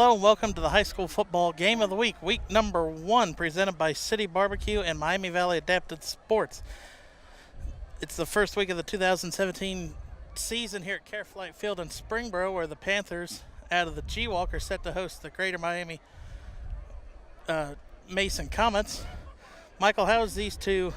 Hello and welcome to the high school football game of the week, week number 1, presented by City Barbecue and Miami Valley Adapted Sports. It's the first week of the 2017 season here at Careflight Field in Springboro, where the Panthers out of the G-Walk are set to host the Greater Miami Mason Comets. Michael, how has these two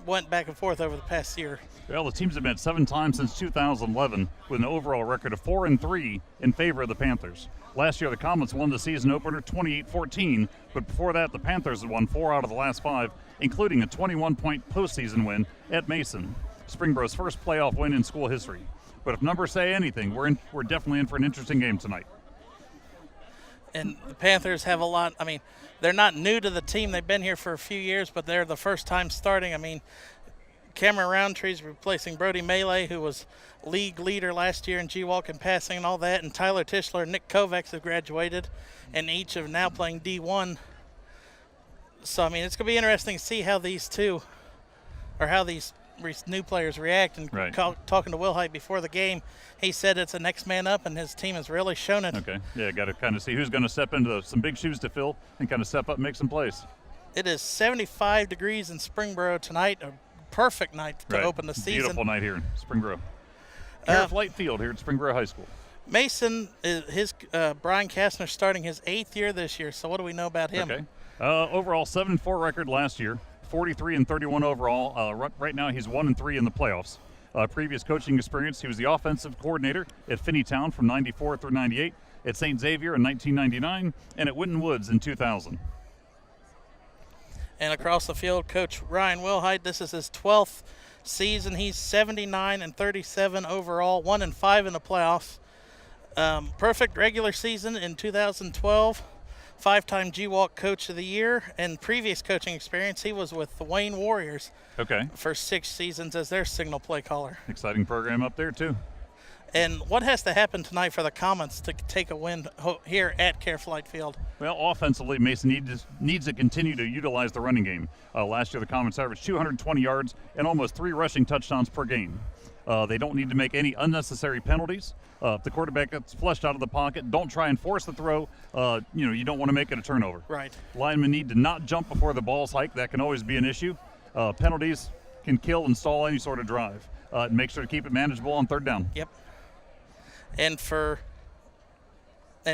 went back and forth over the past year? Well, the teams have met 7 times since 2011 with an overall record of 4-3 in favor of the Panthers. Last year, the Comets won the season opener 28-14, but before that, the Panthers had won 4 out of the last 5, including a 21-point postseason win at Mason, Springboro's first playoff win in school history. But if numbers say anything, we're definitely in for an interesting game tonight. And the Panthers have a lot. I mean, they're not new to the team. They've been here for a few years, but they're the first time starting. I mean, Cameron Roundtree's replacing Brody Melee, who was league leader last year in G-Walk and passing and all that. And Tyler Tischler and Nick Kovacs have graduated, and each are now playing D1. So, I mean, it's going to be interesting to see how these two, or how these new players react. And right. Talking to Will Height before the game, he said it's a next man up, and his team has really shown it. Okay, yeah, got to kind of see who's going to step into some big shoes to fill and kind of step up and make some plays. It is 75 degrees in Springboro tonight, a perfect night to open the season. Beautiful night here in Springboro. Careflight Field here at Springboro High School. Mason, Brian Kastner starting his 8th year this year, so what do we know about him? Okay. Overall, 7-4 record last year, 43-31 overall. Right now, he's 1-3 in the playoffs. Previous coaching experience, he was the offensive coordinator at Finneytown from 94 through 98, at St. Xavier in 1999, and at Winton Woods in 2000. And across the field, Coach Ryan Wilhite. This is his 12th season. He's 79-37 overall, 1-5 in the playoffs. Perfect regular season in 2012. 5-time G-Walk Coach of the Year. And previous coaching experience, he was with the Wayne Warriors for 6 seasons as their signal play caller. Exciting program up there, too. And what has to happen tonight for the Comets to take a win here at Careflight Field? Well, offensively, Mason needs to continue to utilize the running game. Last year, the Comets averaged 220 yards and almost 3 rushing touchdowns per game. They don't need to make any unnecessary penalties. If the quarterback gets flushed out of the pocket, don't try and force the throw. You don't want to make it a turnover. Right. Linemen need to not jump before the ball's hiked. That can always be an issue. Penalties can kill and stall any sort of drive. Make sure to keep it manageable on 3rd down. Yep. And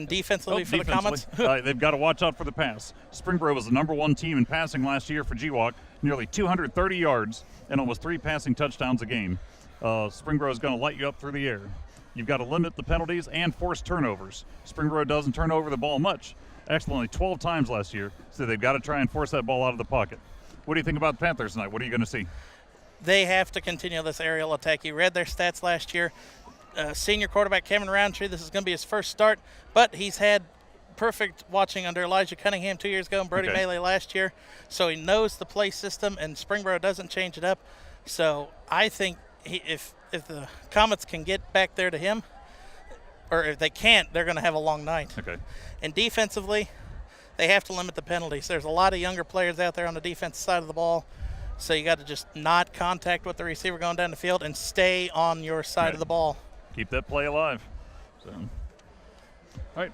defensively for the Comets? They've got to watch out for the pass. Springboro was the number 1 team in passing last year for G-Walk, nearly 230 yards and almost 3 passing touchdowns a game. Springboro is going to light you up through the air. You've got to limit the penalties and force turnovers. Springboro doesn't turn over the ball much, actually only 12 times last year, so they've got to try and force that ball out of the pocket. What do you think about the Panthers tonight? What are you going to see? They have to continue this aerial attack. You read their stats last year. Senior quarterback Cameron Roundtree, this is going to be his first start, but he's had perfect watching under Elijah Cunningham 2 years ago and Brody Melee last year, so he knows the play system, and Springboro doesn't change it up. So I think if the Comets can get back there to him, or if they can't, they're going to have a long night. Okay. And defensively, they have to limit the penalties. There's a lot of younger players out there on the defensive side of the ball, so you got to just not contact with the receiver going down the field and stay on your side of the ball. Keep that play alive. So, all right.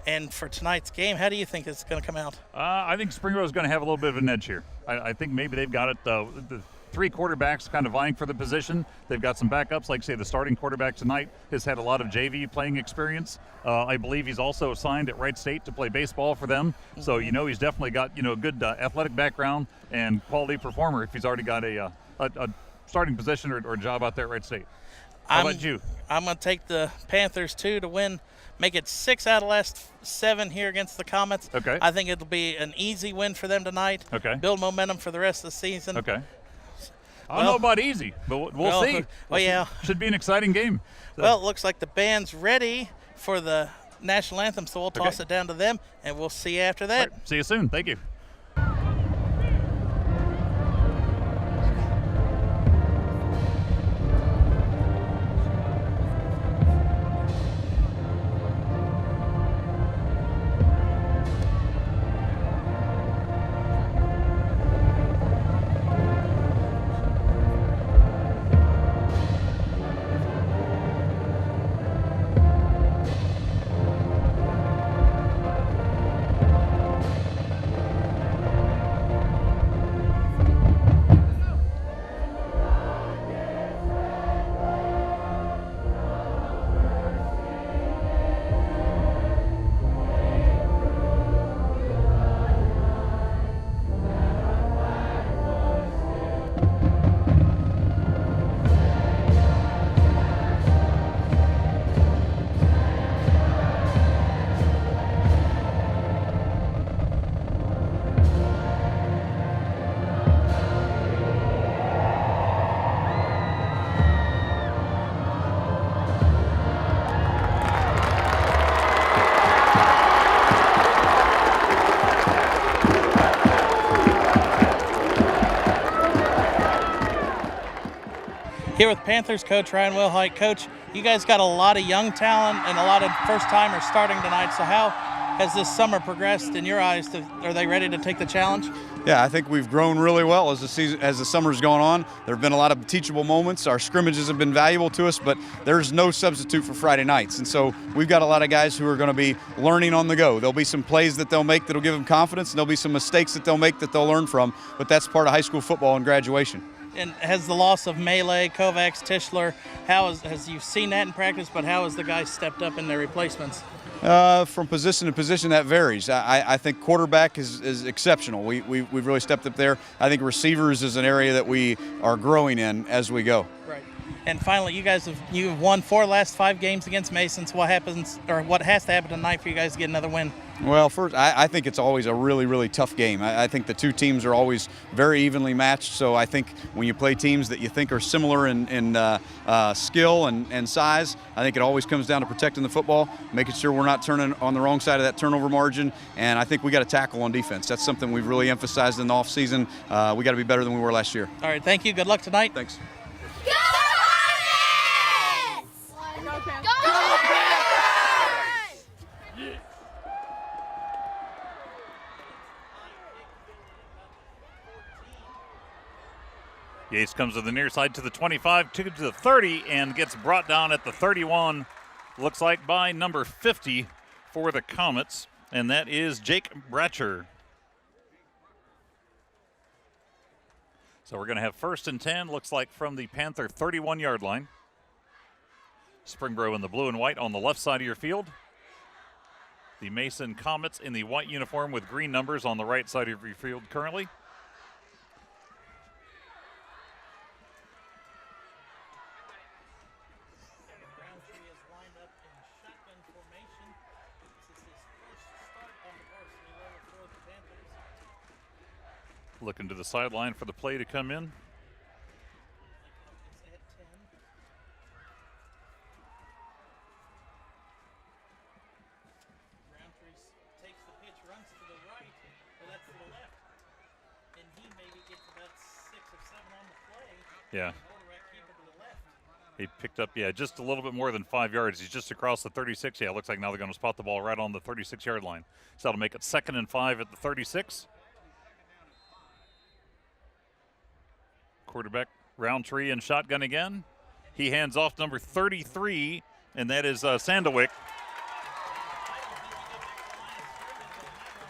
And for tonight's game, how do you think it's going to come out? I think Springboro is going to have a little bit of an edge here. I think maybe they've got it. The 3 quarterbacks kind of vying for the position. They've got some backups, like, say, the starting quarterback tonight has had a lot of JV playing experience. I believe he's also signed at Wright State to play baseball for them. So, he's definitely got, a good athletic background and quality performer if he's already got a starting position or job out there at Wright State. How about you? I'm going to take the Panthers, too, to win. Make it 6 out of the last 7 here against the Comets. Okay. I think it'll be an easy win for them tonight. Okay. Build momentum for the rest of the season. Okay. I don't know about easy, but we'll see. Yeah. Should be an exciting game. So. Well, it looks like the band's ready for the national anthem, so we'll toss it down to them, and we'll see you after that. Right. See you soon. Thank you. Here with Panthers coach Ryan Wilhite. Coach, you guys got a lot of young talent and a lot of first-timers starting tonight. So how has this summer progressed in your eyes? Are they ready to take the challenge? Yeah, I think we've grown really well as the summer's gone on. There have been a lot of teachable moments. Our scrimmages have been valuable to us, but there's no substitute for Friday nights. And so we've got a lot of guys who are going to be learning on the go. There'll be some plays that they'll make that'll give them confidence, and there'll be some mistakes that they'll make that they'll learn from. But that's part of high school football and graduation. And has the loss of Melee, Kovacs, Tischler, has you seen that in practice, but how has the guys stepped up in their replacements? From position to position, that varies. I think quarterback is exceptional. We've really stepped up there. I think receivers is an area that we are growing in as we go. Right. And finally, you've won 4 last 5 games against Mason. So what has to happen tonight for you guys to get another win? Well, first, I think it's always a really, really tough game. I think the two teams are always very evenly matched. So I think when you play teams that you think are similar in skill and size, I think it always comes down to protecting the football, making sure we're not turning on the wrong side of that turnover margin. And I think we got to tackle on defense. That's something we've really emphasized in the offseason. We got to be better than we were last year. All right, thank you. Good luck tonight. Thanks. Go Hornets! Go Hornets! Yates comes to the near side to the 25, to the 30, and gets brought down at the 31. Looks like by number 50 for the Comets, and that is Jake Bratcher. So we're going to have 1st and 10, looks like from the Panther 31-yard line. Springboro in the blue and white on the left side of your field. The Mason Comets in the white uniform with green numbers on the right side of your field currently. Looking to the sideline for the play to come in. Takes the pitch, runs to the right, but that's to the left. And he maybe gets about 6 or 7 on the play. Yeah. Keep it to the left. He picked up, just a little bit more than 5 yards. He's just across the 36. Yeah, it looks like now they're going to spot the ball right on the 36-yard line. So that'll make it 2nd and 5 at the 36. Quarterback Roundtree and shotgun again. He hands off number 33, and that is Sandowick.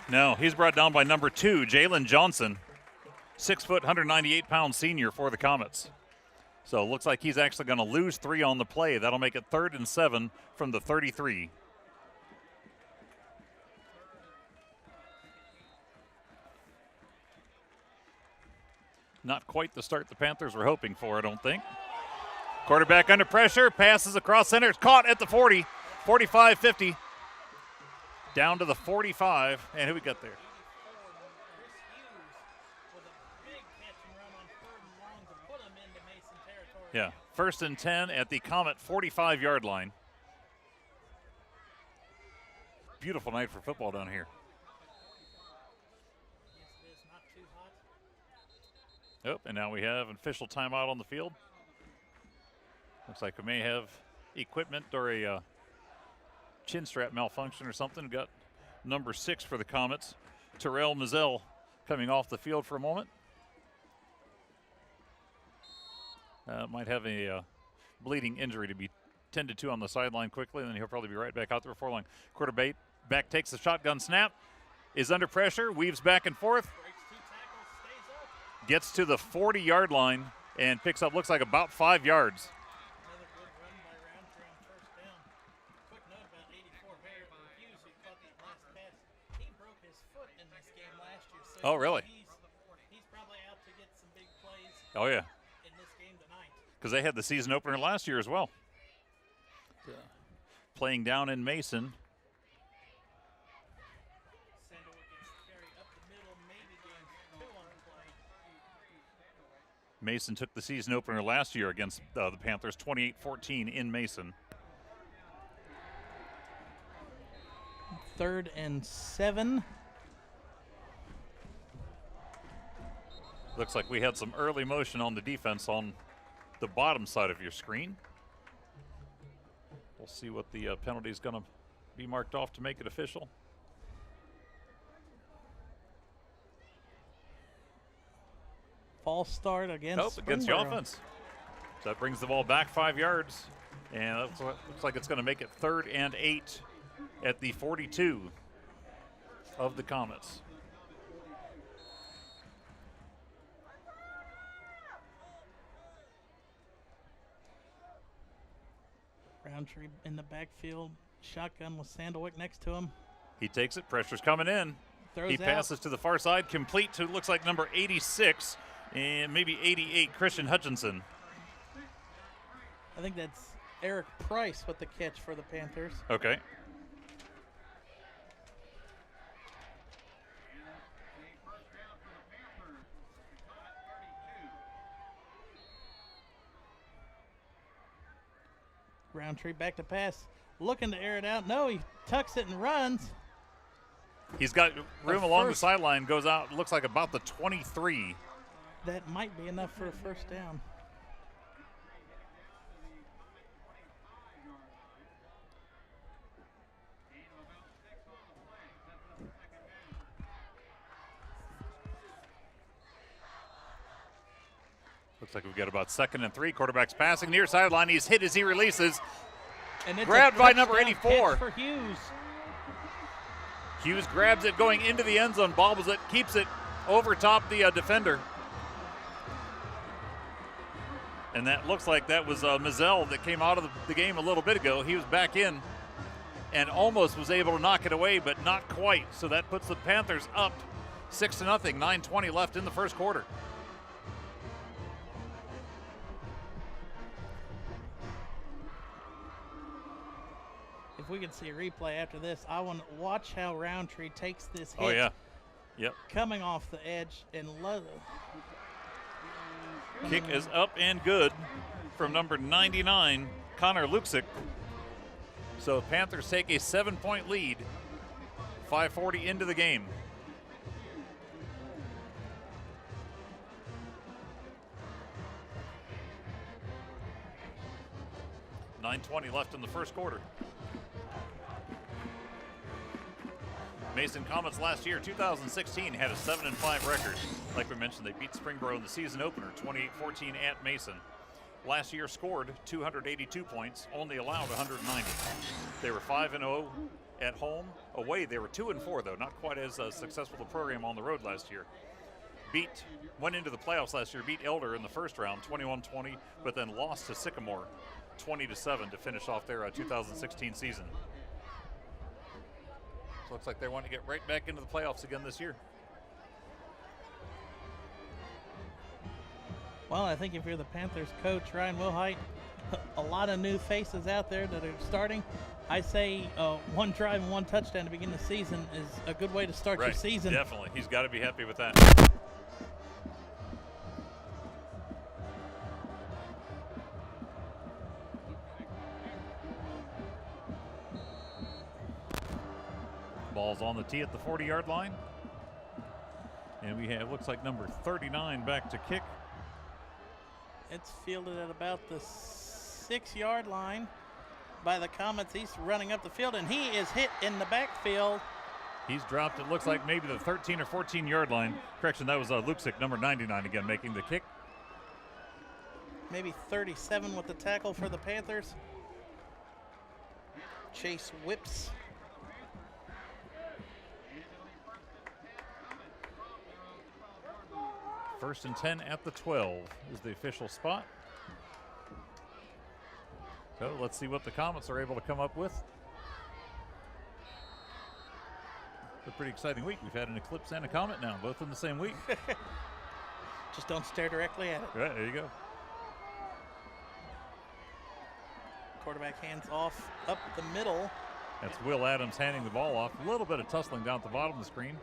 No, he's brought down by number 2, Jalen Johnson. 6 foot, 198-pound senior for the Comets. So it looks like he's actually going to lose 3 on the play. That'll make it 3rd and 7 from the 33. Not quite the start the Panthers were hoping for, I don't think. Quarterback under pressure, passes across center. It's caught at the 40, 45-50. Down to the 45, and who we got there? Yeah, 1st and 10 at the Comet 45-yard line. Beautiful night for football down here. Oh, and now we have an official timeout on the field. Looks like we may have equipment or a chin strap malfunction or something. Got number 6 for the Comets, Terrell Mazzell, coming off the field for a moment. Might have a bleeding injury to be tended to on the sideline quickly, and then he'll probably be right back out there before long. Quarterback back takes the shotgun snap, is under pressure, weaves back and forth, gets to the 40-yard line and picks up, looks like about 5 yards. Another good run by Roundtree on 1st down. Quick note about 84 Barrett Hughes, who caught that last pass. He broke his foot in this game last year. So oh, really? He's probably out to get some big plays. Oh, yeah. In this game tonight. Because they had the season opener last year as well. Playing down in Mason. Mason took the season opener last year against the Panthers, 28-14 in Mason. 3rd and 7. Looks like we had some early motion on the defense on the bottom side of your screen. We'll see what the penalty is going to be marked off to make it official. False start against against the Springboro. offense. So that brings the ball back 5 yards. And looks like it's going to make it 3rd and 8 at the 42 of the Comets. Roundtree in the backfield. Shotgun with Sandalwick next to him. He takes it. Pressure's coming in. Throws He out. passes to the far side, complete to looks like number 86 and maybe 88, Christian Hutchinson. I think that's Eric Price with the catch for the Panthers. Okay. Roundtree back to pass. Looking to air it out. No, he tucks it and runs. He's got room along the first- sideline, goes out, looks like about the 23. That might be enough for a first down. Looks like we've got about 2nd and 3. Quarterback's passing near sideline. He's hit as he releases. And it's Grabbed a by number touchdown 84. catch for Hughes. Hughes grabs it going into the end zone, bobbles it, keeps it over top the defender. And that looks like that was Mizell that came out of the game a little bit ago. He was back in and almost was able to knock it away, but not quite. So that puts the Panthers up 6-0, 9:20 left in the first quarter. If we could see a replay after this, I want to watch how Roundtree takes this hit. Oh, yeah. Yep. Coming off the edge and Kick is up and good from number 99, Connor Luksic. So Panthers take a 7-point lead, 5:40 into the game. $9:20 left in the first quarter. Mason Comets last year, 2016, had a 7-5 record. Like we mentioned, they beat Springboro in the season opener, 28-14 at Mason. Last year scored 282 points, only allowed 190. They were 5-0 at home. Away, they were 2-4 though, not quite as successful the program on the road last year. Went into the playoffs last year, beat Elder in the first round, 21-20, but then lost to Sycamore, 20-7 to finish off their 2016 season. So looks like they want to get right back into the playoffs again this year. Well, I think if you're the Panthers coach, Ryan Wilhite, a lot of new faces out there that are starting. I say 1 drive and 1 touchdown to begin the season is a good way to start your season. Definitely. He's got to be happy with that. Ball's on the tee at the 40-yard line. And we have, looks like number 39 back to kick. It's fielded at about the 6-yard line by the Comets. He's running up the field, and he is hit in the backfield. He's dropped, it looks like maybe the 13 or 14-yard line. Correction, that was Luksic, number 99 again, making the kick. Maybe 37 with the tackle for the Panthers. Chase whips. First and 10 at the 12 is the official spot. So let's see what the Comets are able to come up with. It's a pretty exciting week. We've had an eclipse and a comet now, both in the same week. Just don't stare directly at it. Right, there you go. Quarterback hands off up the middle. That's Will Adams handing the ball off. A little bit of tussling down at the bottom of the screen.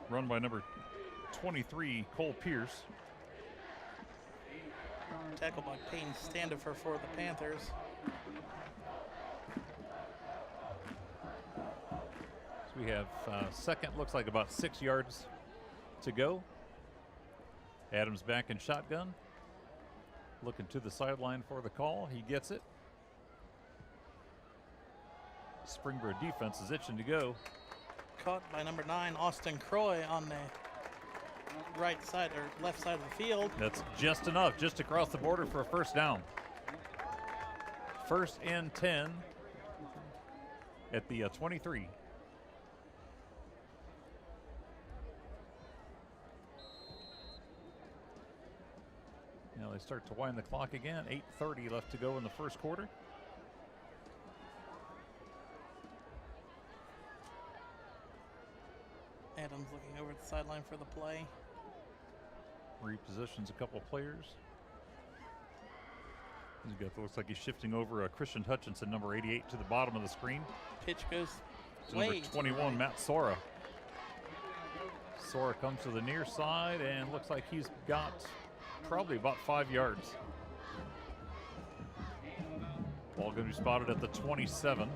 Run by number 23, Cole Pierce. Tackled by Peyton Standifer for the Panthers. So we have second, looks like about 6 yards to go. Adams back in shotgun. Looking to the sideline for the call. He gets it. Springboro defense is itching to go. Caught by number 9, Austin Croy, on the right side or left side of the field. That's just enough, just across the border for a first down. 1st and 10 at the 23. Now they start to wind the clock again. 8:30 left to go in the first quarter. Adams looking over at the sideline for the play. Repositions a couple of players. He's got, looks like he's shifting over Christian Hutchinson, number 88, to the bottom of the screen. Pitch goes To way number 21, Matt Sora. Sora comes to the near side and looks like he's got probably about 5 yards. Ball going to be spotted at the 27.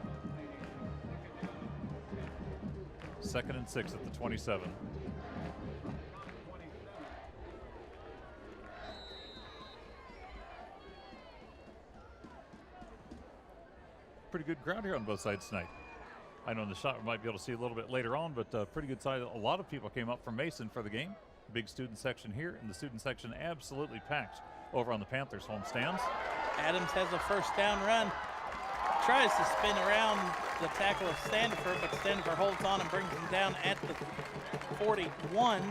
2nd and 6 at the 27. Pretty good crowd here on both sides tonight. I know in the shot we might be able to see a little bit later on, but pretty good side. A lot of people came up from Mason for the game. Big student section here, and the student section absolutely packed over on the Panthers home stands. Adams has a first down run. Tries to spin around the tackle of Standifer, but Standifer holds on and brings him down at the 41.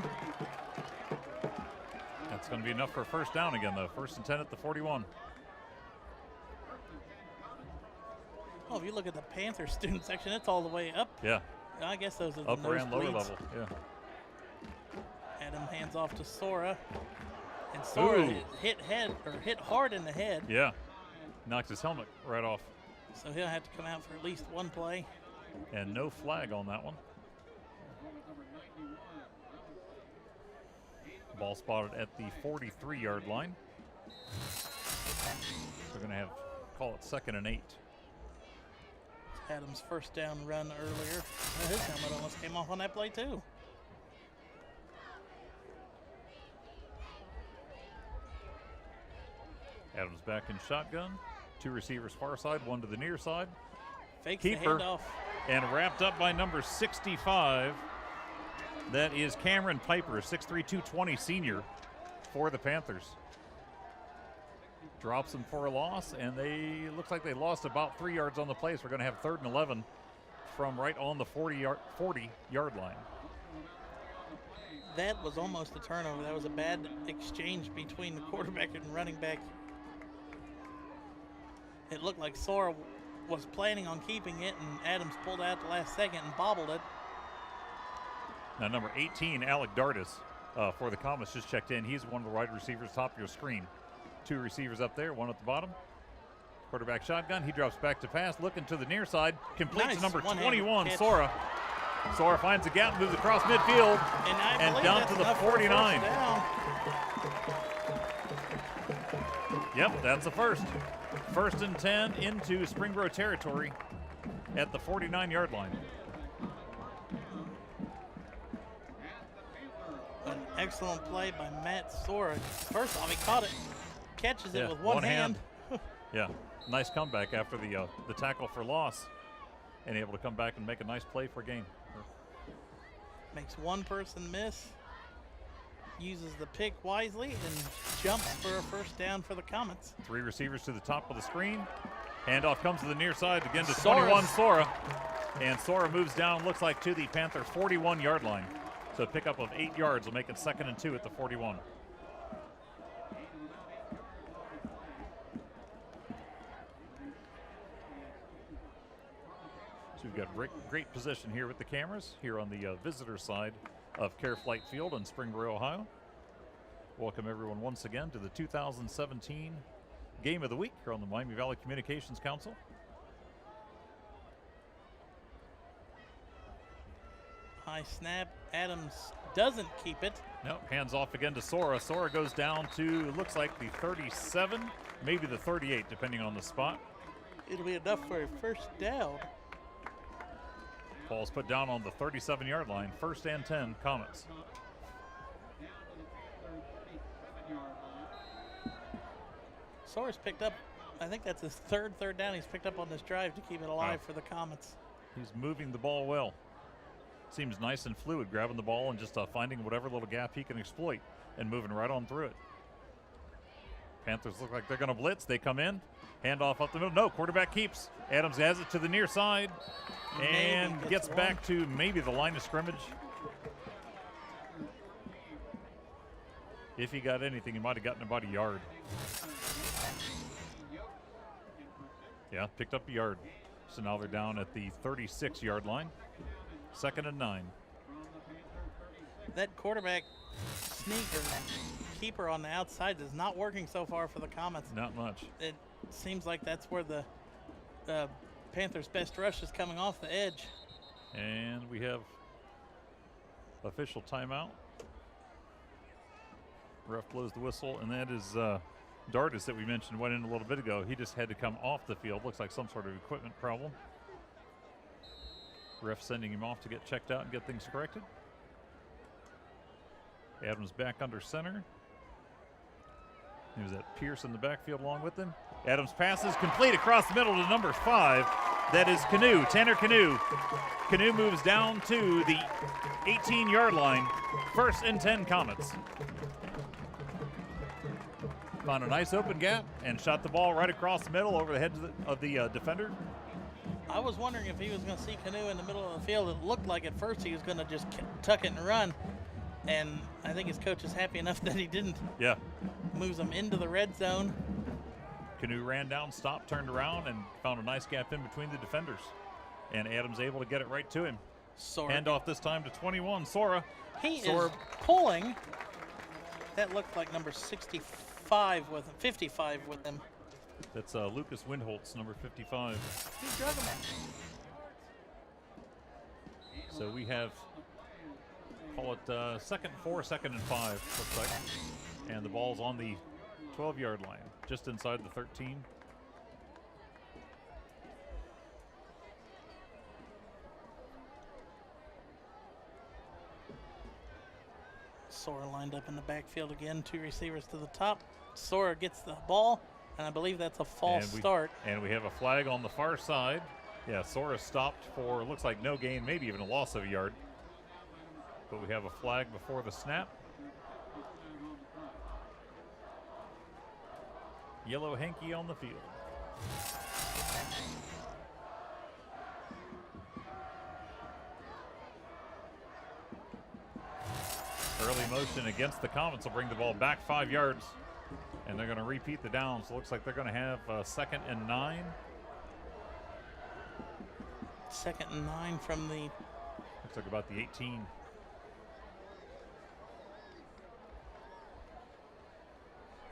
That's going to be enough for a first down again, though. 1st and 10 at the 41. Oh, if you look at the Panther student section, it's all the way up. Yeah. I guess those are the Upper and lower nosebleeds. level. Yeah. Adam hands off to Sora. And Sora hit hard in the head. Yeah. Knocked his helmet right off. So he'll have to come out for at least one play. And no flag on that one. Ball spotted at the 43-yard line. We're going to call it 2nd and 8. Adams' first down run earlier. Well, his helmet almost came off on that play too. Adams back in shotgun. 2 receivers far side, 1 to the near side. Fakes Keeper. the handoff. And wrapped up by number 65. That is Cameron Piper, 6'3", 220 senior for the Panthers. Drops them for a loss, and looks like they lost about 3 yards on the play, so we're going to have 3rd and 11 from right on the 40-yard line. That was almost a turnover. That was a bad exchange between the quarterback and running back. It looked like Sora was planning on keeping it, and Adams pulled out the last second and bobbled it. Now, number 18, Alec Dardis, for the Comets, just checked in. He's one of the wide receivers, top of your screen. 2 receivers up there, 1 at the bottom. Quarterback shotgun. He drops back to pass, looking to the near side. Completes Nice to number one-handed 21, catch. Sora. Sora finds a gap, moves across midfield, and down to the 49. Yep, that's a first. 1st and 10 into Springboro territory at the 49-yard line. An excellent play by Matt Sora. First off, he caught it, catches it with one hand. Yeah, nice comeback after the tackle for loss, and able to come back and make a nice play for a gain. Makes one person miss, uses the pick wisely, and jumps for a first down for the Comets. 3 receivers to the top of the screen. Handoff comes to the near side again to Sora's. 21, Sora. And Sora moves down, looks like to the Panther 41-yard line. So a pickup of 8 yards will make it 2nd and 2 at the 41. So we've got great position here with the cameras here on the visitor side of Care Flight Field in Springboro, Ohio. Welcome everyone once again to the 2017 Game of the Week here on the Miami Valley Communications Council. High snap. Adams doesn't keep it. Nope, hands off again to Sora. Sora goes down to, looks like the 37, maybe the 38, depending on the spot. It'll be enough for a first down. Ball's put down on the 37-yard line. 1st and 10, Comets. Soares picked up, I think that's his third down he's picked up on this drive to keep it alive for the Comets. He's moving the ball well. Seems nice and fluid, grabbing the ball and just finding whatever little gap he can exploit and moving right on through it. Panthers look like they're going to blitz. They come in, handoff up the middle. No, quarterback keeps. Adams has it to the near side and gets back to maybe the line of scrimmage. If he got anything, he might have gotten about a yard. Yeah, picked up a yard. So now they're down at the 36-yard line. 2nd and 9. That quarterback sneak or keeper on the outside is not working so far for the Comets. Not much. It seems like that's where the Panthers' best rush is coming off the edge. And we have official timeout. Ref blows the whistle, and that is Dardis that we mentioned went in a little bit ago. He just had to come off the field. Looks like some sort of equipment problem. Ref sending him off to get checked out and get things corrected. Adams back under center. He was at Pierce in the backfield along with him. Adams passes complete across the middle to number 5. That is Canoe, Tanner Canoe. Canoe moves down to the 18-yard line. 1st and 10 Comets. Found a nice open gap and shot the ball right across the middle over the head of the defender. I was wondering if he was going to see Canoe in the middle of the field. It looked like at first he was going to just tuck it and run. And I think his coach is happy enough that he didn't. Yeah. Moves him into the red zone. Canoe ran down, stopped, turned around, and found a nice gap in between the defenders. And Adams able to get it right to him. Handoff this time to 21, Sora. He is pulling. That looked like number 65 with him, 55 with him. That's Lucas Windholtz, number 55. He drug him in. So we have, call it 2nd and 4, 2nd and 5, looks like. And the ball's on the 12-yard line, just inside the 13. Sora lined up in the backfield again, 2 receivers to the top. Sora gets the ball, and I believe that's a false start. And we have a flag on the far side. Yeah, Sora stopped for, looks like no gain, maybe even a loss of a yard. But we have a flag before the snap. Yellow hanky on the field. Early motion against the Comets will bring the ball back 5 yards. And they're going to repeat the down. So it looks like they're going to have 2nd and 9. 2nd and 9 from the... Looks like about the 18.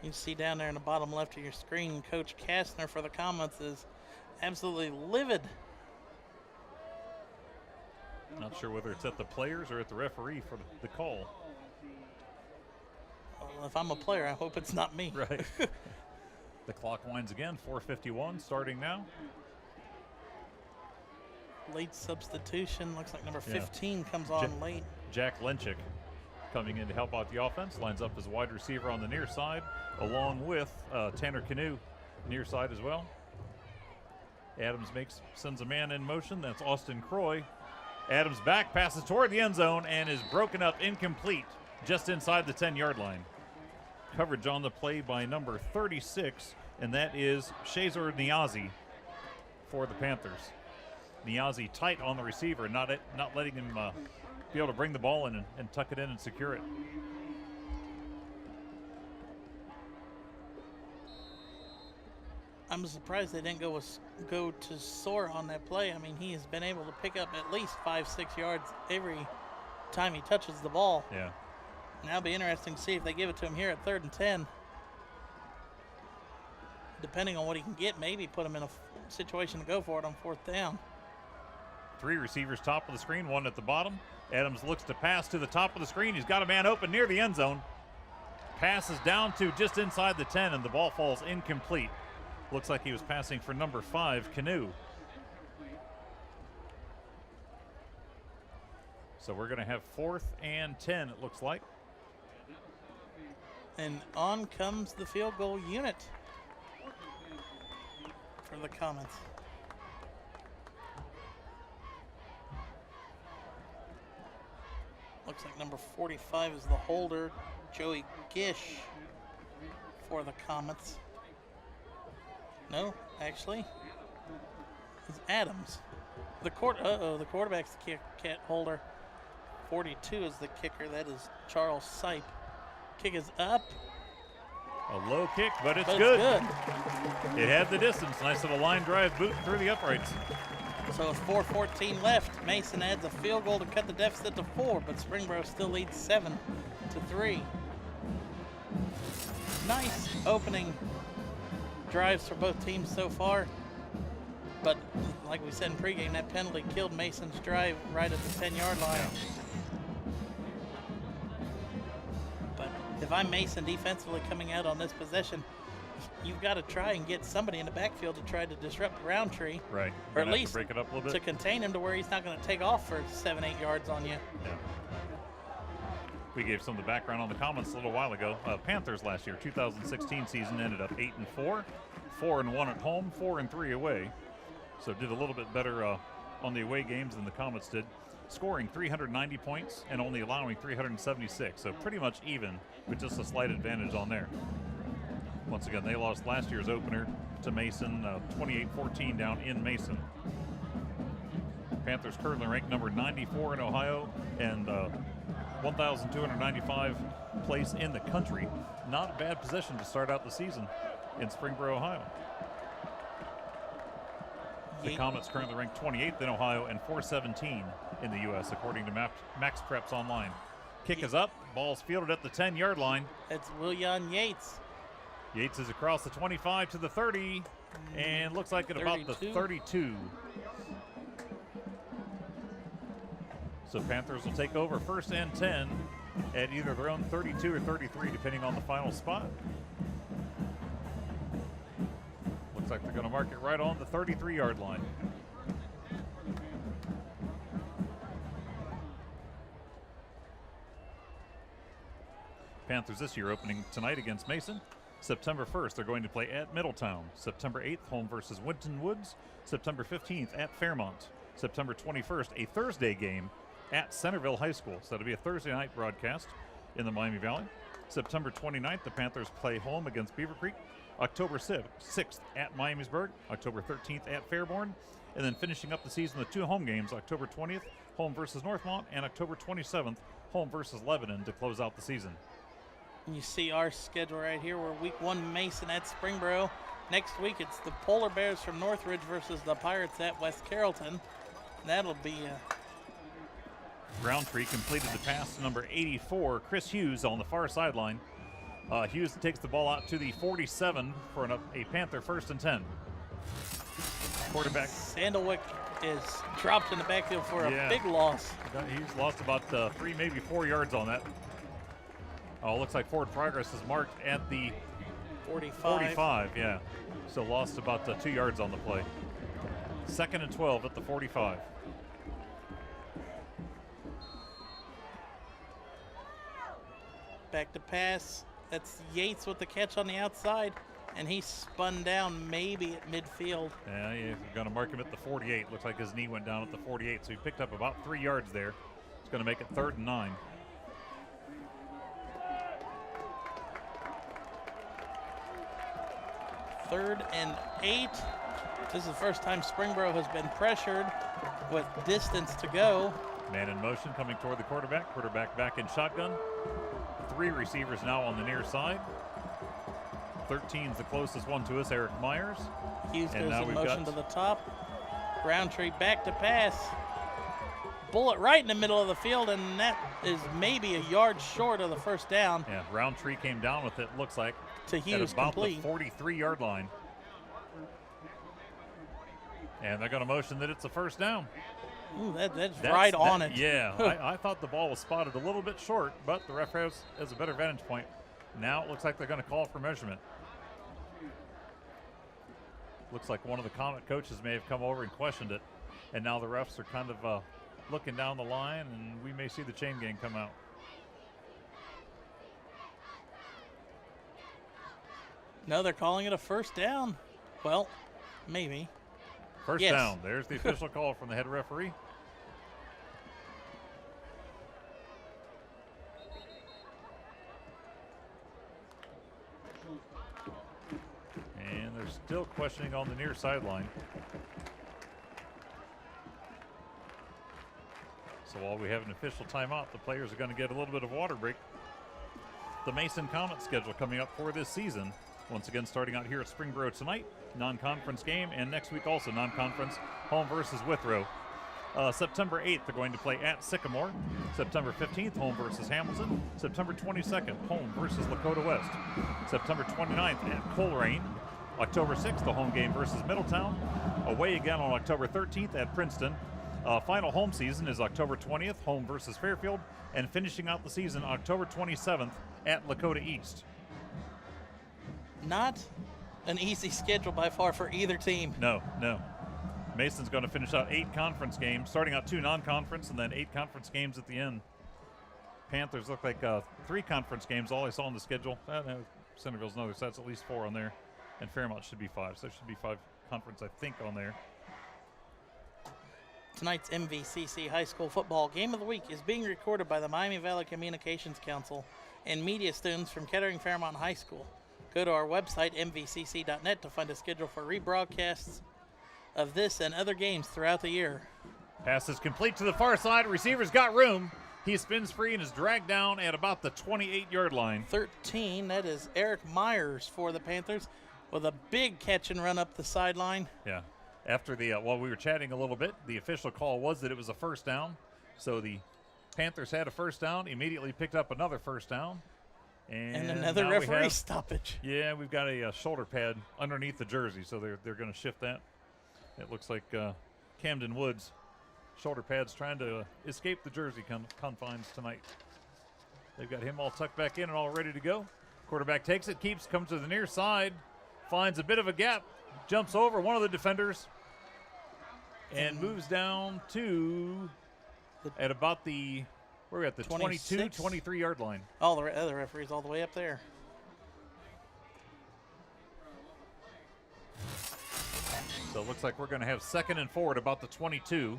You see down there in the bottom left of your screen, Coach Kastner for the Comets is absolutely livid. Not sure whether it's at the players or at the referee for the call. Well, if I'm a player, I hope it's not me. Right. The clock winds again, 4:51 starting now. Late substitution. Looks like number 15 comes on late. Jack Lenchik coming in to help out the offense. Lines up as wide receiver on the near side, along with Tanner Canoe, near side as well. Adams sends a man in motion. That's Austin Croy. Adams back, passes toward the end zone, and is broken up incomplete just inside the 10-yard line. Coverage on the play by number 36, and that is Shazor Niazi for the Panthers. Niazi tight on the receiver, not letting him be able to bring the ball in and tuck it in and secure it. I'm surprised they didn't go to Sora on that play. I mean, he has been able to pick up at least 5-6 yards every time he touches the ball. Yeah. Now it'll be interesting to see if they give it to him here at 3rd and 10. Depending on what he can get, maybe put him in a situation to go for it on 4th down. 3 receivers top of the screen, 1 at the bottom. Adams looks to pass to the top of the screen. He's got a man open near the end zone. Passes down to just inside the 10, and the ball falls incomplete. Looks like he was passing for number 5, Canoe. So we're going to have 4th and 10, it looks like. And on comes the field goal unit. the Comets. Looks like number 45 is the holder, Joey Gish, for the Comets. No, actually, it's Adams. The quarterback's the kick holder. 42 is the kicker. That is Charles Sipe. Kick is up. A low kick, but it's But good. It's It had the distance. Nice little line drive boot through the uprights. good. So with 4:14 left, Mason adds a field goal to cut the deficit to 4, but Springboro still leads 7-3. Nice opening drives for both teams so far. But like we said in pregame, that penalty killed Mason's drive right at the 10-yard line. Yeah. But if I'm Mason defensively coming out on this possession, you've got to try and get somebody in the backfield to try to disrupt Roundtree. Right. Or Gonna at have to least break it up a little to bit. contain him to where he's not going to take off for 7-8 yards on you. Yeah. We gave some of the background on the comments a little while ago. Panthers last year, 2016 season, ended up 8-4, 4-1 at home, 4-3 away. So did a little bit better on the away games than the Comets did, scoring 390 points and only allowing 376. So pretty much even, with just a slight advantage on there. Once again, they lost last year's opener to Mason, 28-14 down in Mason. Panthers currently ranked number 94 in Ohio and 1,295 place in the country. Not a bad position to start out the season in Springboro, Ohio. The Comets currently ranked 28th in Ohio and 417 in the U.S., according to Max Preps Online. Kick is up. Ball's fielded at the 10-yard line. It's Willian Yates. Yates is across the 25 to the 30, and looks like at about the 32. So Panthers will take over 1st and 10 at either their own 32 or 33, depending on the final spot. Looks like they're going to mark it right on the 33-yard line. Panthers this year opening tonight against Mason. September 1st, they're going to play at Middletown. September 8th, home versus Winton Woods. September 15th at Fairmont. September 21st, a Thursday game at Centerville High School. So that'll be a Thursday night broadcast in the Miami Valley. September 29th, the Panthers play home against Beaver Creek. October 6th at Miamisburg. October 13th at Fairborn. And then finishing up the season with 2 home games. October 20th, home versus Northmont. And October 27th, home versus Lebanon to close out the season. You see our schedule right here. We're week 1 Mason at Springboro. Next week it's the Polar Bears from Northridge versus the Pirates at West Carrollton. That'll be Roundtree completed the pass to number 84, Chris Hughes, on the far sideline. Hughes takes the ball out to the 47 for a Panther 1st and 10. Quarterback. Sandalwick is dropped in the backfield for a big loss. He's lost about 3, maybe 4 yards on that. Oh, looks like forward progress is marked at the 45, yeah. So lost about 2 yards on the play. 2nd and 12 at the 45. Back to pass. That's Yates with the catch on the outside, and he spun down maybe at midfield. Yeah, you're going to mark him at the 48. Looks like his knee went down at the 48, so he picked up about 3 yards there. It's going to make it 3rd and 9. Third and 8. This is the first time Springboro has been pressured with distance to go. Man in motion coming toward the quarterback. Quarterback back in shotgun. 3 receivers now on the near side. 13's the closest one to us, Eric Myers. Hughes goes in motion to the top. Roundtree back to pass. Bullet right in the middle of the field, and that is maybe a yard short of the first down. Yeah, Roundtree came down with it, looks like, to Hughes, at about complete. the 43-yard line. And they're going to motion that it's a 1st down. Ooh, that's right on it. Yeah, I thought the ball was spotted a little bit short, but the ref has a better vantage point. Now it looks like they're going to call for measurement. Looks like one of the Comet coaches may have come over and questioned it, and now the refs are kind of looking down the line, and we may see the chain gang come out. No, they're calling it a 1st down. Well, Maybe. First Yes. down. There's the official call from the head referee. And they're still questioning on the near sideline. So while we have an official timeout, the players are going to get a little bit of water break. The Mason Comet schedule coming up for this season. Once again, starting out here at Springboro tonight, non-conference game, and next week also non-conference, home versus Withrow. September 8th, they're going to play at Sycamore. September 15th, home versus Hamilton. September 22nd, home versus Lakota West. September 29th at Coleraine. October 6th, the home game versus Middletown. Away again on October 13th at Princeton. Final home season is October 20th, home versus Fairfield, and finishing out the season October 27th at Lakota East. Not an easy schedule by far for either team. No. Mason's going to finish out 8 conference games, starting out 2 non-conference and then 8 conference games at the end. Panthers look like 3 conference games, all I saw on the schedule. No, Centerville's another, so that's at least 4 on there. And Fairmont should be 5, so there should be 5 conference, I think, on there. Tonight's MVCC High School Football Game of the Week is being recorded by the Miami Valley Communications Council and media students from Kettering Fairmont High School. Go to our website, mvcc.net, to find a schedule for rebroadcasts of this and other games throughout the year. Pass is complete to the far side. Receiver's got room. He spins free and is dragged down at about the 28-yard line. 13, that is Eric Myers for the Panthers with a big catch and run up the sideline. Yeah. After the while we were chatting a little bit, the official call was that it was a first down. So the Panthers had a first down, immediately picked up another first down. And another referee stoppage. Yeah, we've got a shoulder pad underneath the jersey, so they're going to shift that. It looks like Camden Woods shoulder pads trying to escape the jersey confines tonight. They've got him all tucked back in and all ready to go. Quarterback takes it, comes to the near side, finds a bit of a gap, jumps over one of the defenders, and moves down to at about the, we're at the 22, 23-yard line. All the other referees all the way up there. So it looks like we're going to have 2nd and 4 at about the 22.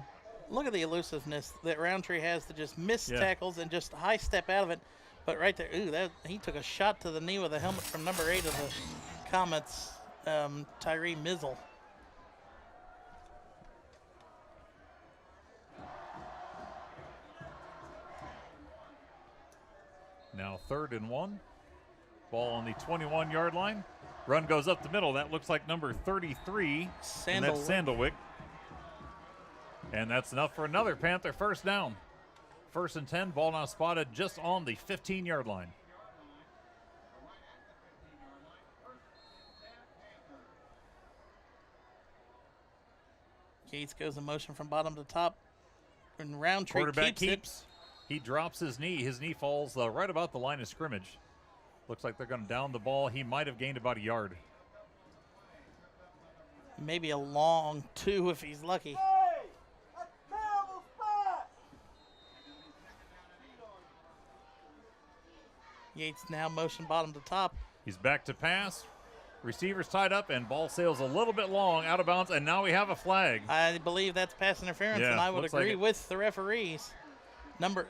Look at the elusiveness that Roundtree has to just miss tackles and just high step out of it. But right there, he took a shot to the knee with a helmet from number 8 of the Comets, Tyree Mizzle. Now 3rd and 1. Ball on the 21-yard line. Run goes up the middle. That looks like number 33. And that's Sandalwick. And that's enough for another Panther first down. 1st and 10. Ball now spotted just on the 15-yard line. Gates goes in motion from bottom to top. And Roundtree Quarterback keeps it. He drops his knee. His knee falls right about the line of scrimmage. Looks like they're going to down the ball. He might have gained about a yard. Maybe a long 2 if he's lucky. Hey, a terrible spot. Yates now motion bottom to top. He's back to pass. Receivers tied up, and ball sails a little bit long, out of bounds, and now we have a flag. I believe that's pass interference, Yeah, and I would looks agree like with the referees.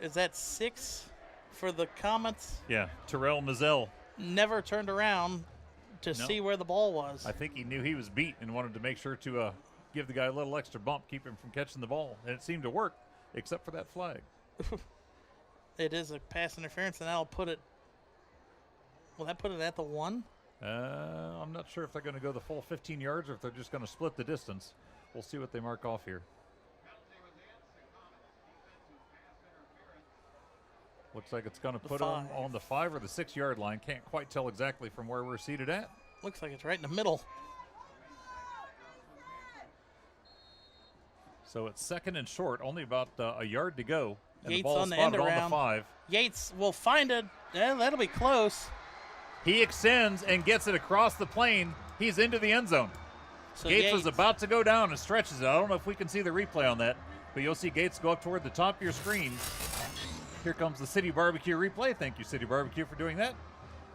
Is that 6 for the Comets? Yeah, Terrell Mazzell. Never turned around to see where the ball was. I think he knew he was beat and wanted to make sure to give the guy a little extra bump, keep him from catching the ball. And it seemed to work, except for that flag. It is a pass interference, and that'll put it. Will that put it at the 1? I'm not sure if they're going to go the full 15 yards or if they're just going to split the distance. We'll see what they mark off here. Looks like it's going to put them on the 5 or the 6-yard line. Can't quite tell exactly from where we're seated at. Looks like it's right in the middle. So it's 2nd and short, only about a yard to go. And Yates the ball on the spotted end on around. the 5. Yates will find it. Yeah, that'll be close. He extends and gets it across the plane. He's into the end zone. So Gates was about to go down and stretches it. I don't know if we can see the replay on that, but you'll see Gates go up toward the top of your screen. Here comes the City Barbecue replay. Thank you, City Barbecue, for doing that.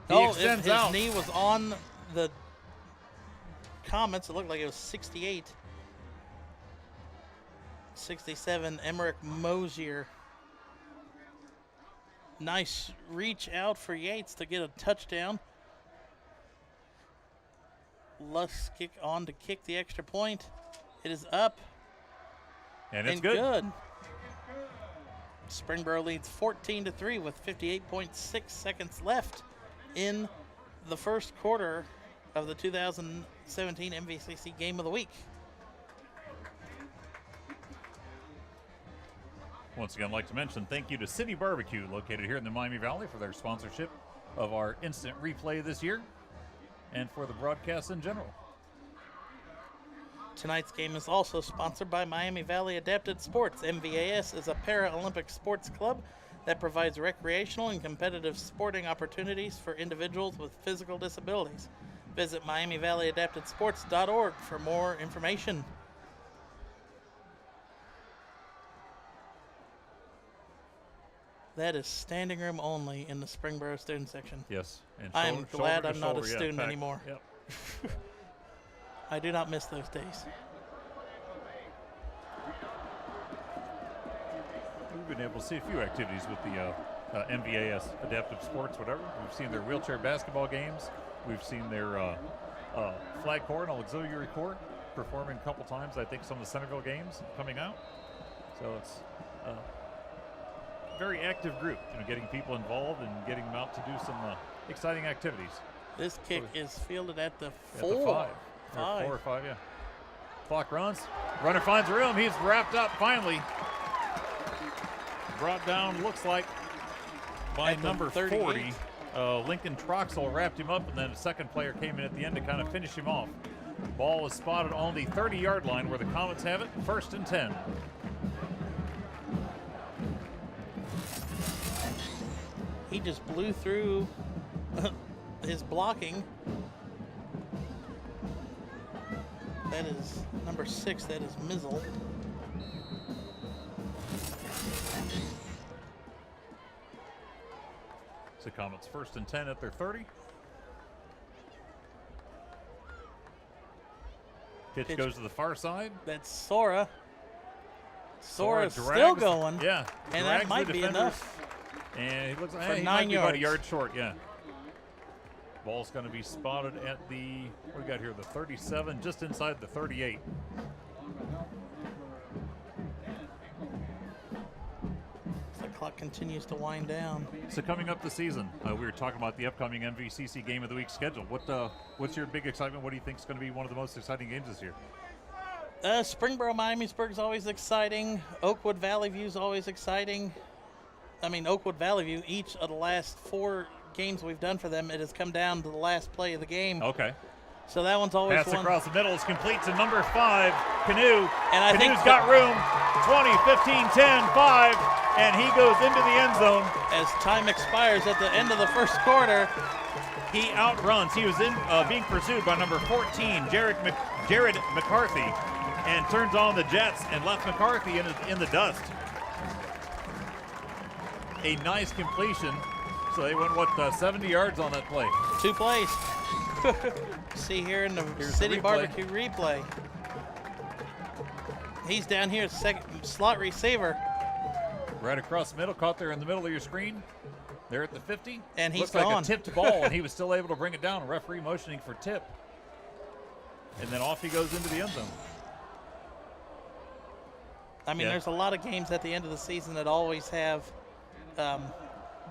He extends his out. knee was on the Comets. It looked like it was 68. 67, Emmerich Mosier. Nice reach out for Yates to get a touchdown. Lusk kick on to kick the extra point. It is up. And it's good. Springboro leads 14-3 with 58.6 seconds left in the first quarter of the 2017 MVCC Game of the Week. Once again, I'd like to mention thank you to City Barbecue, located here in the Miami Valley, for their sponsorship of our instant replay this year and for the broadcast in general. Tonight's game is also sponsored by Miami Valley Adapted Sports. MVAS is a Paralympic sports club that provides recreational and competitive sporting opportunities for individuals with physical disabilities. Visit MiamiValleyAdaptedSports.org for more information. That is standing room only in the Springboro student section. Yes. And I am glad I'm not a shoulder, student packed. anymore. Yep. I do not miss those days. We've been able to see a few activities with the MVAS Adaptive Sports, whatever. We've seen their wheelchair basketball games. We've seen their flag corps and auxiliary corps performing a couple times. I think some of the Centerville games coming out. So it's very active group, getting people involved and getting them out to do some exciting activities. This kick is fielded at the At 4. the 5. Or 4 or 5, yeah. Clock runs. Runner finds room. He's wrapped up finally. Brought down, looks like, by At the number 38. 40. Lincoln Troxel wrapped him up, and then a second player came in at the end to kind of finish him off. Ball is spotted on the 30-yard line where the Comets have it, 1st and 10. He just blew through his blocking. That is number 6. That is Mizzle. So Comets 1st and 10 at their 30. Pitch goes to the far side. That's Sora. Sora Sora's still drags- going. Yeah. And drags that might the be defenders. enough. And he looks like For he 9 might be about a yards. yard short, yeah. Ball's going to be spotted at the, what do we got here, the 37, just inside the 38. The clock continues to wind down. So coming up this season, we were talking about the upcoming MVCC Game of the Week schedule. What's your big excitement? What do you think is going to be one of the most exciting games this year? Springboro Miamisburg is always exciting. Oakwood Valley View is always exciting. I mean, Oakwood Valley View, each of the last 4 games we've done for them, it has come down to the last play of the game. Okay. So that one's always Pass one. across the middle is complete to number 5, Canoe. And I think Canoe's got room. 20, 15, 10, 5, and he goes into the end zone. As time expires at the end of the first quarter, He outruns. He was being pursued by number 14, Jared McCarthy, and turns on the jets and left McCarthy in the dust. A nice completion. So they went, 70 yards on that play. 2 plays. See here in the Here's City the replay. Barbecue replay. He's down here, second slot receiver. Right across the middle, caught there in the middle of your screen. There at the 50. And he's Looks like gone. a tipped ball, and he was still able to bring it down. Referee motioning for tip. And then off he goes into the end zone. I mean, Yeah. there's a lot of games at the end of the season that always have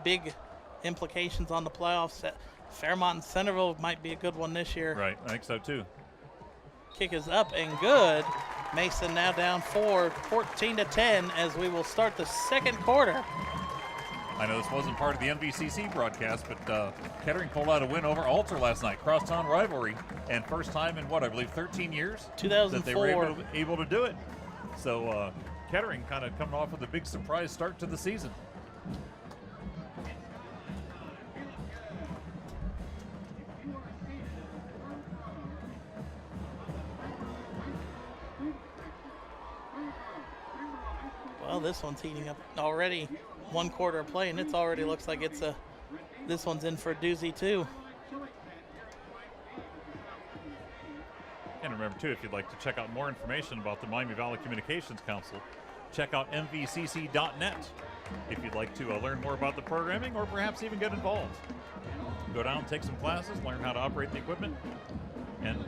big implications on the playoffs. Fairmont and Centerville might be a good one this year. Right, I think so too. Kick is up and good. Mason now down 14-10 as we will start the second quarter. I know this wasn't part of the MVCC broadcast, but Kettering pulled out a win over Alter last night. Crosstown rivalry, and first time in I believe 13 years 2004. that they were able to do it. So Kettering kind of coming off with a big surprise start to the season. Well, this one's heating up already. 1 quarter of play, and it's already looks like this one's in for a doozy too. too, if you'd like to check out more information about the Miami Valley Communications Council, check out MVCC.net if you'd like to learn more about the programming or perhaps even get involved. Go down, take some classes, learn how to operate the equipment, and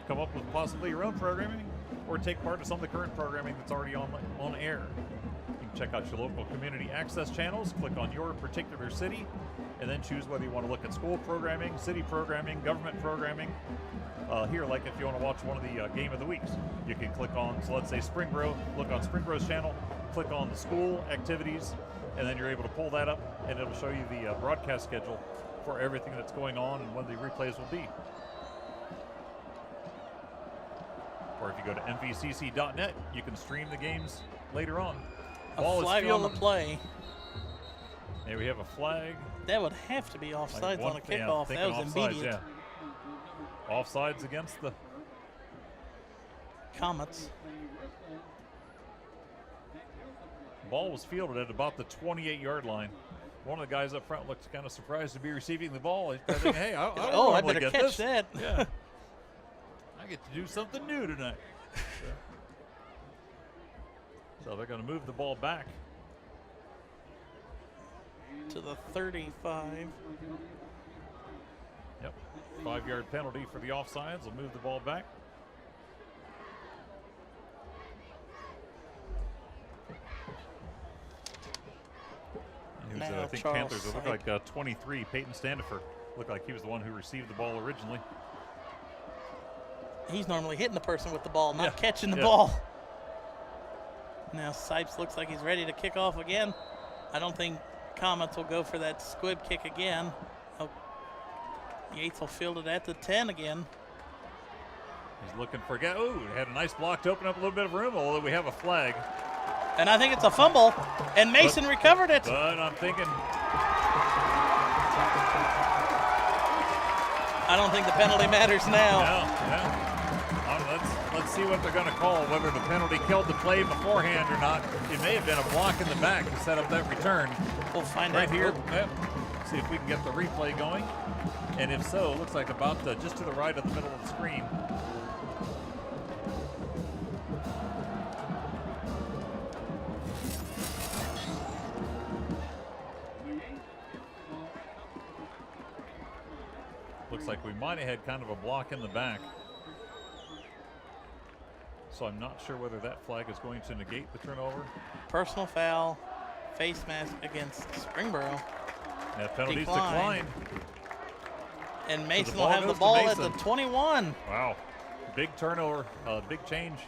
come up with possibly your own programming or take part in some of the current programming that's already on air. You can check out your local community access channels, click on your particular city, and then choose whether you want to look at school programming, city programming, government programming. Here, like if you want to watch one of the Game of the Weeks, you can click on, so let's say Springboro, look on Springboro's channel, click on the school activities, and then you're able to pull that up, and it'll show you the broadcast schedule for everything that's going on and when the replays will be. Or if you go to MVCC.net, you can stream the games later on. A flag on the play. There we have a flag. That would have to be offsides on a kickoff. Yeah, that was offsides, immediate. Yeah. Offsides against the Comets. Ball was fielded at about the 28-yard line. One of the guys up front looked kind of surprised to be receiving the ball. He's thinking, hey, I better get catch this. that. Yeah. I get to do something new tonight. So they're going to move the ball back to the 35. Yep. 5-yard penalty for the offsides. Will move the ball back. I think Charles Panthers, it looked like 23, Peyton Standifer. Looked like he was the one who received the ball originally. He's normally hitting the person with the ball, not catching the ball. Now Sipes looks like he's ready to kick off again. I don't think Comets will go for that squib kick again. Oh, Yates will field it at the 10 again. He's looking for had a nice block to open up a little bit of room, although we have a flag. And I think it's a fumble, and Mason recovered it. But I'm thinking, I don't think the penalty matters now. No. Let's see what they're going to call, whether the penalty killed the play beforehand or not. It may have been a block in the back to set up that return. We'll find right out. Here. Yep. See if we can get the replay going. And if so, it looks like about just to the right of the middle of the screen. Looks like we might have had kind of a block in the back. So I'm not sure whether that flag is going to negate the turnover. Personal foul, face mask against Springboro. That penalty's declined. And Mason will have the ball at the 21. Wow. Big turnover, big change.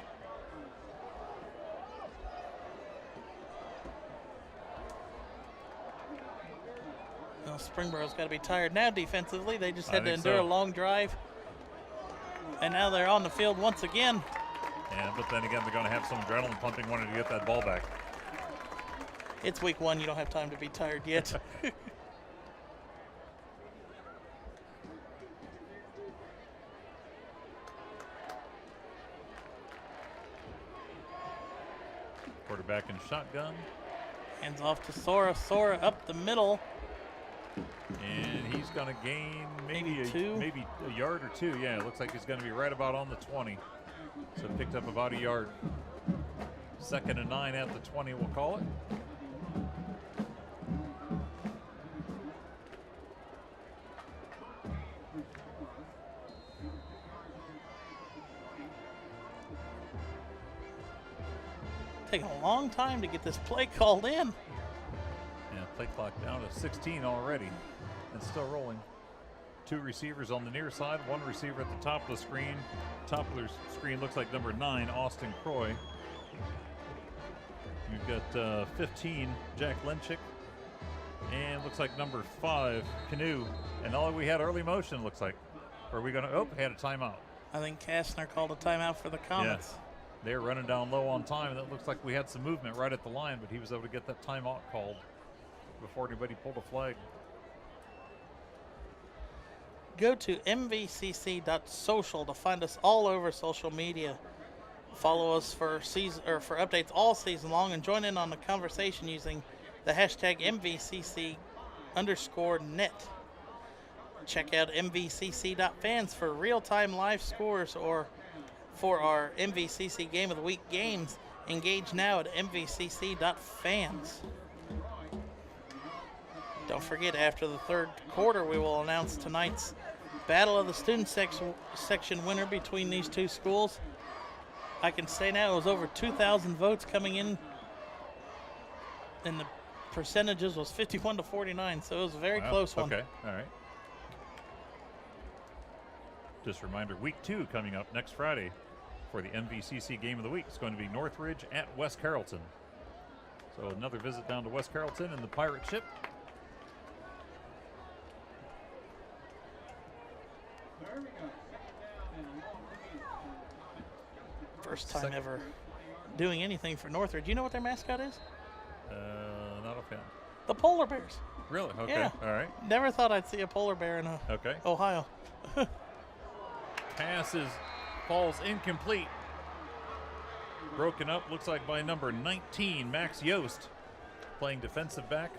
Well, Springboro's got to be tired now defensively. They just had to endure a long drive. And now they're on the field once again. Yeah, but then again, they're going to have some adrenaline pumping wanting to get that ball back. It's week 1. You don't have time to be tired yet. Quarterback in shotgun. Hands off to Sora. Sora up the middle. And he's going to gain maybe a yard or two. Yeah, it looks like he's going to be right about on the 20. So picked up about a yard. 2nd and 9 at the 20, we'll call it. Taking a long time to get this play called in. Yeah, play clock down to 16 already and still rolling. 2 receivers on the near side, 1 receiver at the top of the screen. Top of the screen looks like number 9, Austin Croy. You've got 15, Jack Lenchick. And looks like number 5, Canoe. And all we had early motion, looks like. Are we going to, had a timeout. I think Kastner called a timeout for the Comets. Yeah. They're running down low on time, and it looks like we had some movement right at the line, but he was able to get that timeout called before anybody pulled a flag. Go to mvcc.social to find us all over social media. Follow us for updates all season long, and join in on the conversation using the hashtag MVCC_net. Check out mvcc.fans for real-time live scores, or for our MVCC Game of the Week games. Engage now at mvcc.fans. Don't forget, after the third quarter, we will announce tonight's Battle of the Student section winner between these two schools. I can say now it was over 2,000 votes coming in, and the percentages was 51 to 49, so it was a very close one. Okay, all right. Just a reminder, week 2 coming up next Friday for the MVCC Game of the Week. It's going to be Northridge at West Carrollton. So another visit down to West Carrollton in the pirate ship. First time ever doing anything for Northridge. You know what their mascot is? Not a fan. The polar bears. Really? Okay. Yeah. All right. Never thought I'd see a polar bear in Ohio. Pass falls incomplete. Broken up, looks like by number 19, Max Yost, playing defensive back.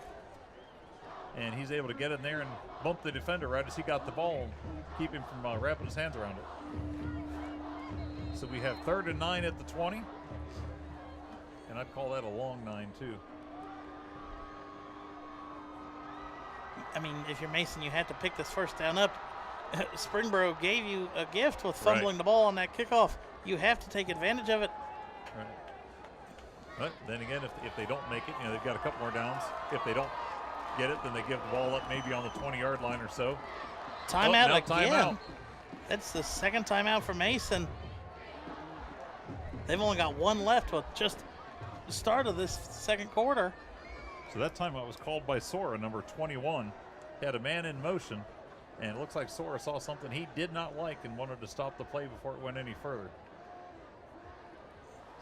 And he's able to get in there and bump the defender right as he got the ball and keep him from wrapping his hands around it. So we have 3rd and 9 at the 20. And I'd call that a long 9 too. I mean, if you're Mason, you had to pick this first down up. Springboro gave you a gift with fumbling the ball on that kickoff. You have to take advantage of it. Right. But then again, if they don't make it, they've got a couple more downs. If they don't get it, then they give the ball up maybe on the 20-yard line or so. Timeout again. Timeout. That's the second timeout for Mason. They've only got one left with just the start of this second quarter. So that timeout was called by Sora, number 21. He had a man in motion, and it looks like Sora saw something he did not like and wanted to stop the play before it went any further.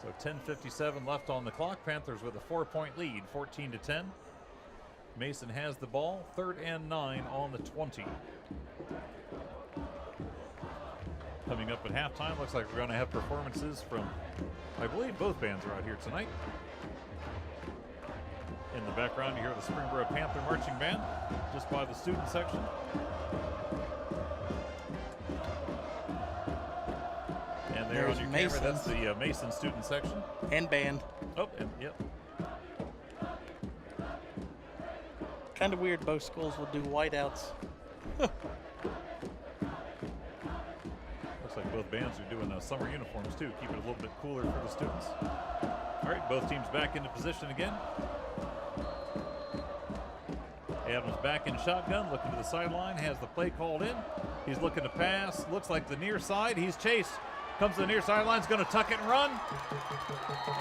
So 10:57 left on the clock. Panthers with a 4-point lead, 14-10. Mason has the ball, 3rd and 9 on the 20. Coming up at halftime, looks like we're going to have performances from, I believe both bands are out here tonight. In the background, you hear the Springboro Panther Marching Band, just by the student section. And there on your camera, that's the Mason student section. And band. Oh, and, yep. Kind of weird both schools will do whiteouts. Looks like both bands are doing summer uniforms too, keep it a little bit cooler for the students. All right, both teams back into position again. Adams back in shotgun, looking to the sideline, has the play called in. He's looking to pass, looks like the near side. He's chased, comes to the near sideline, is going to tuck it and run.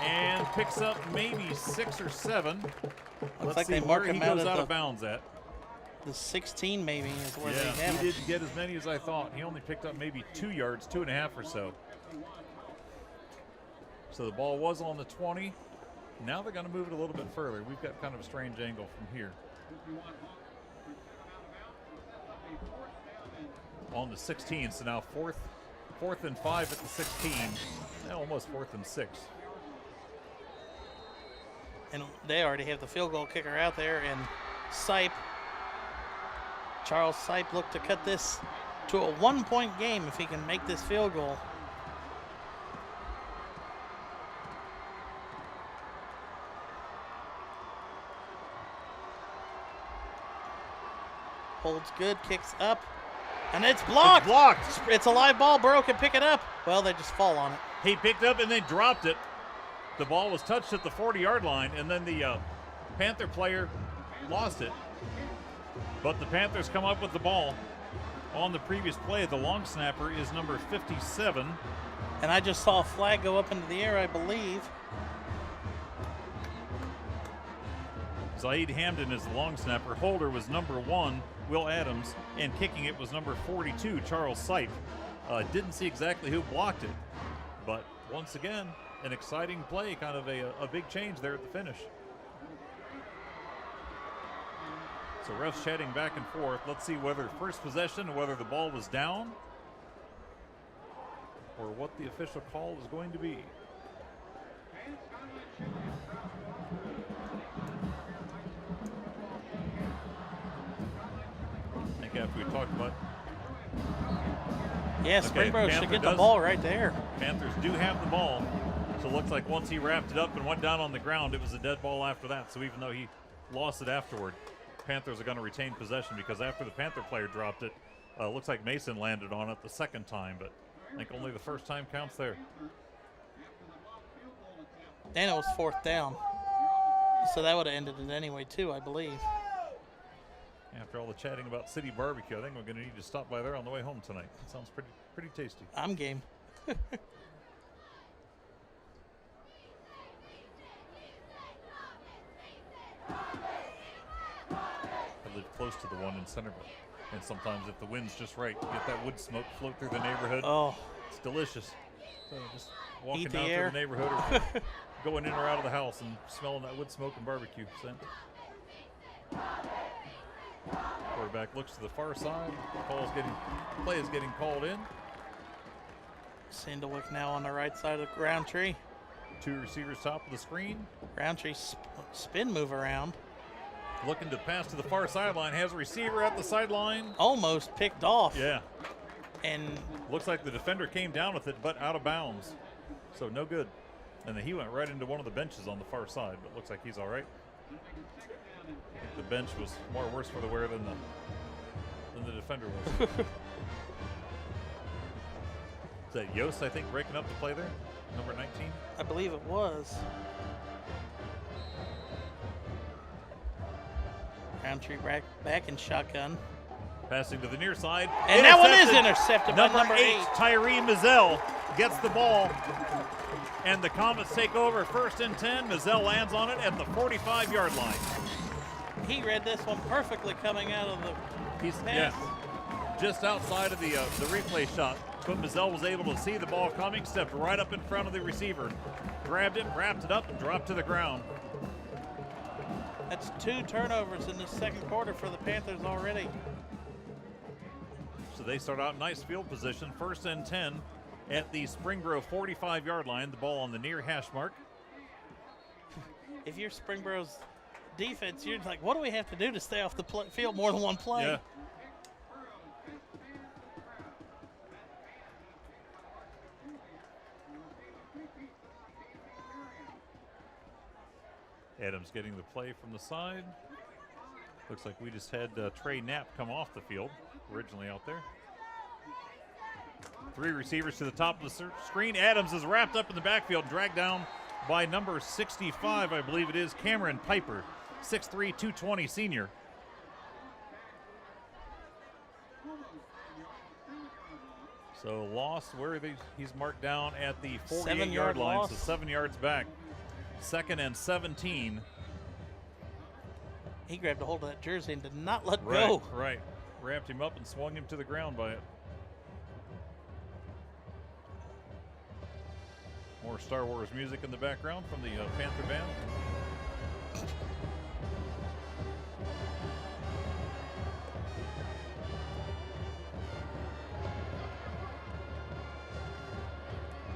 And picks up maybe 6 or 7. Let's like see where he goes out of bounds at. The 16 maybe is where they have he it. didn't get as many as I thought. He only picked up maybe 2 yards, 2.5 or so. So the ball was on the 20. Now they're going to move it a little bit further. We've got kind of a strange angle from here. On the 16, so now fourth and 5 at the 16. Now almost 4th and 6. And they already have the field goal kicker out there, and Charles Sipe looked to cut this to a 1-point game if he can make this field goal. Holds good, kicks up, and it's blocked. It's blocked. It's a live ball. Burrow can pick it up. Well, they just fall on it. He picked up and then dropped it. The ball was touched at the 40-yard line, and then the Panther player lost it. But the Panthers come up with the ball. On the previous play, the long snapper is number 57. And I just saw a flag go up into the air, I believe. Zaid Hamden is the long snapper. Holder was number 1, Will Adams, and kicking it was number 42, Charles Sipe. Didn't see exactly who blocked it, but once again, an exciting play, kind of a big change there at the finish. So refs chatting back and forth. Let's see whether first possession, whether the ball was down, or what the official call is going to be. I think after we talked about Yeah, Springboro should get the ball right there. Panthers do have the ball. So it looks like once he wrapped it up and went down on the ground, it was a dead ball after that. So even though he lost it afterward, Panthers are going to retain possession because after the Panther player dropped it, looks like Mason landed on it the second time, but I think only the first time counts there. And it was 4th down. So that would have ended it anyway, too, I believe. After all the chatting about City Barbecue, I think we're going to need to stop by there on the way home tonight. It sounds pretty tasty. I'm game. I live close to the one in Centerville. And sometimes if the wind's just right, you get that wood smoke float through the neighborhood. Oh. It's delicious. So just walking Eat the down air. through the neighborhood or going in or out of the house and smelling that wood smoke and barbecue scent. Quarterback looks to the far side. Play is getting called in. Sandalwick now on the right side of Roundtree. 2 receivers top of the screen. Roundtree spin move around. Looking to pass to the far sideline. Has a receiver at the sideline. Almost picked off. Yeah. And looks like the defender came down with it, but out of bounds. So no good. And then he went right into one of the benches on the far side, but looks like he's all right. I think the bench was more worse for the wear than the defender was. Is that Yost, I think, breaking up the play there? Number 19? I believe it was. Roundtree back in shotgun. Passing to the near side. And that one is intercepted by number 8. Tyree Mizell gets the ball. And the Comets take over 1st and 10. Mizell lands on it at the 45-yard line. He read this one perfectly coming out of the pass. Just outside of the replay shot. But Mizell was able to see the ball coming, stepped right up in front of the receiver, grabbed it, wrapped it up, and dropped to the ground. That's 2 turnovers in the second quarter for the Panthers already. So they start out nice field position, 1st and 10 at the Springboro 45-yard line. The ball on the near hash mark. If you're Springboro's defense, you're like, what do we have to do to stay off the field more than one play? Yeah. Adams getting the play from the side. Looks like we just had Trey Knapp come off the field, originally out there. 3 receivers to the top of the screen. Adams is wrapped up in the backfield, dragged down by number 65, I believe it is, Cameron Piper, 6'3", 220 senior. So lost where he's marked down at the 48-yard line, loss. so 7 yards back. 2nd and 17. He grabbed a hold of that jersey and did not let go. Right. Wrapped him up and swung him to the ground by it. More Star Wars music in the background from the Panther band.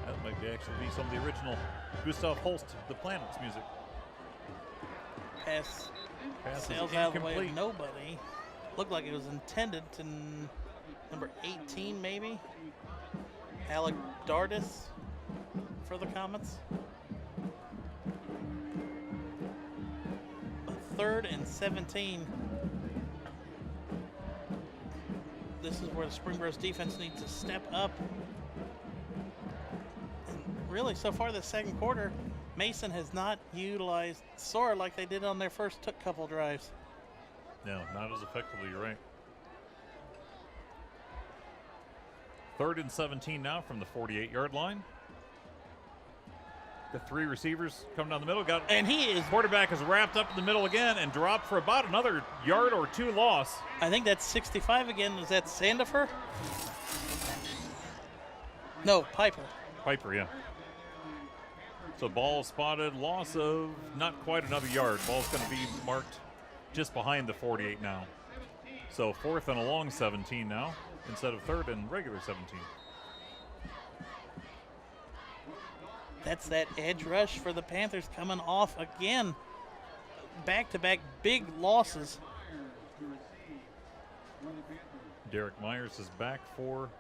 That might actually be some of the original Gustav Holst, The Planets music. Pass sails is out of the way incomplete. of nobody. Looked like it was intended to number 18 maybe. Alec Dardis for the Comets. 3rd and 17. This is where the Springboro's defense needs to step up. And really, so far this second quarter, Mason has not utilized Sora like they did on their first couple drives. No, not as effectively, you're right. 3rd and 17 now from the 48-yard line. The 3 receivers come down the middle. Quarterback is wrapped up in the middle again and dropped for about another yard or 2 loss. I think that's 65 again. Was that Sandifer? No, Piper. Piper, yeah. So ball spotted, loss of not quite another yard. Ball's going to be marked just behind the 48 now. So 4th and a long 17 now instead of 3rd and regular 17. That's that edge rush for the Panthers coming off again. Back-to-back big losses. Derek Myers is back for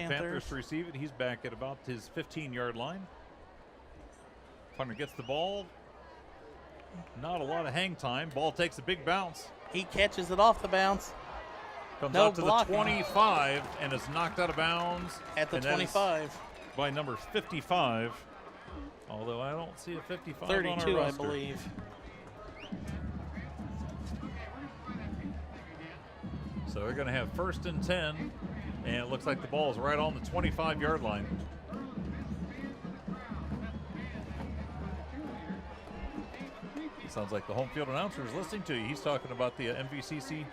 Panthers to receive it. He's back at about his 15-yard line. Punter gets the ball. Not a lot of hang time. Ball takes a big bounce. He catches it off the bounce. Comes No out to blocking. the 25 and is knocked out of bounds. At the And that is 25. by number 55. Although I don't see a 55 on our 32, I roster. believe. So they're going to have 1st and 10, and it looks like the ball is right on the 25-yard line. Sounds like the home field announcer is listening to you. He's talking about the MVCC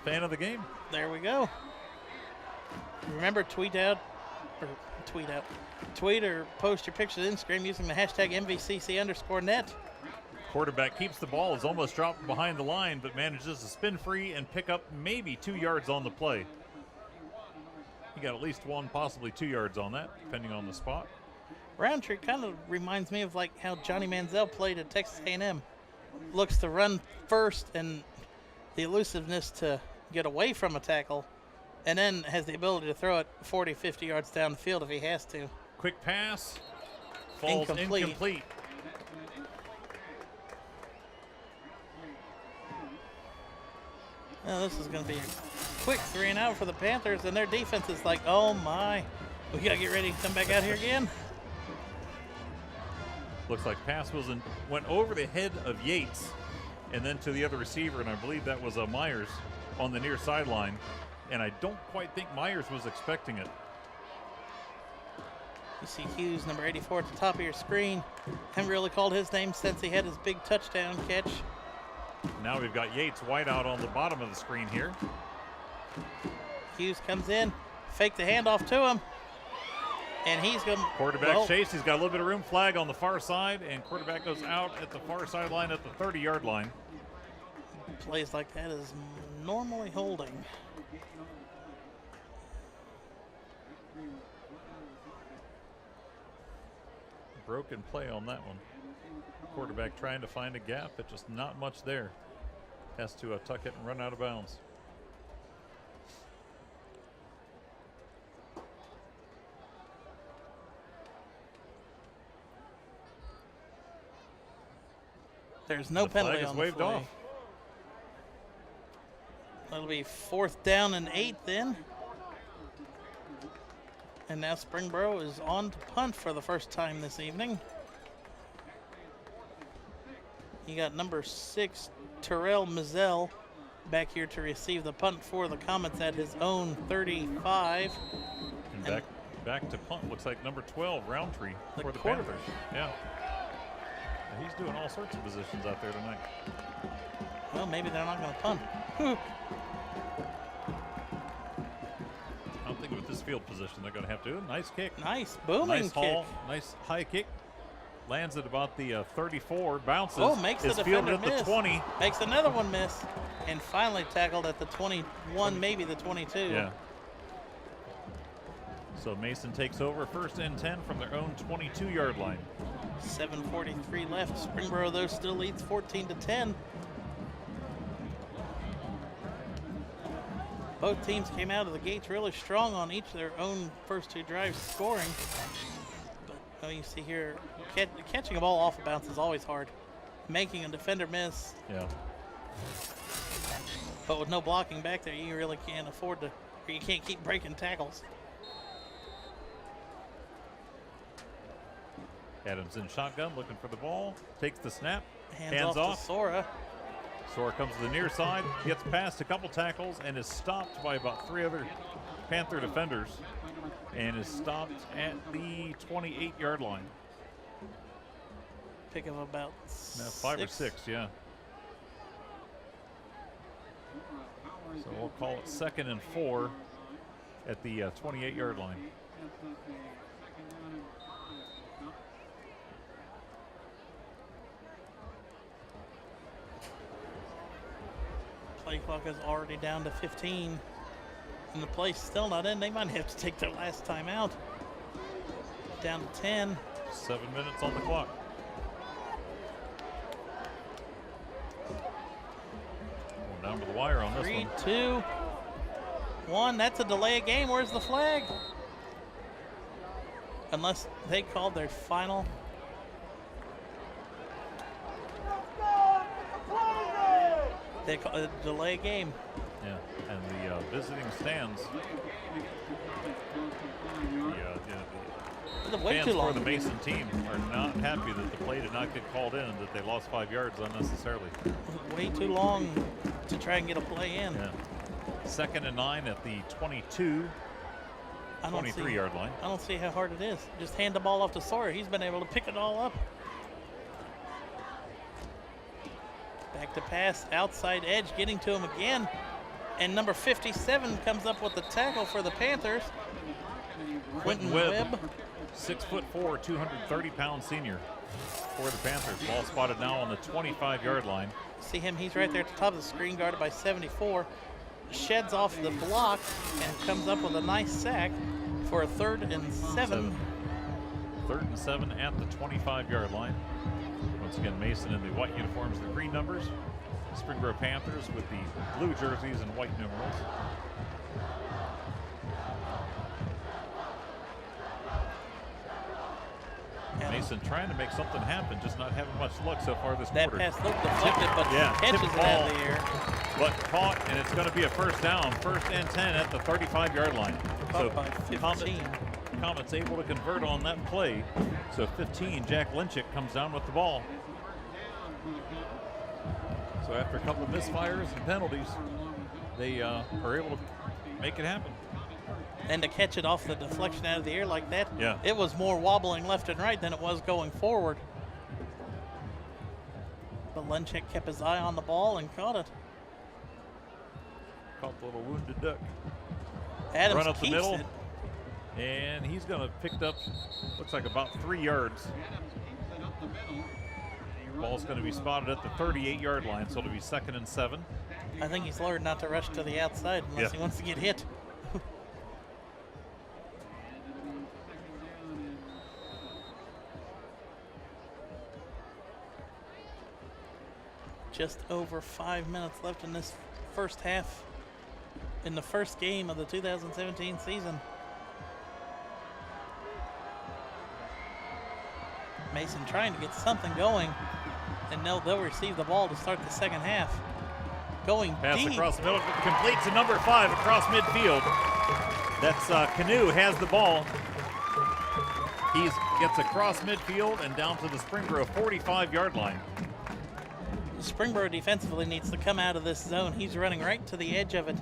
fan of the game. There we go. Remember, tweet or post your pictures to Instagram using the hashtag MVCC_net. Quarterback keeps the ball, is almost dropped behind the line, but manages to spin free and pick up maybe 2 yards on the play. He got at least 1, possibly 2 yards on that, depending on the spot. Roundtree kind of reminds me of like how Johnny Manziel played at Texas A&M. Looks to run first and the elusiveness to get away from a tackle, and then has the ability to throw it 40, 50 yards down the field if he has to. Quick pass, falls Incomplete. incomplete. Now this is going to be a quick 3 and out for the Panthers, and their defense is like, oh my, we got to get ready to come back out here again. Looks like pass went over the head of Yates and then to the other receiver, and I believe that was Myers on the near sideline. And I don't quite think Myers was expecting it. You see Hughes, number 84, at the top of your screen. Haven't really called his name since he had his big touchdown catch. Now we've got Yates wide out on the bottom of the screen here. Hughes comes in, fake the handoff to him, and he's going to... Quarterback chase, he's got a little bit of room, flag on the far side, and quarterback goes out at the far sideline at the 30-yard line. Plays like that is normally holding. Broken play on that one. Quarterback trying to find a gap, but just not much there. Has to tuck it and run out of bounds. There's no The penalty flag is on the waved play. off. That'll be 4th down and 8 then. And now Springboro is on to punt for the first time this evening. You got number 6, Terrell Mizell, back here to receive the punt for the Comets at his own 35. And back to punt. Looks like number 12, Roundtree, The for the quarterback. Panthers. Yeah. He's doing all sorts of positions out there tonight. Well, maybe they're not going to punt. I don't think with this field position they're going to have to. Nice kick. Nice booming Nice kick. haul. Nice high kick. Lands at about the 34. Bounces. Oh, makes the is fielded defender at the miss. 20. Makes another one miss. And finally tackled at the 21, maybe the 22. Yeah. So Mason takes over 1st and 10 from their own 22-yard line. 7:43 left. Springboro, though, still leads 14-10. Both teams came out of the gates really strong on each of their own first 2 drives scoring. But you see here, catching a ball off a bounce is always hard. Making a defender miss, Yeah. but with no blocking back there, you really can't afford to, or you can't keep breaking tackles. Adams in shotgun, looking for the ball. Takes the snap. Hands off to Sora. Sora comes to the near side, gets past a couple tackles, and is stopped by about 3 other Panther defenders, and is stopped at the 28-yard line. Pick of about 5 or 6, yeah. So we'll call it 2nd and 4 at the 28-yard line. Play clock is already down to 15. And the play's still not in. They might have to take their last time out. Down to 10. 7 minutes on the clock. Going down to the wire on this 3, one. 2, 1. That's a delay of game. Where's the flag? unless they called their final. They call it a delay game. Yeah, and the visiting stands, It's way fans too long. for the Mason team are not happy that the play did not get called in and that they lost 5 yards unnecessarily. Way too long to try and get a play in. Yeah. 2nd and 9 at the 22, 23-yard line. I don't see how hard it is. Just hand the ball off to Sawyer. He's been able to pick it all up. Back to pass, outside edge, getting to him again. And number 57 comes up with the tackle for the Panthers. Quentin Webb. 6'4", 230-pound senior for the Panthers. Ball spotted now on the 25-yard line. See him, he's right there at the top of the screen, guarded by 74. Sheds off the block and comes up with a nice sack for a 3rd and 7. 3rd and 7 at the 25-yard line. Once again, Mason in the white uniforms, the green numbers. Springboro Panthers with the blue jerseys and white numerals. Mason trying to make something happen, just not having much luck so far this That quarter. pass looked deflected, but catches tipped it out of the air. But caught, and it's going to be a 1st down, 1st and 10 at the 35-yard line. Caught by 15. Comet's able to convert on that play. So 15, Jack Lynchick comes down with the ball. So after a couple of misfires and penalties, they are able to make it happen. And to catch it off the deflection out of the air like that, Yeah. it was more wobbling left and right than it was going forward. But Lynchick kept his eye on the ball and caught it. Caught the little wounded duck. Adams Run up the keeps middle. it. And he's going to pick up, looks like about 3 yards. Ball's going to be spotted at the 38-yard line, so it'll be 2nd and 7. I think he's learned not to rush to the outside unless he wants to get hit. Just over 5 minutes left in this first half, in the first game of the 2017 season. Mason trying to get something going, and they'll receive the ball to start the second half. Going Pass deep. across the middle, complete to number 5 across midfield. That's Canoe has the ball. He gets across midfield and down to the Springboro 45-yard line. Springboro defensively needs to come out of this zone. He's running right to the edge of it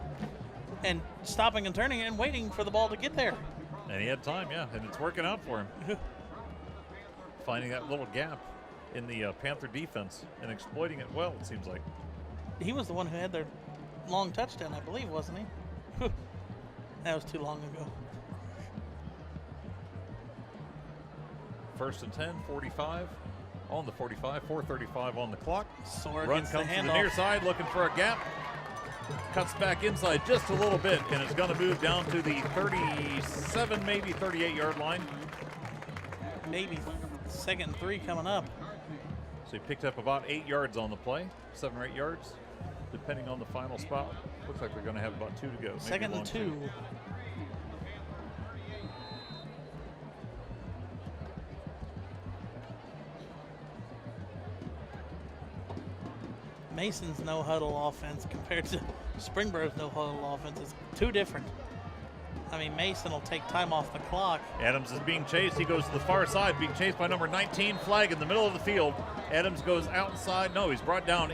and stopping and turning and waiting for the ball to get there. And he had time, yeah, and it's working out for him. Finding that little gap in the Panther defense and exploiting it well, it seems like. He was the one who had their long touchdown, I believe, wasn't he? That was too long ago. 1st and 10, 45 on the 45, 4:35 on the clock. Sawyer Run gets comes the to the handoff. near side, looking for a gap. Cuts back inside just a little bit, and is going to move down to the 37, maybe 38-yard line. Maybe 2nd and 3 coming up. So he picked up about 8 yards on the play, 7 or 8 yards, depending on the final spot. Looks like they're going to have about 2 to go. maybe 2nd long and 2. Mason's no huddle offense compared to Springboro's no huddle offense is too different. I mean, Mason will take time off the clock. Adams is being chased. He goes to the far side, being chased by number 19, flag in the middle of the field. Adams goes outside. No, he's brought down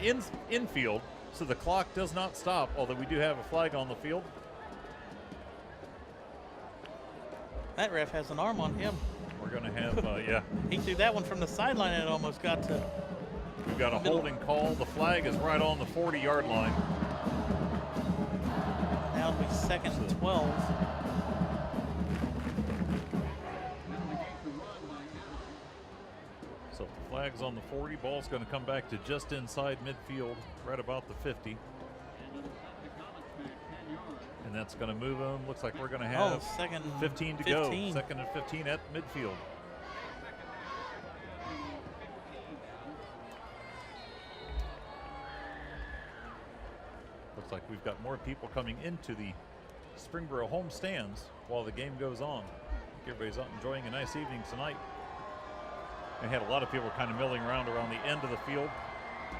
infield, so the clock does not stop, although we do have a flag on the field. That ref has an arm on him. We're going to have, yeah, He threw that one from the sideline and it almost got to. we've got a holding call. The flag is right on the 40-yard line. Now it'll be 2nd and 12. So if the flag's on the 40, ball's going to come back to just inside midfield, right about the 50. And that's going to move them. Looks like we're going to have 15 to go. 2nd and 15 at midfield. Looks like we've got more people coming into the Springboro home stands while the game goes on. everybody's out enjoying a nice evening tonight. We had a lot of people kind of milling around the end of the field,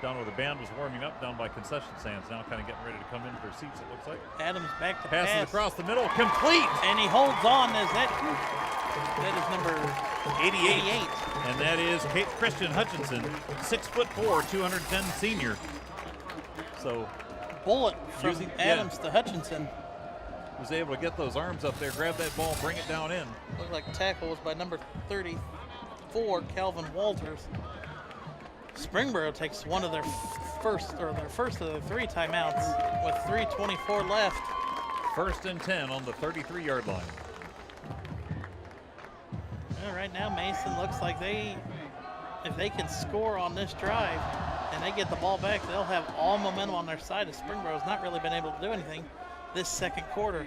down where the band was warming up, down by concession stands, now kind of getting ready to come into their seats, it looks like. Adams back to Passes pass. across the middle, complete! And he holds on as that is number 88. And that is Christian Hutchinson, 6'4", 210 senior. So bullet from Adams to Hutchinson. Was able to get those arms up there, grab that ball, bring it down in. Looked like tackle was by number 34, Calvin Walters. Springboro takes one of their first of the 3 timeouts with 3:24 left. 1st and 10 on the 33-yard line. Well, right now, Mason looks like if they can score on this drive and they get the ball back, they'll have all momentum on their side, as Springboro's not really been able to do anything this second quarter.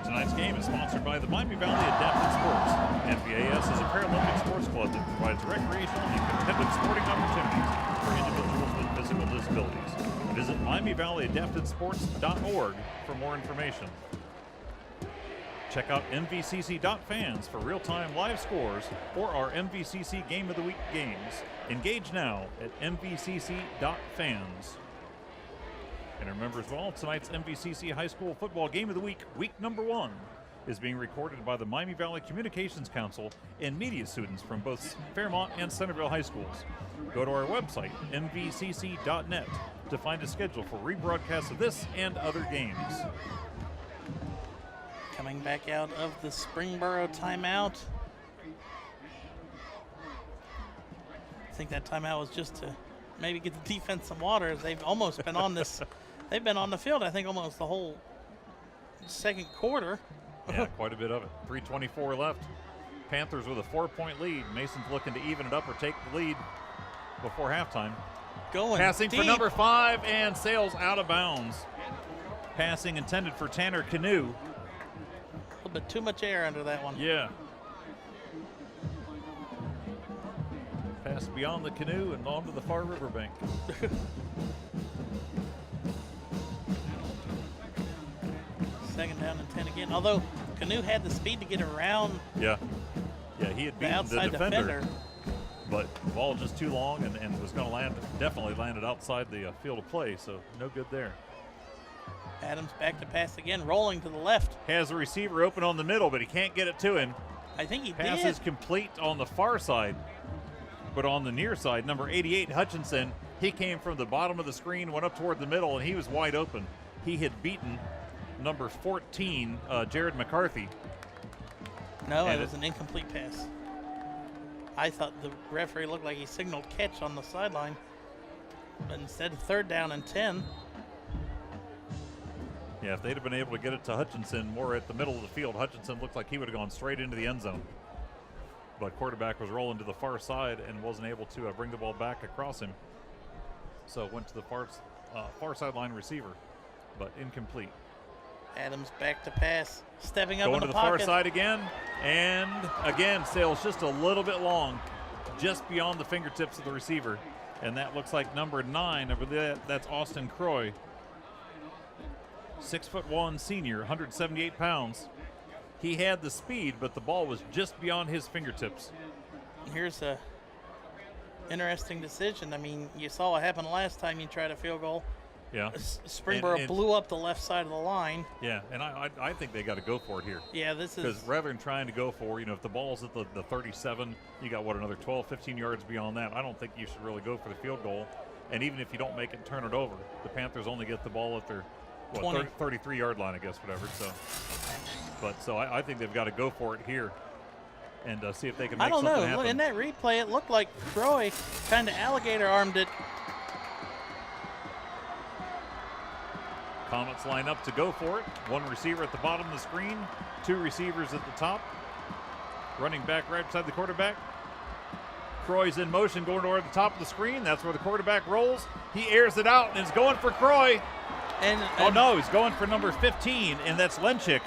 Tonight's game is sponsored by the Miami Valley Adapted Sports. MVAS is a Paralympic sports club that provides recreational and competitive sporting opportunities for individuals with physical disabilities. Visit MiamiValleyAdaptedSports.org for more information. Check out MVCC.fans for real-time live scores or our MVCC Game of the Week games. Engage now at MVCC.fans. And remember as well, tonight's MVCC High School Football Game of the Week, week number 1, is being recorded by the Miami Valley Communications Council and media students from both Fairmont and Centerville High Schools. Go to our website, mvcc.net, to find a schedule for rebroadcasts of this and other games. Coming back out of the Springboro timeout. I think that timeout was just to maybe get the defense some water, as they've almost been on this. They've been on the field, I think, almost the whole second quarter. Yeah, quite a bit of it. 3:24 left. Panthers with a 4-point lead. Mason's looking to even it up or take the lead before halftime. Passing deep for number 5 and sails out of bounds. Passing intended for Tanner Canoe. A little bit too much air under that one. Yeah. Pass beyond the canoe and onto the far riverbank. Second down and 10 again. Although Canoe had the speed to get around Yeah. Yeah, he had the beaten outside the defender. But the ball just too long and was going to land, definitely landed outside the field of play, so no good there. Adams back to pass again, rolling to the left. Has a receiver open on the middle, but he can't get it to him. I think he Pass did. is complete on the far side, but on the near side, number 88, Hutchinson, he came from the bottom of the screen, went up toward the middle, and he was wide open. He had beaten number 14, Jared McCarthy. No, And it was an incomplete pass. I thought the referee looked like he signaled catch on the sideline, but instead, 3rd down and 10. Yeah, if they'd have been able to get it to Hutchinson more at the middle of the field, Hutchinson looked like he would have gone straight into the end zone. But quarterback was rolling to the far side and wasn't able to bring the ball back across him. So went to the far sideline receiver, but incomplete. Adams back to pass, stepping up Going in to the the far pocket. side again, and again, sails just a little bit long, just beyond the fingertips of the receiver. And that looks like number 9. I believe that's Austin Croy. 6'1" senior, 178 pounds. He had the speed, but the ball was just beyond his fingertips. Here's a interesting decision. I mean, you saw what happened last time you tried a field goal. Yeah. Springboro And blew up the left side of the line. Yeah, and I think they got to go for it here. Yeah, this is. Because rather than trying to go for, if the ball's at the 37, you got, another 12, 15 yards beyond that. I don't think you should really go for the field goal. And even if you don't make it, turn it over. The Panthers only get the ball at their 33-yard line, I guess, whatever. So I think they've got to go for it here and see if they can make something happen. I don't know. Look, in that replay, it looked like Croy kind of alligator armed it. Comets line up to go for it. One receiver at the bottom of the screen, 2 receivers at the top. Running back right beside the quarterback. Croy's in motion going toward the top of the screen. That's where the quarterback rolls. He airs it out and is going for Croy. And no, he's going for number 15, and that's Lenchik.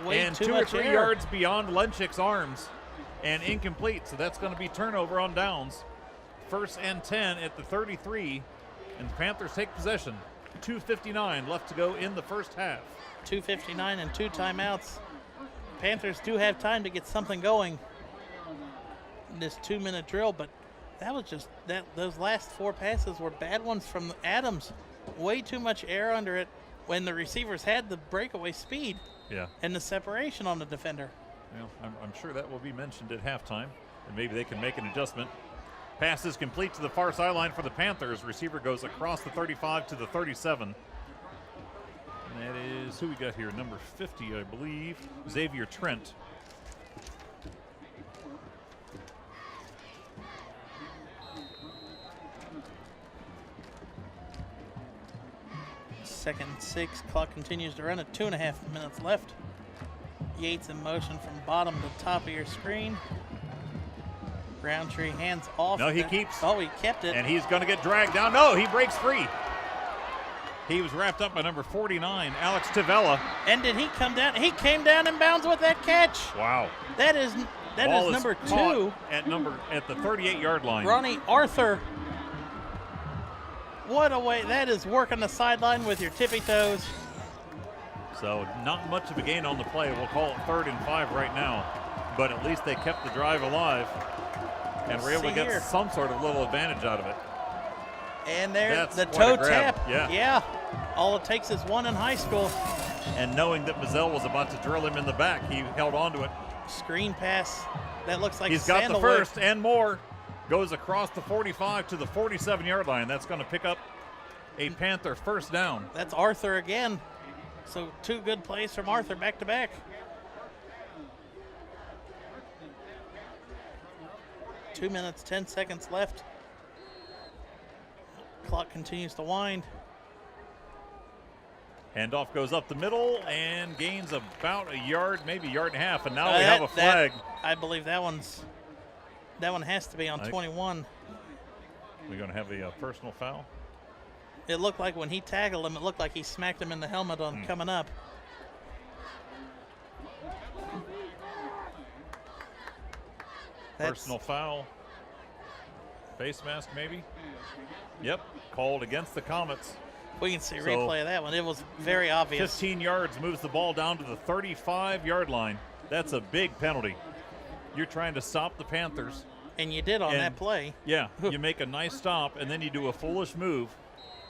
way And too 2 or much 3 air. yards beyond Lenchik's arms and incomplete. So that's going to be turnover on downs. 1st and 10 at the 33, and the Panthers take possession. 2:59 left to go in the first half. 2:59 and 2 timeouts. Panthers do have time to get something going in this 2-minute drill, but that was just those last 4 passes were bad ones from Adams. Way too much air under it when the receivers had the breakaway speed and the separation on the defender. Well, I'm sure that will be mentioned at halftime, and maybe they can make an adjustment. Pass is complete to the far sideline for the Panthers. Receiver goes across the 35 to the 37. And that is who we got here, number 50, I believe, Xavier Trent. Second and 6, clock continues to run at 2.5 minutes left. Yates in motion from bottom to top of your screen. Roundtree hands off. No, he keeps. Oh, he kept it. And he's going to get dragged down. No, he breaks free. He was wrapped up by number 49, Alex Tavella. And did he come down? He came down in bounds with that catch. Wow. That is number 2 at the 38-yard line. Ronnie Arthur. What a way. That is working the sideline with your tippy toes. So not much of a gain on the play. We'll call it 3rd and 5 right now. But at least they kept the drive alive and were able to get some sort of little advantage out of it. And there's the quite toe tap. Yeah. All it takes is one in high school. And knowing that Mazzell was about to drill him in the back, he held on to it. Screen pass. That looks like he's got the first and more. Goes across the 45 to the 47-yard line. That's going to pick up a Panther first down. That's Arthur again. So 2 good plays from Arthur back to back. Two minutes, 10 seconds left. Clock continues to wind. Handoff goes up the middle and gains about a yard, maybe a yard and a half. And now we have a flag. I believe that one has to be on 21. We're going to have a personal foul. It looked like when he tackled him, it looked like he smacked him in the helmet on coming up. Personal foul. Face mask, maybe? Yep, called against the Comets. We can see a replay of that one. It was very obvious. 15 yards moves the ball down to the 35-yard line. That's a big penalty. You're trying to stop the Panthers. And you did on that play. Yeah, you make a nice stop, and then you do a foolish move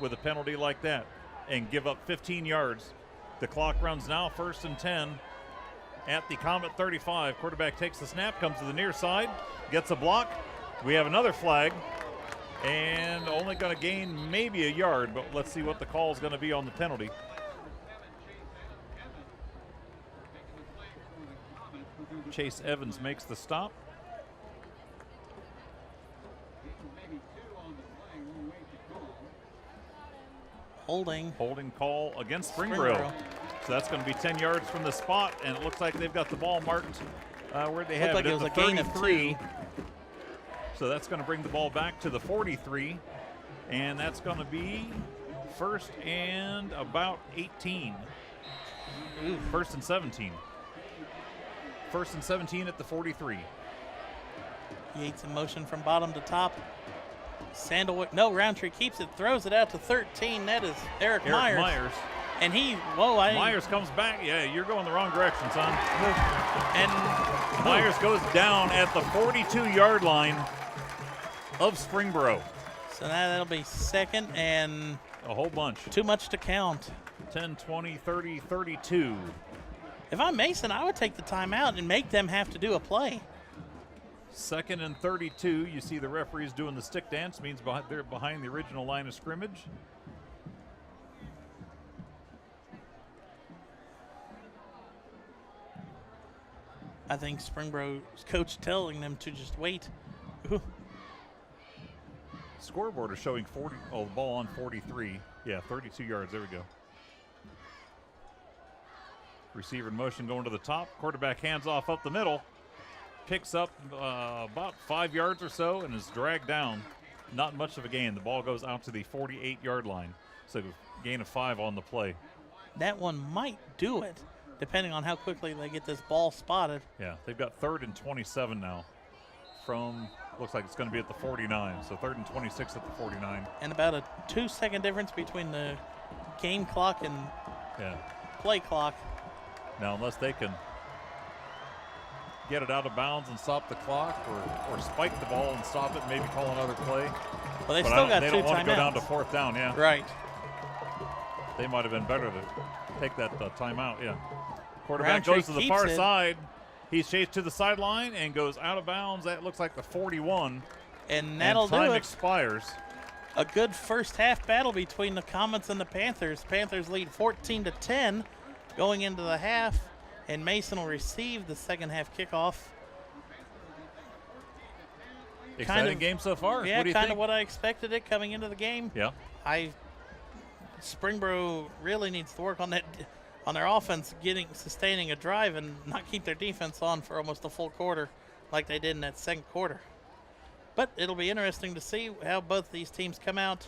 with a penalty like that and give up 15 yards. The clock runs now 1st and 10 at the Comet 35. Quarterback takes the snap, comes to the near side, gets a block. We have another flag, and only going to gain maybe a yard, but let's see what the call is going to be on the penalty. Chase Evans makes the stop. Holding call against Springboro. So that's going to be 10 yards from the spot, and it looks like they've got the ball marked where they have it at the 33. So that's going to bring the ball back to the 43, and that's going to be 1st and about 18. 1st and 17. 1st and 17 at the 43. Yates in motion from bottom to top. Sandalwood, no, Roundtree keeps it, throws it out to 13. That is Eric Myers. And Myers comes back. Yeah, you're going the wrong direction, son. And Myers goes down at the 42-yard line of Springboro. So now that'll be 2nd and a whole bunch. Too much to count. 10, 20, 30, 32. If I'm Mason, I would take the timeout and make them have to do a play. 2nd and 32. You see the referees doing the stick dance. Means they're behind the original line of scrimmage. I think Springboro's coach telling them to just wait. Scoreboard is showing 40. Oh, the ball on 43. Yeah, 32 yards. There we go. Receiver in motion going to the top. Quarterback hands off up the middle. Picks up about 5 yards or so and is dragged down. Not much of a gain. The ball goes out to the 48-yard line. So gain of 5 on the play. That one might do it, depending on how quickly they get this ball spotted. Yeah, they've got 3rd and 27 now from, looks like it's going to be at the 49. So 3rd and 26 at the 49. And about a 2-second difference between the game clock and play clock. Now, unless they can get it out of bounds and stop the clock, or spike the ball and stop it, maybe call another play. Well, they still got 2 timeouts. They don't want to go down to 4th down, yeah. Right. They might have been better to take that timeout, yeah. Quarterback Roundtree goes to the keeps far it. side. He's chased to the sideline and goes out of bounds. That looks like the 41. And that'll time do it. expires. A good first half battle between the Comets and the Panthers. Panthers lead 14-10 going into the half, and Mason will receive the second half kickoff. Exciting game so far. Yeah, what do you kind think? of what I expected it coming into the game. Yeah. Springboro really needs to work on that, on their offense, sustaining a drive and not keep their defense on for almost a full quarter like they did in that second quarter. But it'll be interesting to see how both these teams come out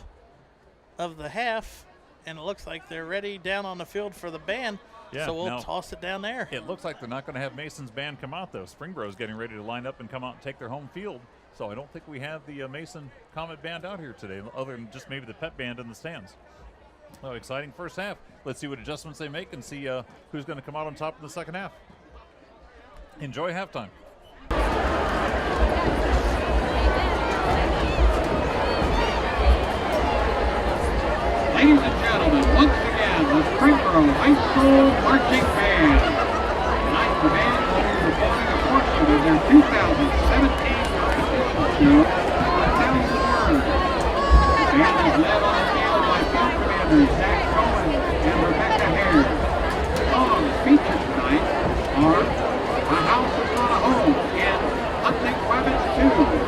of the half, and it looks like they're ready down on the field for the band. Yeah, so we'll now, toss it down there. It looks like they're not going to have Mason's band come out, though. Springboro's getting ready to line up and come out and take their home field. So I don't think we have the Mason Comet band out here today, other than just maybe the pep band in the stands. Oh, exciting first half. Let's see what adjustments they make and see who's going to come out on top in the second half. Enjoy halftime. Ladies and gentlemen, once again, the Springboro High School Marching Band. Tonight, the band will be performing a portion of their 2017 competition show, A Thousand Words. The band is led on the field by field commanders Zach Cohen and Rebecca Hare. Songs featured tonight are A House Upon a Home and Hunting Weapons 2.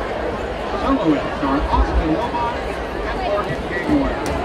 Soloists are Austin Wilmot and Morgan Gaylord.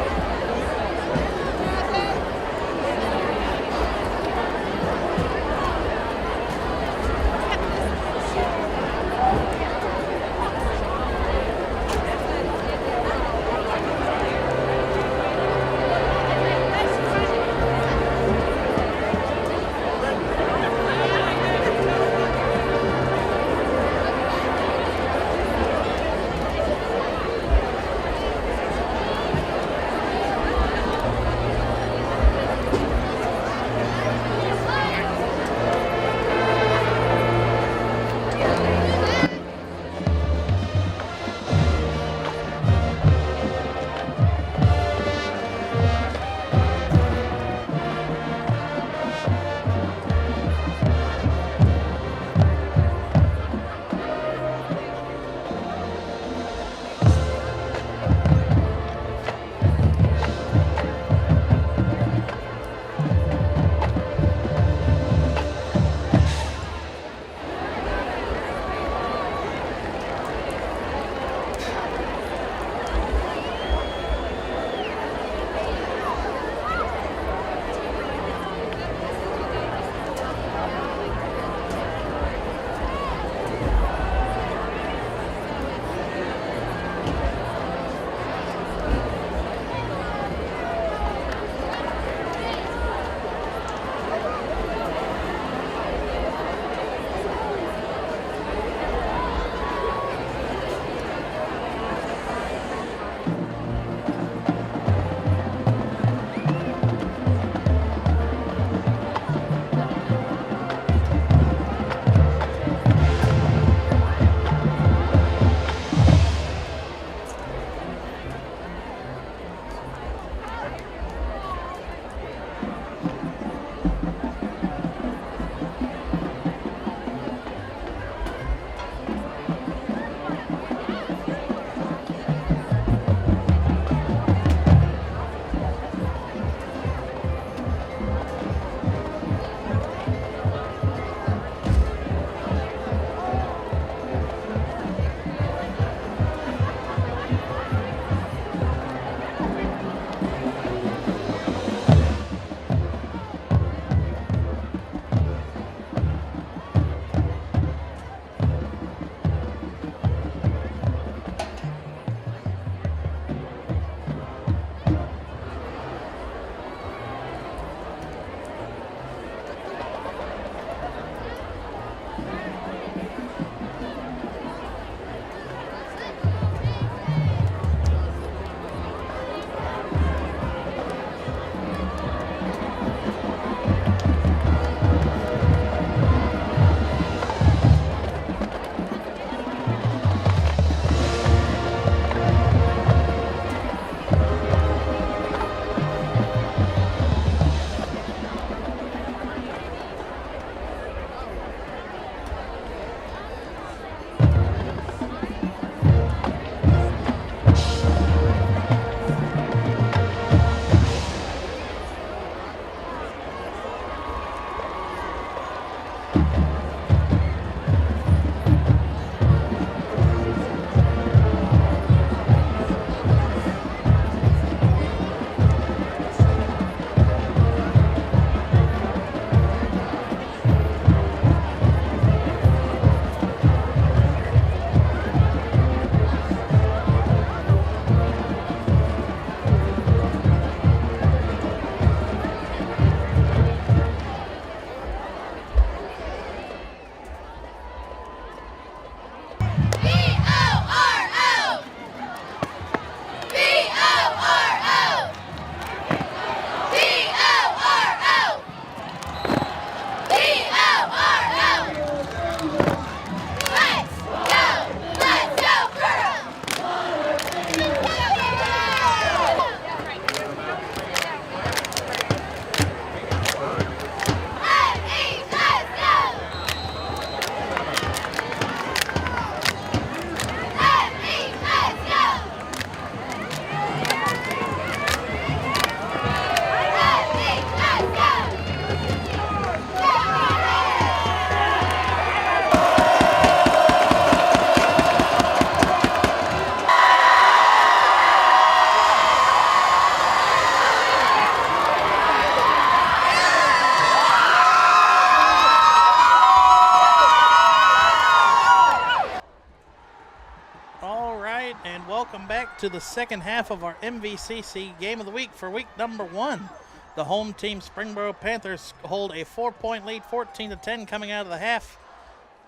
welcome back to the second half of our MVCC Game of the Week for week number 1. The home team Springboro Panthers hold a 4-point lead, 14-10 coming out of the half.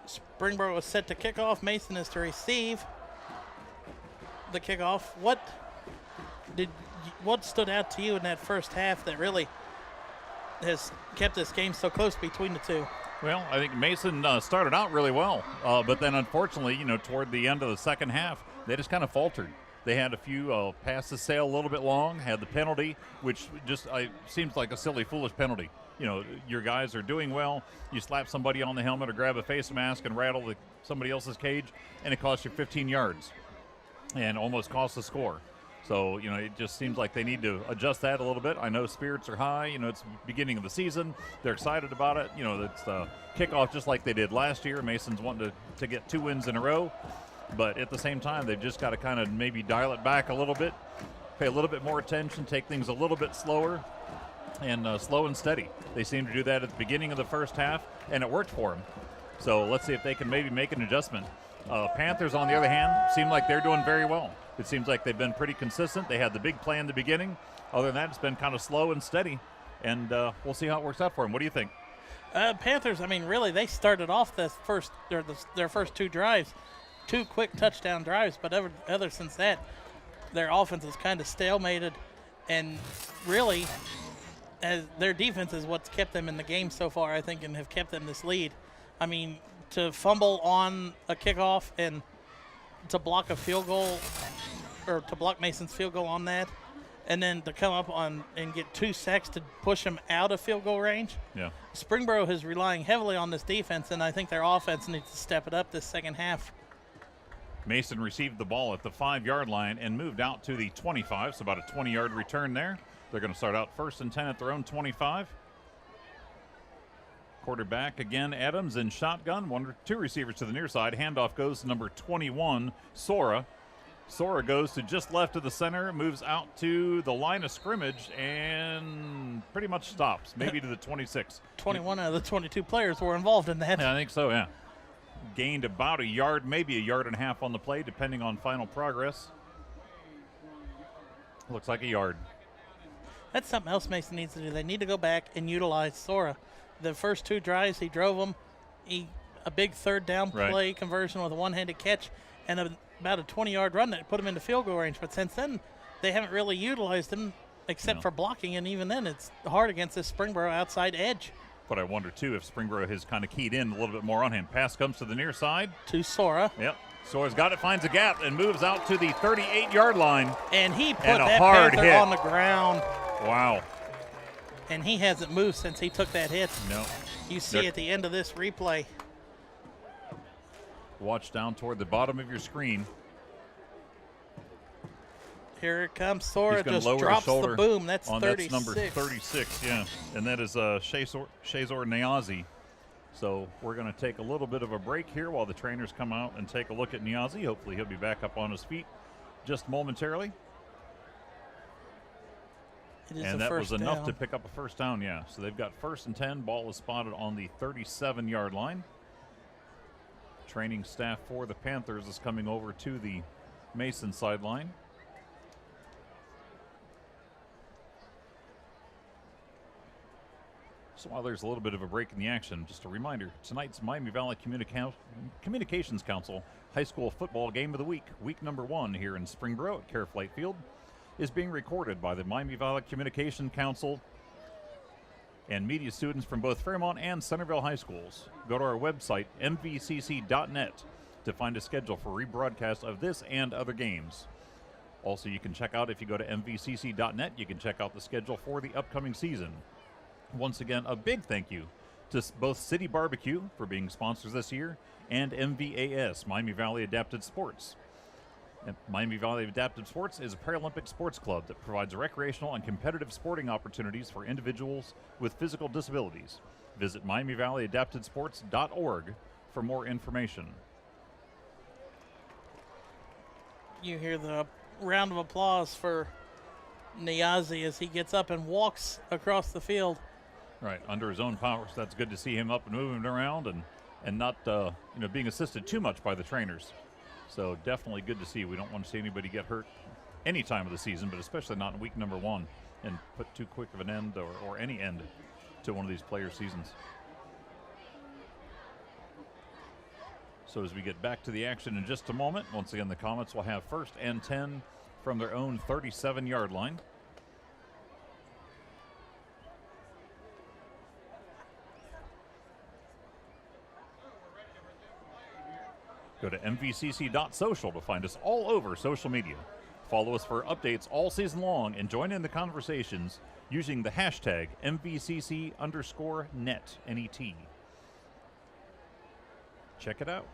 Springboro is set to kick off. Mason is to receive the kickoff. What stood out to you in that first half that really has kept this game so close between the two? Well, I think Mason started out really well, but then unfortunately, toward the end of the second half, they just kind of faltered. They had a few passes sail a little bit long, had the penalty, which just seems like a silly, foolish penalty. Your guys are doing well. You slap somebody on the helmet or grab a face mask and rattle somebody else's cage, and it costs you 15 yards and almost costs a score. So, it just seems like they need to adjust that a little bit. I know spirits are high. It's the beginning of the season. They're excited about it. It's kickoff just like they did last year. Mason's wanting to get 2 wins in a row. But at the same time, they've just got to kind of maybe dial it back a little bit, pay a little bit more attention, take things a little bit slower, and slow and steady. They seemed to do that at the beginning of the first half, and it worked for them. So let's see if they can maybe make an adjustment. Panthers, on the other hand, seem like they're doing very well. It seems like they've been pretty consistent. They had the big play in the beginning. Other than that, it's been kind of slow and steady, and we'll see how it works out for them. What do you think? Panthers, really, they started off their first 2 drives, 2 quick touchdown drives, but other since that, their offense is kind of stalemated, and really, as their defense is what's kept them in the game so far, I think, and have kept them this lead. To fumble on a kickoff and to block a field goal, or to block Mason's field goal on that, and then to come up on and get 2 sacks to push them out of field goal range. Yeah. Springboro is relying heavily on this defense, and I think their offense needs to step it up this second half. Mason received the ball at the 5-yard line and moved out to the 25, so about a 20-yard return there. They're going to start out 1st and 10 at their own 25. Quarterback again, Adams in shotgun. 2 receivers to the near side. Handoff goes to number 21, Sora. Sora goes to just left of the center, moves out to the line of scrimmage, and pretty much stops, maybe to the 26. 21 out of the 22 players were involved in that. Yeah, I think so, yeah. Gained about a yard, maybe a yard and a half on the play, depending on final progress. Looks like a yard. That's something else Mason needs to do. They need to go back and utilize Sora. The first 2 drives, he drove them. A big 3rd down play conversion with a one-handed catch and about a 20-yard run that put him into field goal range. But since then, they haven't really utilized him except for blocking, and even then it's hard against this Springboro outside edge. But I wonder, too, if Springboro has kind of keyed in a little bit more on him. Pass comes to the near side. To Sora. Yep. Sora's got it, finds a gap, and moves out to the 38-yard line. And he put and that hard Panther hit on the ground. Wow. And he hasn't moved since he took that hit. No. You see at the end of this replay. Watch down toward the bottom of your screen. Here it comes. Sora just lower drops shoulder the boom. That's 36. That's number 36, yeah. And that is Shazor Niazi. So we're going to take a little bit of a break here while the trainers come out and take a look at Niazi. Hopefully he'll be back up on his feet just momentarily. And that was enough to pick up a first down, yeah. So they've got 1st and 10. Ball is spotted on the 37-yard line. Training staff for the Panthers is coming over to the Mason sideline. So while there's a little bit of a break in the action, just a reminder, tonight's Miami Valley Communications Council High School Football Game of the Week, week number 1 here in Springboro at Care Flight Field, is being recorded by the Miami Valley Communication Council and media students from both Fairmont and Centerville High Schools. Go to our website, MVCC.net, to find a schedule for rebroadcast of this and other games. Also, you can check out, if you go to MVCC.net, you can check out the schedule for the upcoming season. Once again, a big thank you to both City Barbecue for being sponsors this year and MVAS, Miami Valley Adapted Sports. Miami Valley Adapted Sports is a Paralympic sports club that provides recreational and competitive sporting opportunities for individuals with physical disabilities. Visit MiamiValleyAdaptedSports.org for more information. You hear the round of applause for Niazi as he gets up and walks across the field. Right, under his own power. So that's good to see him up and moving around and not being assisted too much by the trainers. So definitely good to see. We don't want to see anybody get hurt any time of the season, but especially not in week number 1 and put too quick of an end or any end to one of these player seasons. So as we get back to the action in just a moment, once again, the Comets will have 1st and 10 from their own 37-yard line. Go to mvcc.social to find us all over social media. Follow us for updates all season long and join in the conversations using the hashtag MVCC_net, N-E-T. Check it out.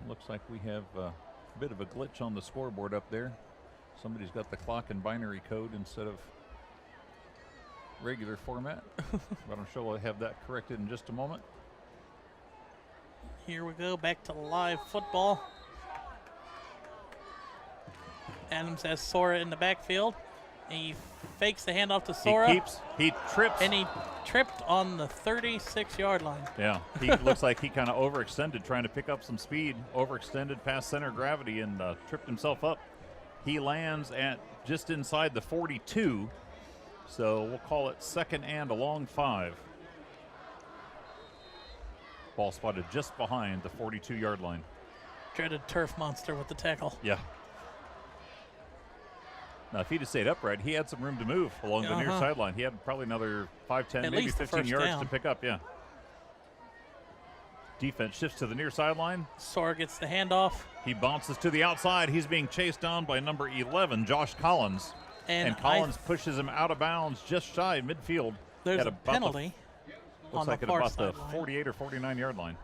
And looks like we have a bit of a glitch on the scoreboard up there. Somebody's got the clock in binary code instead of regular format, but I'm sure we'll have that corrected in just a moment. Here we go, back to live football. Adams has Sora in the backfield. He fakes the handoff to Sora. He trips. And he tripped on the 36-yard line. Yeah, he looks like he kind of overextended, trying to pick up some speed, overextended past center of gravity and tripped himself up. He lands at just inside the 42. So we'll call it 2nd and a long 5. Ball spotted just behind the 42-yard line. Dreaded turf monster with the tackle. Yeah. Now, if he'd have stayed upright, he had some room to move along the near sideline. He had probably another 5, 10, At maybe least 15 yards down to pick up, yeah. Defense shifts to the near sideline. Sora gets the handoff. He bounces to the outside. He's being chased down by number 11, Josh Collins. And Collins pushes him out of bounds just shy of midfield. There's at a penalty looks like at about the 48 or 49-yard line.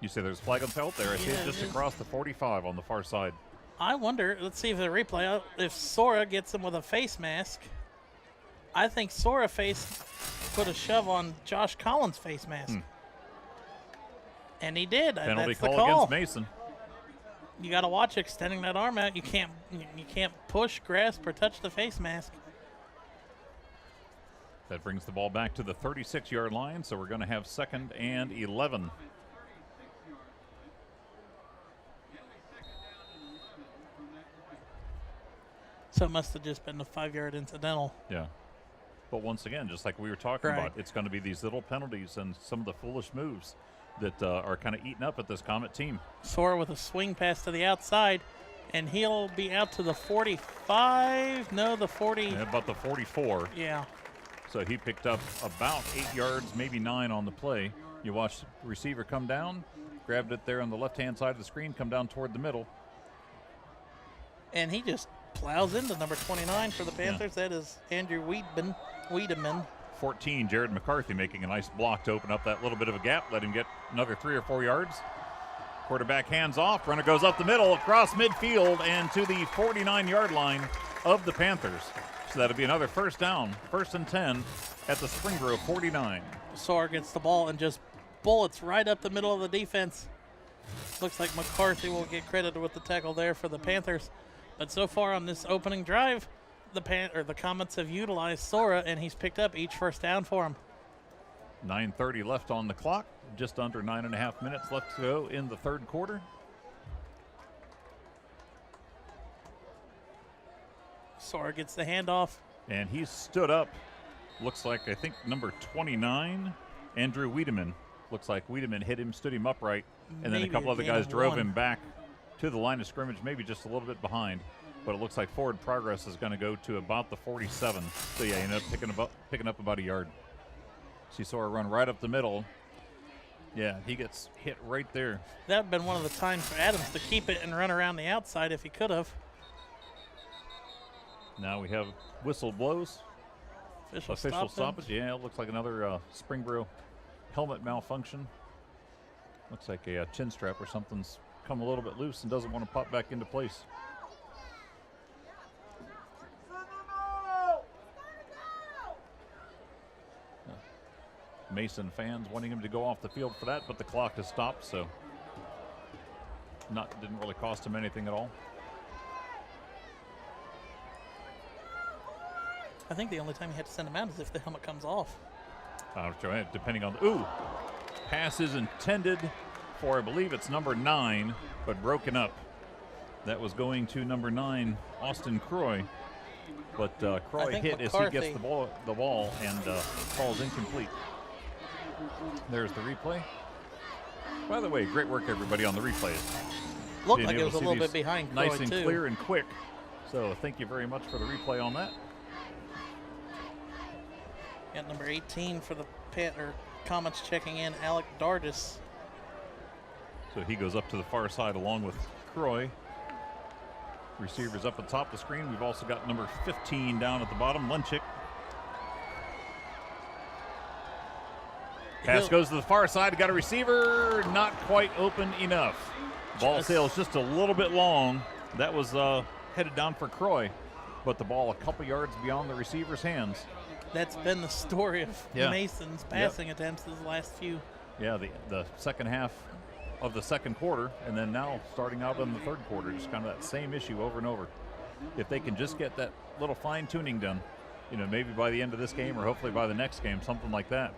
You say there's a flag on the field there. I see it just across the 45 on the far side. I wonder, let's see if the replay, if Sora gets him with a face mask. I think Sora put a shove on Josh Collins' face mask. And he did. Penalty That's the call call against Mason. You got to watch extending that arm out. You can't push, grasp, or touch the face mask. That brings the ball back to the 36-yard line, so we're going to have 2nd and 11. So it must have just been a 5-yard incidental. Yeah. But once again, just like we were talking about, it's going to be these little penalties and some of the foolish moves that are kind of eating up at this Comet team. Sora with a swing pass to the outside, and he'll be out to the 45. No, the 40. Yeah, about the 44. Yeah. So he picked up about 8 yards, maybe 9 on the play. You watch the receiver come down, grabbed it there on the left-hand side of the screen, come down toward the middle. And he just plows into number 29 for the Panthers. Yeah. That is Andrew Wiedemann. 14, Jared McCarthy making a nice block to open up that little bit of a gap, let him get another 3 or 4 yards. Quarterback hands off, runner goes up the middle, across midfield, and to the 49-yard line of the Panthers. So that'll be another 1st down, 1st and 10 at the Springboro 49. Sora gets the ball and just bullets right up the middle of the defense. Looks like McCarthy will get credited with the tackle there for the Panthers. But so far on this opening drive, the Comets have utilized Sora, and he's picked up each 1st down for him. 9:30 left on the clock, just under 9.5 minutes left to go in the 3rd quarter. Sora gets the handoff. And he stood up, looks like, I think, number 29, Andrew Wiedemann. Looks like Wiedemann hit him, stood him upright, and then a couple other guys drove him back to the line of scrimmage, maybe just a little bit behind. But it looks like forward progress is going to go to about the 47. So, yeah, he ended up picking up about a yard. See Sora run right up the middle. Yeah, he gets hit right there. That would have been one of the times for Adams to keep it and run around the outside if he could have. Now we have whistle blows. Official stoppage. Yeah, it looks like another Springboro helmet malfunction. Looks like a chin strap or something's come a little bit loose and doesn't want to pop back into place. Mason fans wanting him to go off the field for that, but the clock has stopped, so didn't really cost him anything at all. I think the only time you have to send him out is if the helmet comes off. Depending on the, Pass is intended for, I believe it's number 9, but broken up. That was going to number 9, Austin Croy. But Croy hit as he gets the ball and falls incomplete. There's the replay. By the way, great work everybody on the replays. Looked like it was a little bit behind Croy, nice and clear and quick. So thank you very much for the replay on that. Got number 18 for the Comets checking in, Alec Dargis. So he goes up to the far side along with Croy. Receivers up at the top of the screen. We've also got number 15 down at the bottom, Lunchik. Pass goes to the far side. Got a receiver, not quite open enough. Ball sails just a little bit long. That was headed down for Croy, but the ball a couple yards beyond the receiver's hands. That's been the story of Mason's passing attempts these last few. Yeah, the second half of the second quarter, and then now starting out in the third quarter, just kind of that same issue over and over. If they can just get that little fine tuning done, maybe by the end of this game or hopefully by the next game, something like that.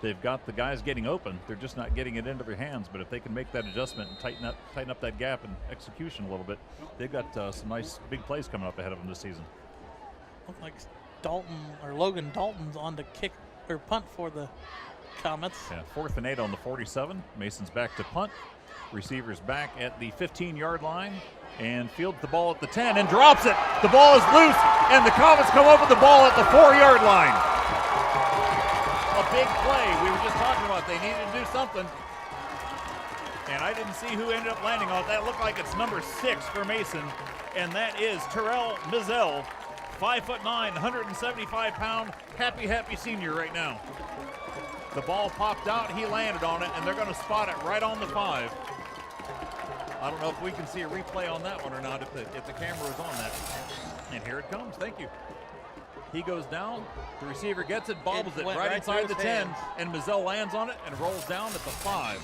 They've got the guys getting open. They're just not getting it into their hands. But if they can make that adjustment and tighten up that gap in execution a little bit, they've got some nice big plays coming up ahead of them this season. Looks like Logan Dalton's on the kick or punt for the Comets. Yeah, 4th and 8 on the 47. Mason's back to punt. Receivers back at the 15-yard line and fields the ball at the 10 and drops it. The ball is loose and the Comets come up with the ball at the 4-yard line. A big play. We were just talking about they needed to do something. And I didn't see who ended up landing on it. That looked like it's number 6 for Mason, and that is Terrell Mizell, 5'9", 175-pound, happy senior right now. The ball popped out, he landed on it, and they're going to spot it right on the 5. I don't know if we can see a replay on that one or not, if the camera is on that. And here it comes. Thank you. He goes down, the receiver gets it, bobbles it right inside the 10, and Mizell lands on it and rolls down at the 5.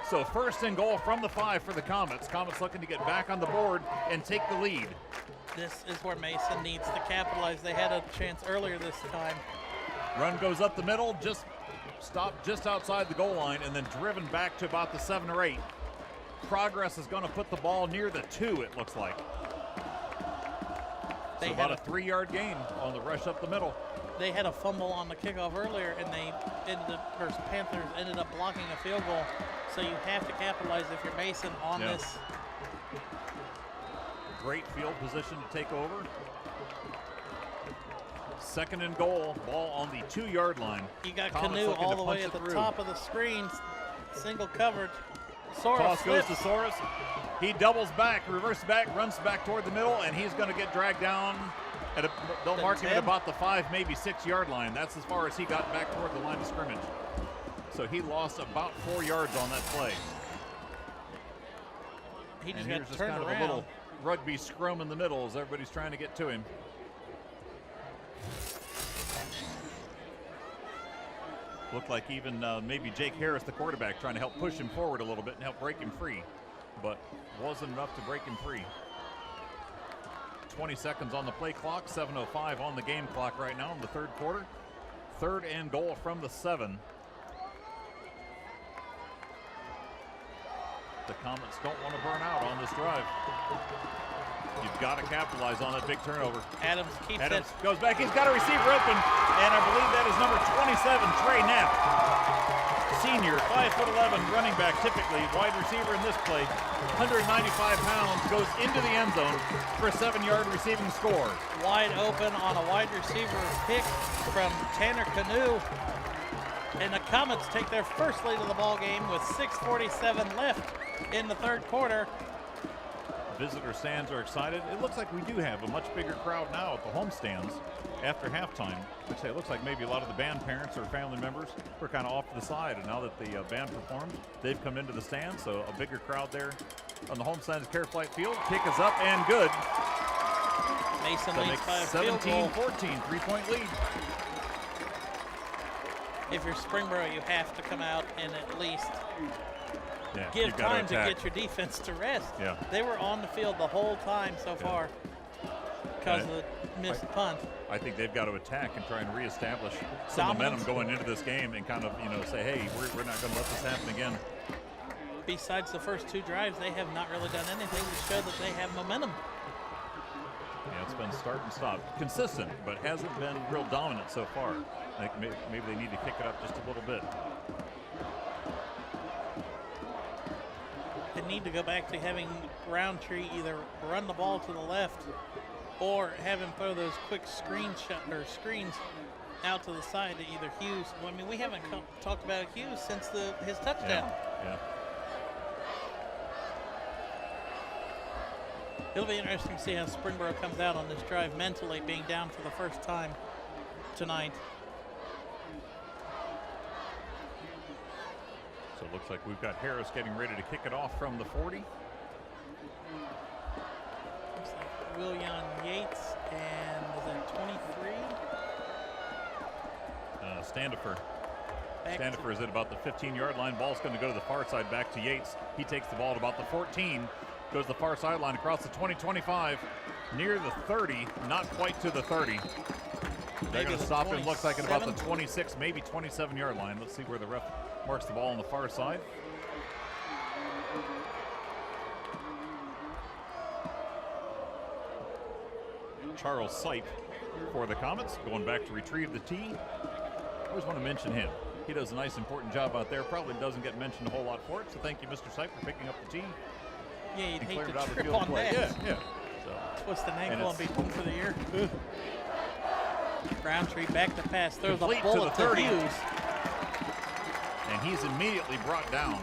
So 1st and goal from the 5 for the Comets. Comets looking to get back on the board and take the lead. This is where Mason needs to capitalize. They had a chance earlier this time. Run goes up the middle, just stopped just outside the goal line, and then driven back to about the 7 or 8. Progress is going to put the ball near the 2, it looks like. So about a 3-yard gain on the rush up the middle. They had a fumble on the kickoff earlier, and Panthers ended up blocking a field goal. So you have to capitalize if you're Mason on this. Great field position to take over. 2nd and goal, ball on the 2-yard line. You got Canoe all the way at the top of the screen, single coverage. Toss goes to Soros. He doubles back, reverses back, runs back toward the middle, and he's going to get dragged down. They'll mark him at about the 5, maybe 6-yard line. That's as far as he got back toward the line of scrimmage. So he lost about 4 yards on that play. He just got turned around. A little rugby scrum in the middle as everybody's trying to get to him. Looked like even maybe Jake Harris, the quarterback, trying to help push him forward a little bit and help break him free, but wasn't enough to break him free. 20 seconds on the play clock, 7:05 on the game clock right now in the third quarter. 3rd and goal from the 7. The Comets don't want to burn out on this drive. You've got to capitalize on that big turnover. Adams goes back. He's got a receiver open, and I believe that is number 27, Trey Knapp. Senior, 5'11", running back, typically wide receiver in this play. 195 pounds, goes into the end zone for a 7-yard receiving score. Wide open on a wide receiver pick from Tanner Canoe. And the Comets take their first lead of the ball game with 6:47 left in the third quarter. Visitor stands are excited. It looks like we do have a much bigger crowd now at the home stands after halftime. It looks like maybe a lot of the band parents or family members were kind of off to the side, and now that the band performed, they've come into the stands, so a bigger crowd there on the home stands of Care Flight Field. Kick is up and good. Mason leads by a field goal. 17-14, 3-point lead. If you're Springboro, you have to come out and at least Yeah, give time to get your defense to rest. Yeah. They were on the field the whole time so far. because of the missed punt. I think they've got to attack and try and reestablish some momentum going into this game and kind of, say, hey, we're not going to let this happen again. Besides the first 2 drives, they have not really done anything to show that they have momentum. Yeah, it's been start and stop. Consistent, but hasn't been real dominant so far. I think maybe they need to kick it up just a little bit. They need to go back to having Roundtree either run the ball to the left or have him throw those quick screens out to the side to either Hughes. Well, I mean, we haven't talked about Hughes since his touchdown. Yeah. It'll be interesting to see how Springboro comes out on this drive mentally, being down for the first time tonight. So it looks like we've got Harris getting ready to kick it off from the 40. Looks like William Yates and is that 23? Standifer. Standifer is at about the 15-yard line. Ball's going to go to the far side back to Yates. He takes the ball at about the 14. Goes to the far sideline across the 20-25, near the 30, not quite to the 30. They're going to stop him, looks like at about the 26, maybe 27-yard line. Let's see where the ref marks the ball on the far side. Charles Sipe for the Comets, going back to retrieve the tee. I always want to mention him. He does a nice, important job out there. Probably doesn't get mentioned a whole lot for it, so thank you, Mr. Sipe, for picking up the tee. Yeah, you'd hate Cleared to out of the trip field on play. that. Yeah. So, Twist an ankle and be home for the year. Roundtree back to pass. There's a complete bullet to the 30. Hughes. And he's immediately brought down.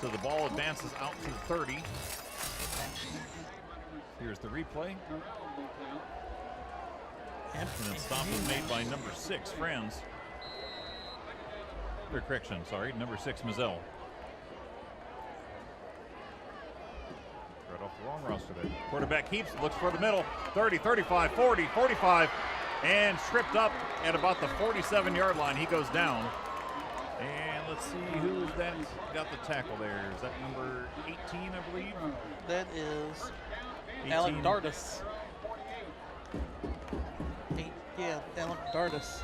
So the ball advances out to the 30. Here's the replay. And the stop was made by number 6, Franz. Or correction, sorry, number 6, Mazzell. Right off the wrong roster there. Quarterback keeps, looks for the middle. 30, 35, 40, 45, and tripped up at about the 47-yard line. He goes down. And let's see who's that got the tackle there. Is that number 18, I believe? That is 18. Alec Dardis. Alec Dardis.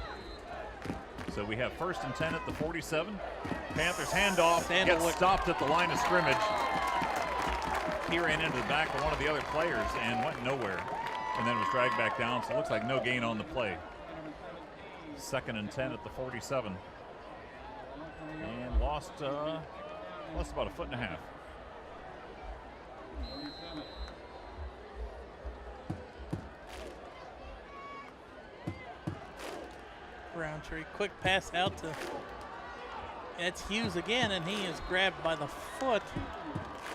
So we have 1st and 10 at the 47. Panthers handoff, gets Sandalwood. stopped at the line of scrimmage. He ran into the back of one of the other players and went nowhere. And then was dragged back down, so it looks like no gain on the play. 2nd and 10 at the 47. And lost about a 1.5 feet. Roundtree, quick pass out to, it's Hughes again, and he is grabbed by the foot.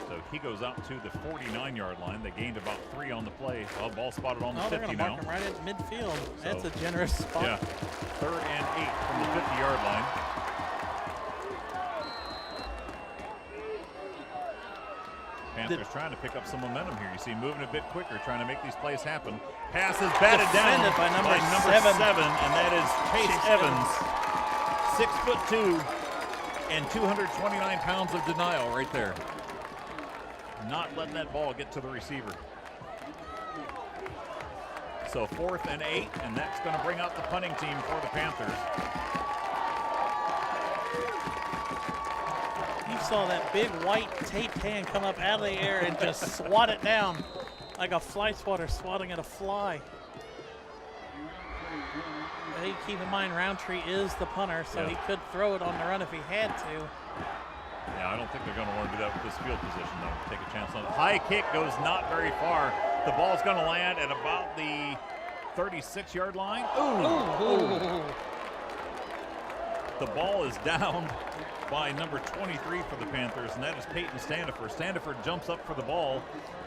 So he goes out to the 49-yard line. They gained about 3 on the play. Well, ball spotted on the 50 they're going to now. mark him right at midfield. That's a generous spot. Yeah, 3rd and 8 from the 50-yard line. Panthers trying to pick up some momentum here. You see moving a bit quicker, trying to make these plays happen. Pass is batted down by number 7, and that is Chase Evans. 6'2" and 229 pounds of denial right there. Not letting that ball get to the receiver. So 4th and 8, and that's going to bring out the punting team for the Panthers. You saw that big white taped hand come up out of the air and just swat it down like a fly swatter swatting at a fly. Hey, keep in mind, Roundtree is the punter, so he could throw it on the run if he had to. Yeah, I don't think they're going to want to do that with this field position, though. Take a chance on it. High kick goes not very far. The ball's going to land at about the 36-yard line. Ooh. The ball is down by number 23 for the Panthers, and that is Peyton Standifer. Standifer jumps up for the ball,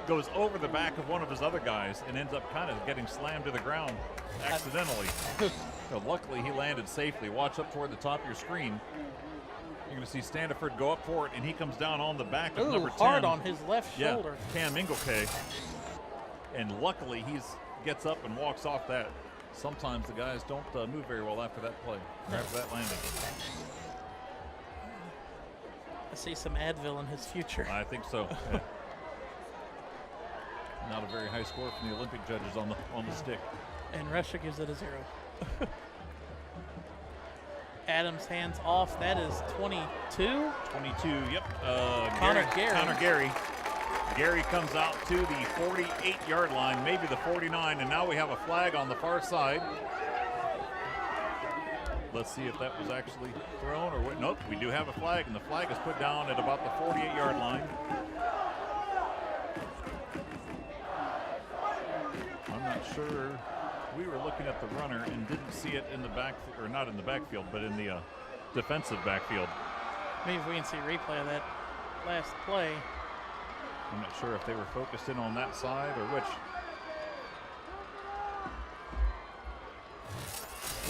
goes over the back of one of his other guys, and ends up kind of getting slammed to the ground accidentally. So luckily, he landed safely. Watch up toward the top of your screen. You're going to see Standiford go up for it, and he comes down on the back of number 10. Hard on his left shoulder. Cam Inglekay. And luckily, he gets up and walks off that. Sometimes the guys don't move very well after that play, or after that landing. I see some Advil in his future. I think so. Yeah. Not a very high score from the Olympic judges on the stick. And Russia gives it a 0. Adams hands off. That is 22. 22, yep. Connor Gary. Connor Gary. Gary comes out to the 48-yard line, maybe the 49, and now we have a flag on the far side. Let's see if that was actually thrown or what. Nope, we do have a flag, and the flag is put down at about the 48-yard line. I'm not sure. We were looking at the runner and didn't see it in the back, or not in the backfield, but in the defensive backfield. Maybe if we can see a replay of that last play. I'm not sure if they were focused in on that side or which.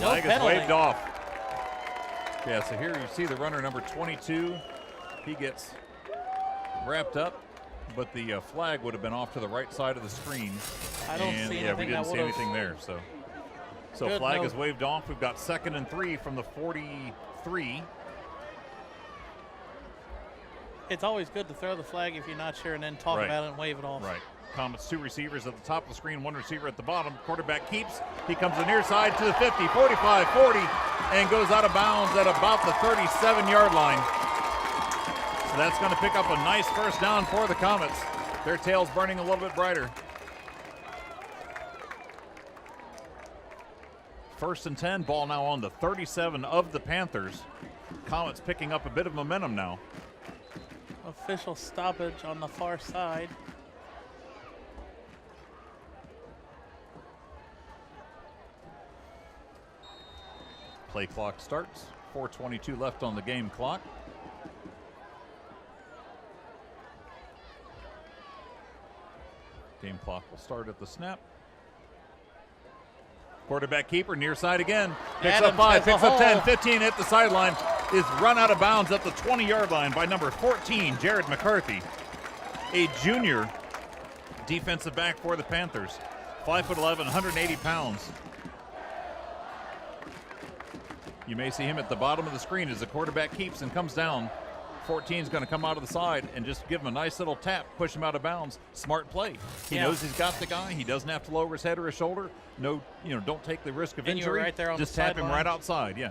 No Flag is penalty. waved off. Yeah, so here you see the runner number 22. He gets wrapped up, but the flag would have been off to the right side of the screen. I don't see anything. Yeah, we didn't that see would've- anything there. So Good, flag no. is waved off. We've got 2nd and 3 from the 43. It's always good to throw the flag if you're not sure and then talk Right. about it and wave it off. Right. Comets 2 receivers at the top of the screen, 1 receiver at the bottom. Quarterback keeps. He comes the near side to the 50, 45, 40, and goes out of bounds at about the 37-yard line. So that's going to pick up a nice first down for the Comets. Their tail's burning a little bit brighter. 1st and 10, ball now on the 37 of the Panthers. Comets picking up a bit of momentum now. Official stoppage on the far side. Play clock starts. 4:22 left on the game clock. Game clock will start at the snap. Quarterback keeper near side again. Picks Adams up 5, has a picks up 10, hole. 15 at the sideline. Is run out of bounds at the 20-yard line by number 14, Jared McCarthy, a junior defensive back for the Panthers. 5'11", 180 pounds. You may see him at the bottom of the screen as the quarterback keeps and comes down. 14 is going to come out of the side and just give him a nice little tap, push him out of bounds. Smart play. He Yeah. knows he's got the guy. He doesn't have to lower his head or his shoulder. No, don't take the risk of And you were injury. right there on just the tap him sideline. right outside. Yeah.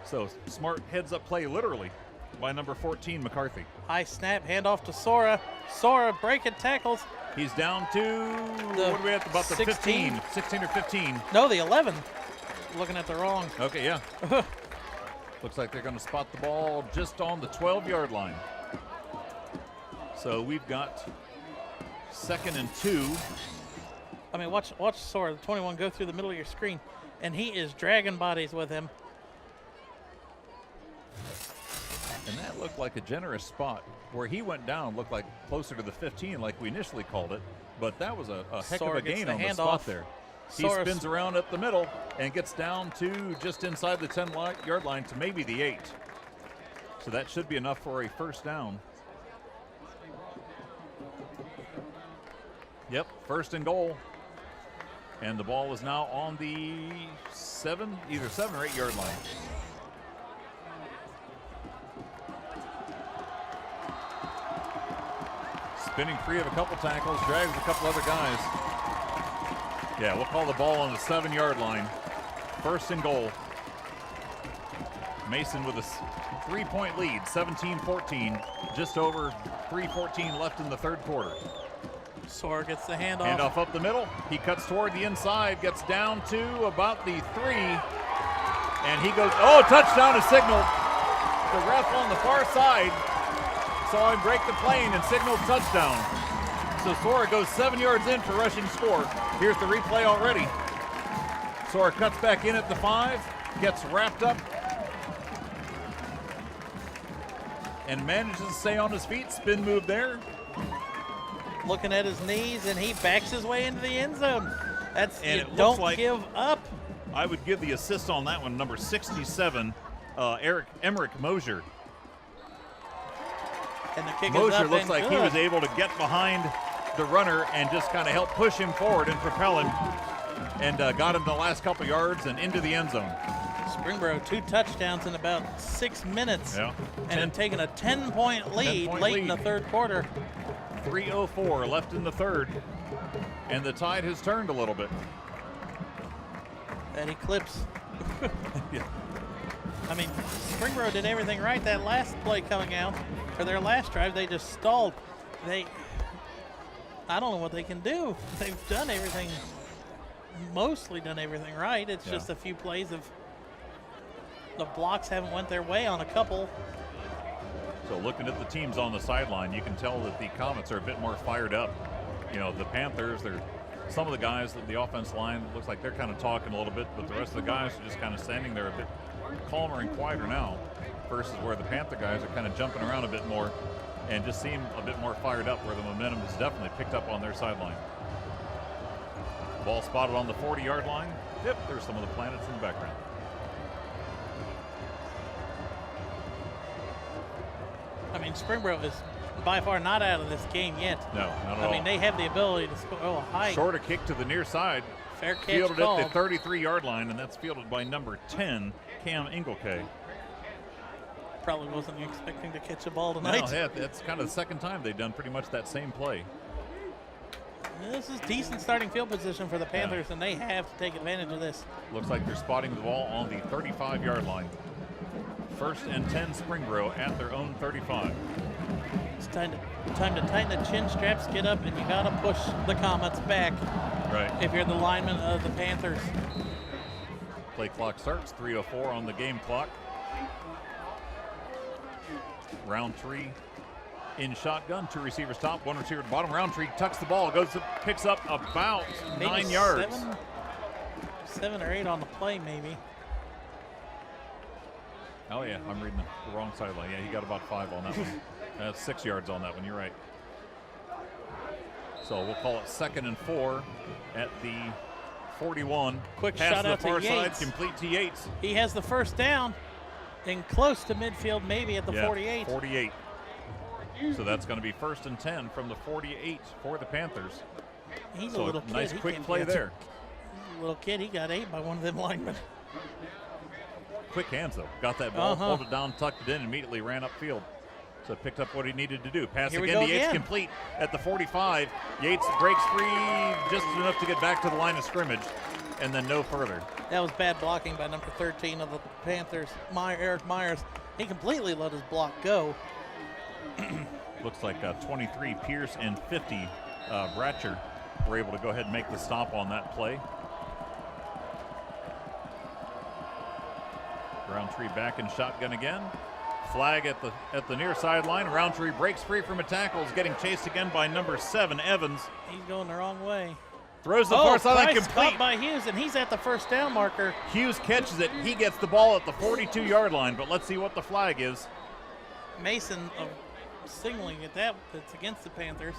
So smart heads-up play, literally, by number 14, McCarthy. High snap, handoff to Sora. Sora breaking tackles. He's down to what are we at? About the 16? 16 or 15. No, the 11. Looking at the wrong. Okay, yeah. Looks like they're going to spot the ball just on the 12-yard line. So we've got 2nd and 2. I mean, watch Sora, the 21, go through the middle of your screen, and he is dragging bodies with him. And that looked like a generous spot. Where he went down looked like closer to the 15 like we initially called it. But that was a heck Sora of a gets gain the on the handoff. spot there. He Sora spins around up the middle and gets down to just inside the 10-yard line to maybe the 8. So that should be enough for a first down. Yep, 1st and goal. And the ball is now on the either 7 or 8-yard line. Spinning free of a couple tackles, drags a couple other guys. Yeah, we'll call the ball on the 7-yard line. 1st and goal. Mason with a 3-point lead, 17-14. Just over 3:14 left in the 3rd quarter. Sora gets the handoff. Handoff up the middle. He cuts toward the inside, gets down to about the 3. And he goes, touchdown is signaled. The ref on the far side saw him break the plane and signaled touchdown. So Sora goes 7 yards in for rushing score. Here's the replay already. Sora cuts back in at the 5, gets wrapped up, and manages to stay on his feet. Spin move there. Looking at his knees, and he backs his way into the end zone. That's And you it looks don't like- give up. I would give the assist on that one, number 67, Emmerich Mosier. And the kick is Mosier up looks and like he good. was able to get behind the runner and just kind of help push him forward and propel him, and got him the last couple yards and into the end zone. Springboro 2 touchdowns in about 6 minutes. Yeah. And have taken a 10-point lead 10-point late in lead. the 3rd quarter. 3:04 left in the 3rd. And the tide has turned a little bit. That eclipse. Yeah. I mean, Springboro did everything right that last play coming out. For their last drive, they just stalled. I don't know what they can do. They've done everything, mostly done everything right. It's just a few plays of the blocks haven't went their way on a couple. So looking at the teams on the sideline, you can tell that the Comets are a bit more fired up. You know, the Panthers, some of the guys at the offense line, it looks like they're kind of talking a little bit, but the rest of the guys are just kind of standing there a bit calmer and quieter now versus where the Panther guys are kind of jumping around a bit more and just seem a bit more fired up, where the momentum is definitely picked up on their sideline. Ball spotted on the 40-yard line. Yep, there's some of the planets in the background. I mean, Springboro is by far not out of this game yet. No, not at all. I mean, they have the ability to score. Oh, high. Shorter kick to the near side. Fair catch fielded called. at the 33-yard line, and that's fielded by number 10, Cam Engelke. Probably wasn't expecting to catch a ball tonight. No, yeah, that's kind of the second time they've done pretty much that same play. This is decent starting field position for the Panthers, and they have to take advantage of this. Looks like they're spotting the ball on the 35-yard line. 1st and 10 Springboro at their own 35. It's time to tighten the chin straps, get up, and you got to push the Comets back. Right. If you're the lineman of the Panthers. Play clock starts, 3:04 on the game clock. Roundtree in shotgun, 2 receivers top, 1 receiver at the bottom. Roundtree tucks the ball, picks up about Maybe 9 yards. 7 or 8 on the play, maybe. Oh yeah, I'm reading the wrong sideline. Yeah, he got about 5 on that one. That's 6 yards on that one, you're right. So we'll call it 2nd and 4 at the 41. Quick pass shot to the out to far Yates. side, complete to Yates. He has the first down and close to midfield, maybe at the 48. 48. So that's going to be 1st and 10 from the 48 for the Panthers. He's so a little kid. Nice He quick can't play catch there. it. He's a little kid. He got 8 by one of them linemen. Quick hands though. Got that ball, pulled it down, tucked it in, immediately ran upfield. So picked up what he needed to do. Pass again to Yates, complete at the 45. Yates breaks free just enough to get back to the line of scrimmage, and then no further. That was bad blocking by number 13 of the Panthers, Eric Myers. He completely let his block go. Looks like 23 Pierce and 50 Bratcher were able to go ahead and make the stop on that play. Roundtree back in shotgun again. Flag at the near sideline. Roundtree breaks free from a tackle. Is getting chased again by number 7, Evans. He's going the wrong way. Throws the far sideline, Price complete. caught by Hughes, and he's at the first down marker. Hughes catches it. He gets the ball at the 42-yard line, but let's see what the flag is. Mason signaling at that. It's against the Panthers.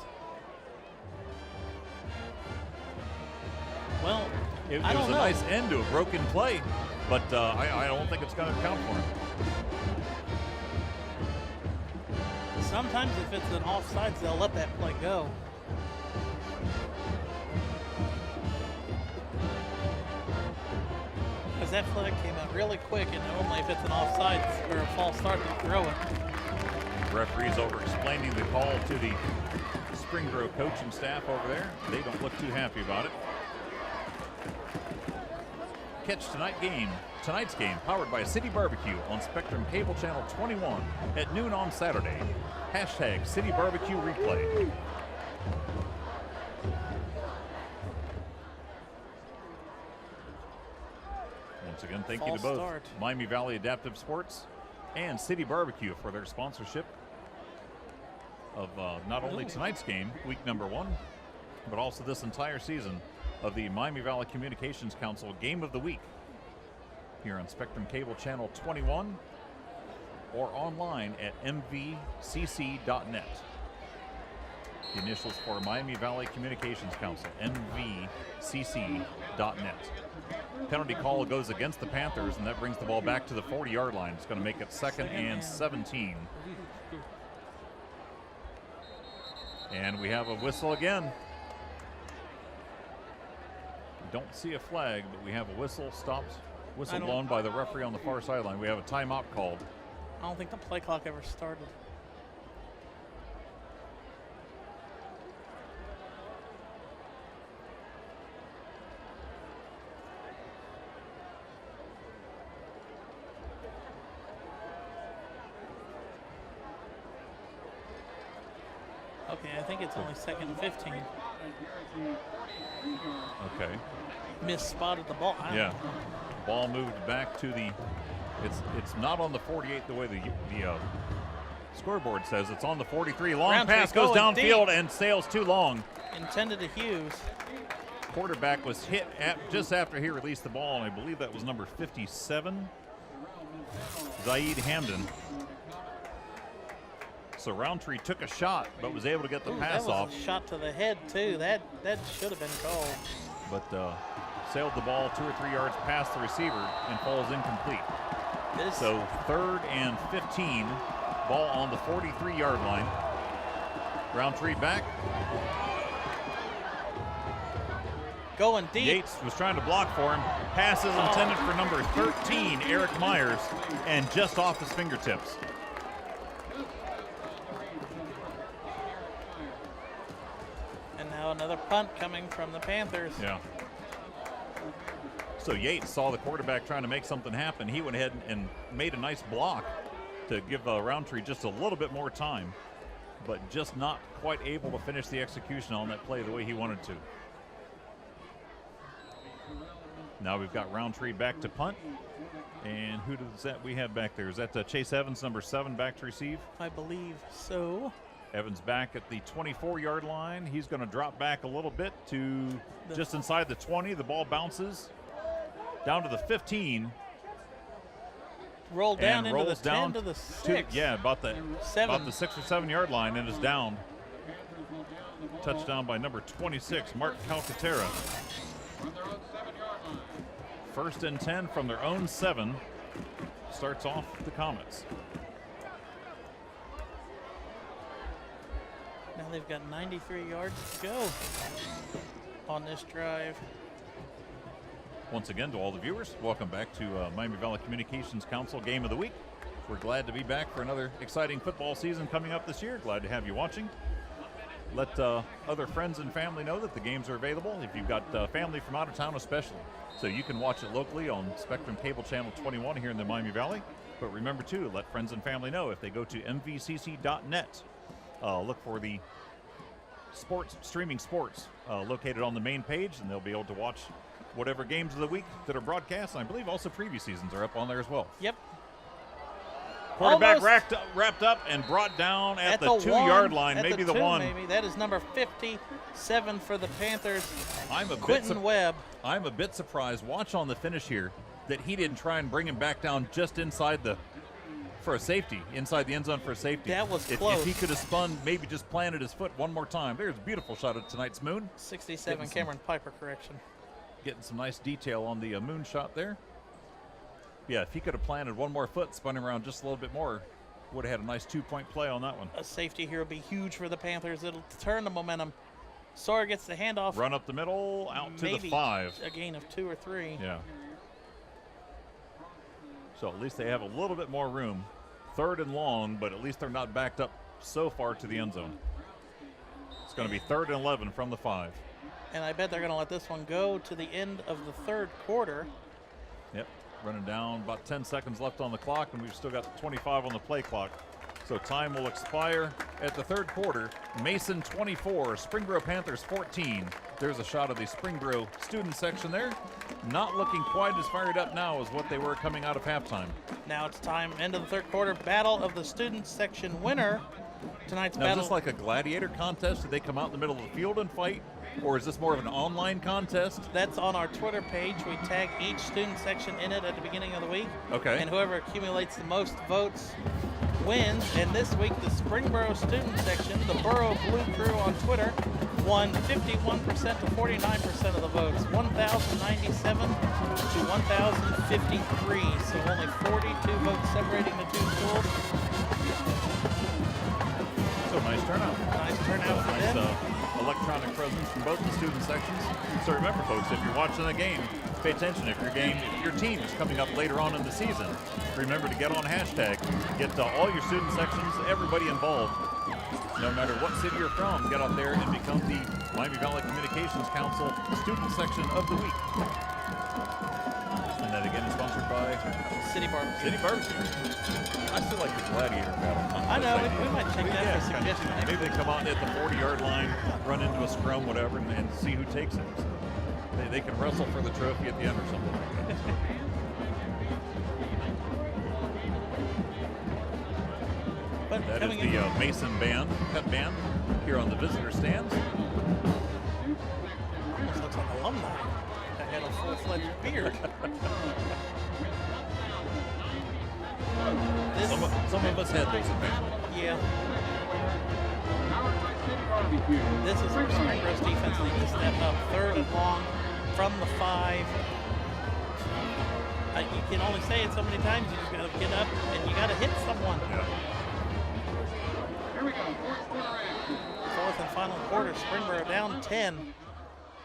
Well, It I was don't a know. nice end to a broken play, but I don't think it's going to count for him. Sometimes if it's an offsides, they'll let that play go. Because that flag came out really quick, and normally if it's an offsides or a false start, they'll throw it. Referees over explaining the call to the Springboro coaching staff over there. They don't look too happy about it. Catch tonight's game powered by City Barbecue on Spectrum Cable Channel 21 at noon on Saturday. Hashtag City Barbecue Replay. Once again, thank you to both Miami Valley Adaptive Sports and City Barbecue for their sponsorship of not only tonight's game, week number 1, but also this entire season of the Miami Valley Communications Council Game of the Week here on Spectrum Cable Channel 21 or online at MVCC.net. The initials for Miami Valley Communications Council, MVCC.net. Penalty call goes against the Panthers, and that brings the ball back to the 40-yard line. It's going to make it 2nd and 17. And we have a whistle again. Don't see a flag, but we have a whistle blown by the referee on the far sideline. We have a timeout called. I don't think the play clock ever started. Okay, I think it's only 2nd and 15. Okay. Misspotted the ball. I don't Yeah. know. Ball moved back to the. It's not on the 48 the way the scoreboard says. It's on the 43. Long Roundtree pass goes going downfield deep. and sails too long. Intended to Hughes. Quarterback was hit just after he released the ball, and I believe that was number 57, Zaid Hamden. So Roundtree took a shot, but was able to get the pass that was off. a shot to the head too. That should have been called. But sailed the ball 2 or 3 yards past the receiver and falls incomplete. So 3rd and 15, ball on the 43-yard line. Roundtree back. Going deep. Yates was trying to block for him. Passes intended for number 13, Eric Myers, and just off his fingertips. And now another punt coming from the Panthers. Yeah. So Yates saw the quarterback trying to make something happen. He went ahead and made a nice block to give Roundtree just a little bit more time, but just not quite able to finish the execution on that play the way he wanted to. Now we've got Roundtree back to punt. And who does that we have back there? Is that Chase Evans, number 7, back to receive? I believe so. Evans back at the 24-yard line. He's going to drop back a little bit to just inside the 20. The ball bounces down to the 15. Rolled down and into rolls the 10 down to the 6. about the 6 or 7 yard line and is down. Touchdown by number 26, Mark Calcaterra. 1st and 10 from their own 7. Starts off the Comets. Now they've got 93 yards to go on this drive. Once again, to all the viewers, welcome back to Miami Valley Communications Council Game of the Week. We're glad to be back for another exciting football season coming up this year. Glad to have you watching. Let other friends and family know that the games are available, if you've got family from out of town especially. So you can watch it locally on Spectrum Cable Channel 21 here in the Miami Valley. But remember, too, let friends and family know if they go to MVCC.net. Look for the streaming sports located on the main page, and they'll be able to watch whatever games of the week that are broadcast. And I believe also previous seasons are up on there as well. Yep. Quarterback wrapped up and brought down at the 2-yard line, maybe the 1. Maybe. That is number 57 for the Panthers, Quentin Quentin Webb. I'm a bit surprised. Watch on the finish here that he didn't try and bring him back down just inside for a safety, inside the end zone for a safety. That was if close. If he could have spun, maybe just planted his foot one more time. There's a beautiful shot of tonight's moon. 67 Cameron Piper correction. Getting some nice detail on the moon shot there. Yeah, if he could have planted one more foot, spun him around just a little bit more, would have had a nice 2-point play on that one. A safety here will be huge for the Panthers. It'll turn the momentum. Sawyer gets the handoff. Run up the middle, out to the 5. A gain of 2 or 3. Yeah. So at least they have a little bit more room. 3rd and long, but at least they're not backed up so far to the end zone. It's going to be 3rd and 11 from the 5. And I bet they're going to let this one go to the end of the 3rd quarter. Yep. Running down, about 10 seconds left on the clock, and we've still got 25 on the play clock. So time will expire at the 3rd quarter. Mason 24, Springboro Panthers 14. There's a shot of the Springboro student section there. Not looking quite as fired up now as what they were coming out of halftime. Now it's time, end of the 3rd quarter, battle of the student section winner. Tonight's now, battle. is this like a gladiator contest? Did they come out in the middle of the field and fight? Or is this more of an online contest? That's on our Twitter page. We tag each student section in it at the beginning of the week. Okay. And whoever accumulates the most votes wins. And this week, the Springboro student section, the Borough Blue Crew on Twitter, won 51% to 49% of the votes, 1,097 to 1,053. So only 42 votes separating the two schools. So nice turnout. Nice turnout for them. Electronic presence from both the student sections. So remember, folks, if you're watching the game, pay attention. If your team is coming up later on in the season, remember to get on hashtag. Get all your student sections, everybody involved. No matter what city you're from, get out there and become the Miami Valley Communications Council Student Section of the Week. And that again is sponsored by City Barbecue. City Barbecue. I still like the gladiator battle. I know, we might check that for suggestion. Maybe they come out at the 40-yard line, run into a scrum, whatever, and see who takes it. They can wrestle for the trophy at the end or something like that. But That is the Mason band, pep band, here on the visitor stands. almost looks like alumni that had a full-fledged beard. Some of us had those advantages. Yeah. This is where Springboro's defense needs to step up. 3rd and long from the 5. You can only say it so many times. You just got to get up and you got to hit someone. Yeah. Here we go, fourth quarter action. 4th and final quarter. Springboro down 10.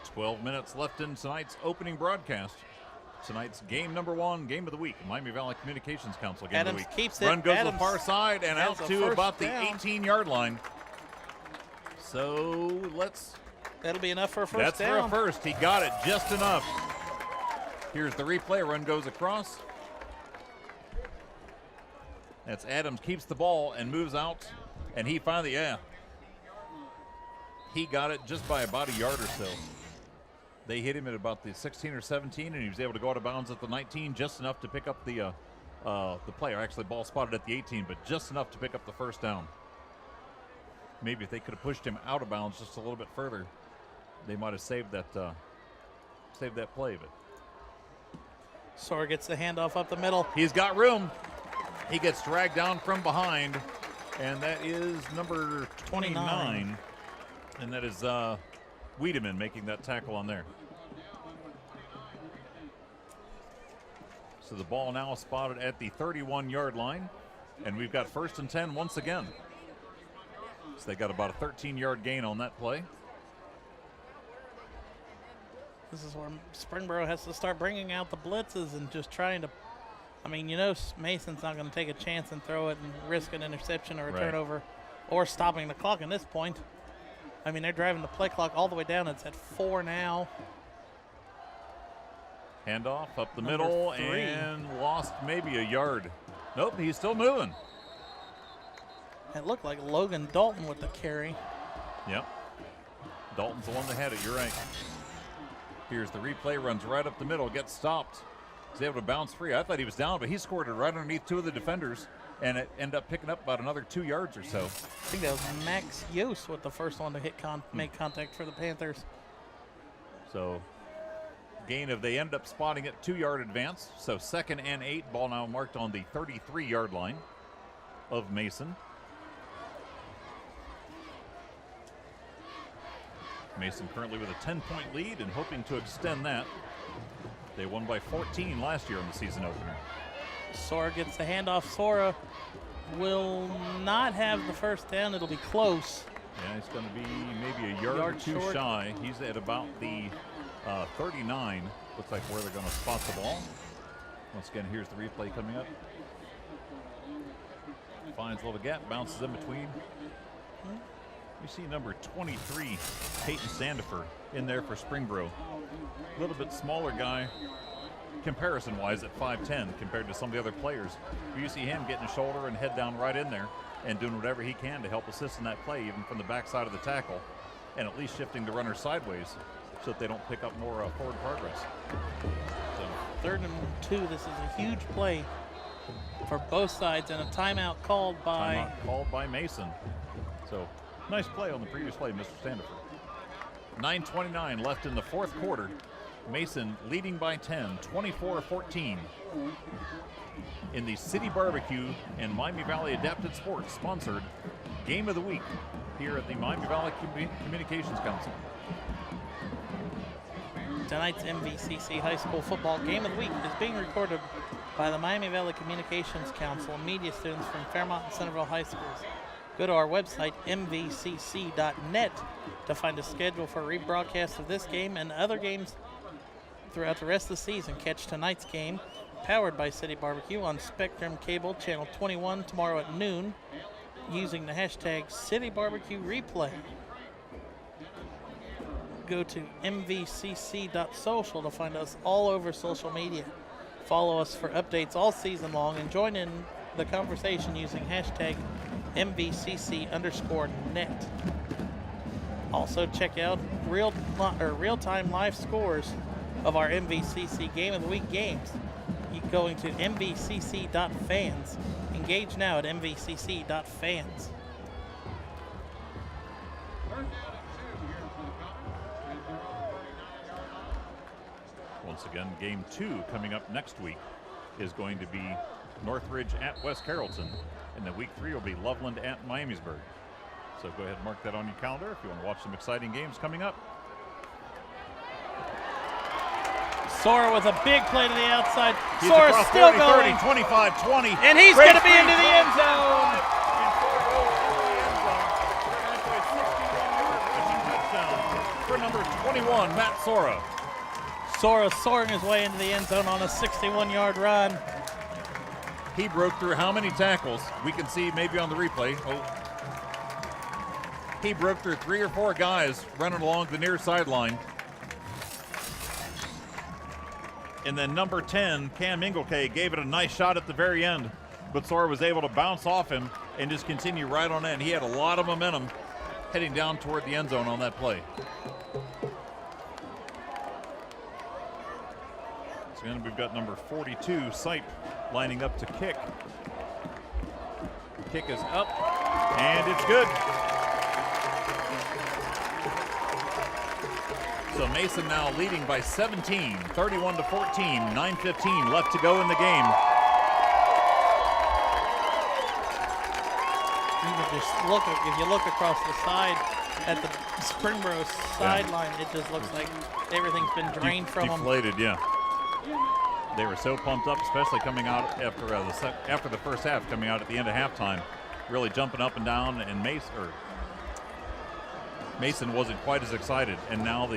12 minutes left in tonight's opening broadcast. Tonight's game number 1, game of the week, Miami Valley Communications Council game Adams of the week. keeps it. Run goes to Adams the far side and has out a to first about the down. 18-yard line. So That'll be enough for a first that's down. for a first. He got it just enough. Here's the replay. Run goes across. That's Adams, keeps the ball and moves out. And he finally, he got it just by about a yard or so. They hit him at about the 16 or 17, and he was able to go out of bounds at the 19, just enough to pick up the play. Actually, ball spotted at the 18, but just enough to pick up the first down. Maybe if they could have pushed him out of bounds just a little bit further, they might have saved that play. But Sawyer gets the handoff up the middle. he's got room. He gets dragged down from behind, and that is number 29. And that is Wiedemann making that tackle on there. So the ball now spotted at the 31-yard line, and we've got 1st and 10 once again. So they got about a 13-yard gain on that play. This is where Springboro has to start bringing out the blitzes and just trying to. I mean, you know, Mason's not going to take a chance and throw it and risk an interception or a turnover or stopping the clock at this point. I mean, they're driving the play clock all the way down. It's at 4 now. Handoff up the Number middle 3. and lost maybe a yard. Nope, he's still moving. It looked like Logan Dalton with the carry. Yep. Dalton's the one that had it, you're right. Here's the replay, runs right up the middle, gets stopped. He's able to bounce free. I thought he was down, but he scored it right underneath 2 of the defenders, and it ended up picking up about another 2 yards or so. I think that was Max Yost with the first one to hit make contact for the Panthers. So they end up spotting it 2-yard advance. So 2nd and 8, ball now marked on the 33-yard line of Mason. Mason currently with a 10-point lead and hoping to extend that. They won by 14 last year in the season opener. Sora gets the handoff. Sora will not have the first down. It'll be close. Yeah, he's going to be maybe a yard or 2 short. shy. He's at about the 39. Looks like where they're going to spot the ball. Once again, here's the replay coming up. Finds a little gap, bounces in between. We see number 23, Peyton Sandifer, in there for Springboro. A little bit smaller guy, comparison-wise, at 5'10", compared to some of the other players. You see him getting a shoulder and head down right in there and doing whatever he can to help assist in that play, even from the backside of the tackle, and at least shifting the runner sideways so that they don't pick up more forward progress. So 3rd and 2. This is a huge play for both sides, and a timeout called by Mason. So nice play on the previous play, Mr. Sandifer. 9:29 left in the 4th quarter. Mason leading by 10, 24-14. In the City Barbecue and Miami Valley Adapted Sports sponsored Game of the Week here at the Miami Valley Communications Council. Tonight's MVCC High School Football Game of the Week is being recorded by the Miami Valley Communications Council and media students from Fairmont and Centerville High Schools. Go to our website, mvcc.net, to find a schedule for a rebroadcast of this game and other games throughout the rest of the season. Catch tonight's game, powered by City Barbecue, on Spectrum Cable Channel 21 tomorrow at noon, using the hashtag CityBarbecueReplay. Go to mvcc.social to find us all over social media. Follow us for updates all season long and join in the conversation using hashtag MVCC_net. Also check out real-time live scores of our MVCC Game of the Week games. You going to mvcc.fans. Engage now at mvcc.fans. Once again, game 2 coming up next week is going to be Northridge at West Carrollton, and then week 3 will be Loveland at Miamisburg. So go ahead and mark that on your calendar if you want to watch some exciting games coming up. Sora with a big play to the outside. He's Sora's across still 30, going. 30, 25, 20. And he's Great going to be into the end zone. For number 21, Matt Sora. Sora soaring his way into the end zone on a 61-yard run. He broke through how many tackles? We can see maybe on the replay. He broke through 3 or 4 guys running along the near sideline. And then number 10, Cam Inglekay, gave it a nice shot at the very end, but Sora was able to bounce off him and just continue right on in. He had a lot of momentum heading down toward the end zone on that play. So then we've got number 42, Sipe, lining up to kick. Kick is up, and it's good. So Mason now leading by 17, 31 to 14, 9:15 left to go in the game. If you look across the side at the Springboro sideline, it just looks like everything's been drained from them. Deflated, yeah. They were so pumped up, especially coming out after the first half, coming out at the end of halftime, really jumping up and down. And Mason wasn't quite as excited, and now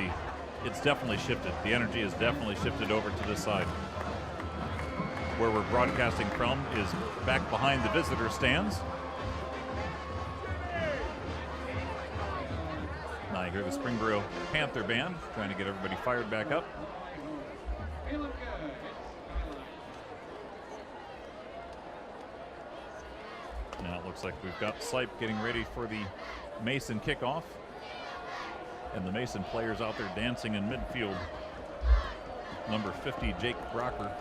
it's definitely shifted. The energy has definitely shifted over to this side. Where we're broadcasting from is back behind the visitor stands. Now you hear the Springboro Panther Band trying to get everybody fired back up. Now it looks like we've got Sipe getting ready for the Mason kickoff. And the Mason players out there dancing in midfield. Number 50, Jake Brocker.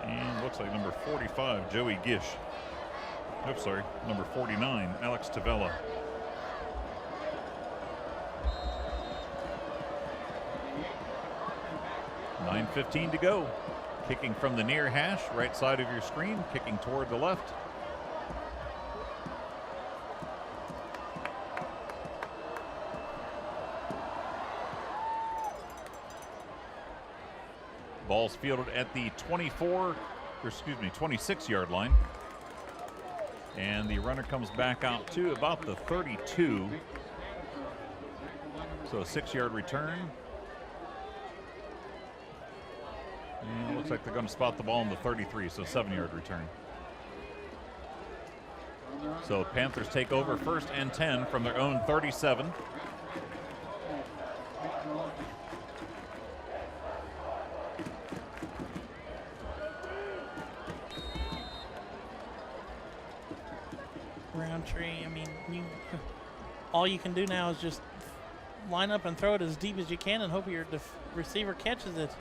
And looks like number 45, Joey Gish. Oops, sorry, number 49, Alex Tavella. $9:15 to go. Kicking from the near hash, right side of your screen, kicking toward the left. Ball's fielded at the 26-yard line. And the runner comes back out to about the 32. So a 6-yard return. And it looks like they're going to spot the ball on the 33, so 7-yard return. So Panthers take over 1st and 10 from their own 37. Roundtree, I mean, all you can do now is just line up and throw it as deep as you can and hope your receiver catches it.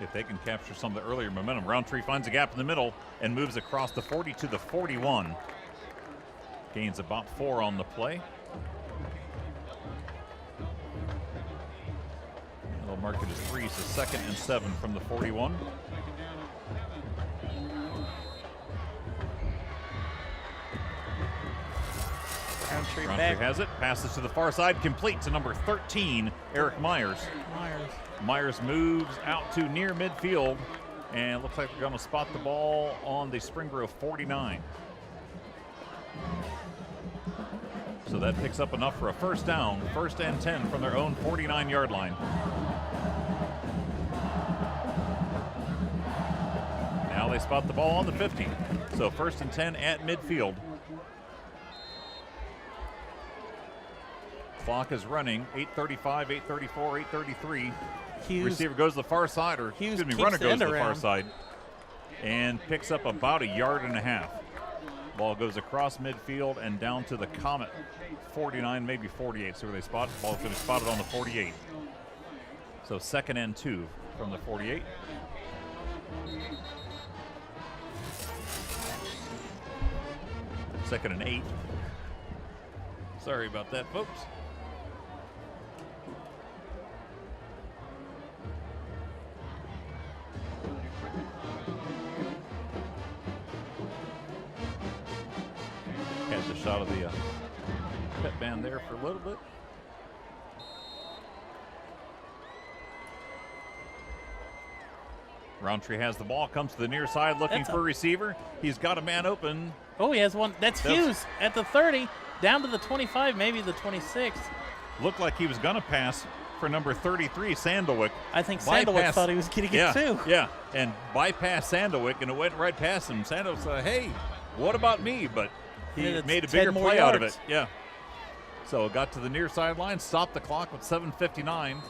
If they can capture some of the earlier momentum. Roundtree finds a gap in the middle and moves across the 40 to the 41. Gains about 4 on the play. They'll mark it as 3, so 2nd and 7 from the 41. Roundtree has it, passes to the far side, complete to number 13, Eric Myers. Myers moves out to near midfield, and it looks like they're going to spot the ball on the Springboro 49. So that picks up enough for a 1st down, 1st and 10 from their own 49-yard line. Now they spot the ball on the 50. So 1st and 10 at midfield. Clock is running, 8:35, 8:34, 8:33. Hughes. Receiver goes to the far side, or Hughes excuse me, keeps runner the goes end to the far around. side and picks up about 1.5 yards. Ball goes across midfield and down to the Comet 49, maybe 48. So where they spot. Ball's going to be spotted on the 48. So 2nd and 2 from the 48. Second and 8. Sorry about that, folks. Has a shot of the pet band there for a little bit. Roundtree has the ball, comes to the near side looking That's for a receiver. He's got a man open. Oh, he has one. That's Hughes at the 30, down to the 25, maybe the 26. Looked like he was going to pass for number 33, Sandlewick. I think Sandlewick thought he was getting it too. Yeah, and bypassed Sandlewick, and it went right past him. Sandlewick said, hey, what about me? But he Yeah, made a 10 bigger more play out of it. yards. Yeah. So it got to the near sideline, stopped the clock with 7:59.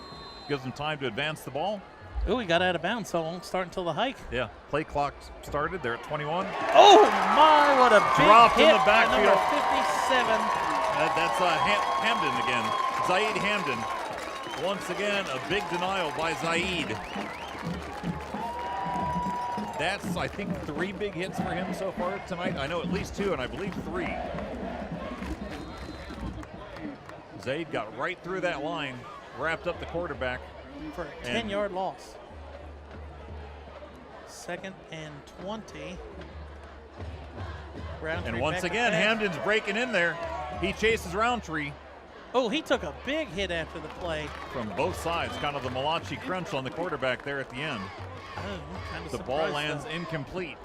Gives them time to advance the ball. Oh, he got out of bounds, so it won't start until the hike. Yeah, play clock started. They're at 21. Oh, my, what a big Dropped in hit the by number backfield. 57. That's Hamden again. Zaid Hamden. Once again, a big denial by Zaid. That's, I think, 3 big hits for him so far tonight. I know at least 2, and I believe 3. Zaid got right through that line, wrapped up the quarterback. For a 10-yard loss. 2nd and 20. Roundtree And once back to again, pass. Hamden's breaking in there. He chases Roundtree Oh, he took a big hit after the play. from both sides, kind of the Malachi crunch on the quarterback there at the end. Oh, I'm kind of The ball surprised lands the incomplete.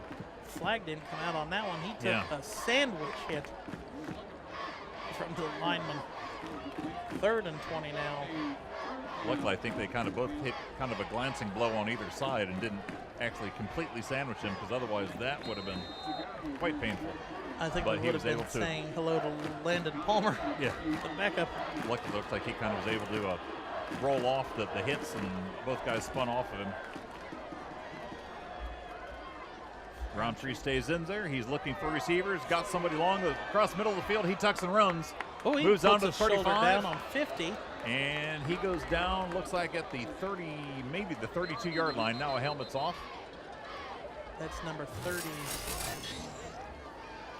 flag didn't come out on that one. He took Yeah. a sandwich hit from the lineman. 3rd and 20 now. Luckily, I think they kind of both hit kind of a glancing blow on either side and didn't actually completely sandwich him, because otherwise that would have been quite painful. I think But we he would was have been able to- saying hello to Landon Palmer, Yeah. the backup. Luckily, looks like he kind of was able to roll off the hits, and both guys spun off of him. Roundtree stays in there. He's looking for receivers. Got somebody long across the middle of the field. He tucks and runs. Oh, he moves puts on to the his shoulder 35. down on 50. And he goes down, looks like at the 30, maybe the 32-yard line. Now a helmet's off. That's number 30.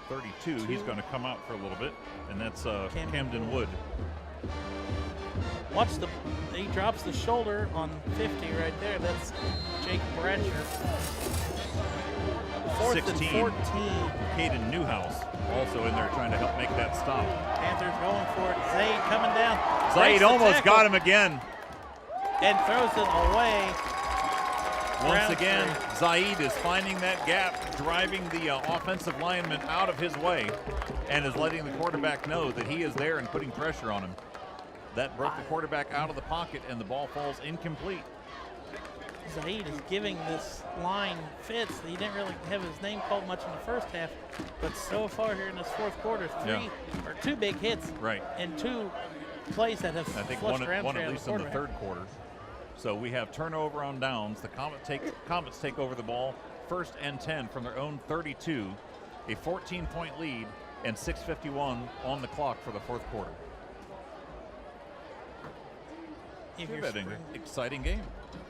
32. He's going to come out for a little bit. And that's Camden Wood. Watch he drops the shoulder on 50 right there. That's Jake Bradsher. 4th 16. and 14. Caden Newhouse also in there trying to help make that stop. Panthers going for it. Zaid coming down. Zaid Breaks the almost tackle got him again. and throws it away. Once Roundtree. again, Zaid is finding that gap, driving the offensive lineman out of his way, and is letting the quarterback know that he is there and putting pressure on him. That broke the quarterback out of the pocket, and the ball falls incomplete. Zaid is giving this line fits. He didn't really have his name called much in the first half, but so far here in this 4th quarter, 2 big hits, Right. and 2 plays that have I think flushed one Roundtree at out of least the in the quarterback. 3rd quarter. So we have turnover on downs. The Comets take over the ball. 1st and 10 from their own 32. A 14-point lead and 6:51 on the clock for the 4th quarter. If We've you're had an Spring- exciting game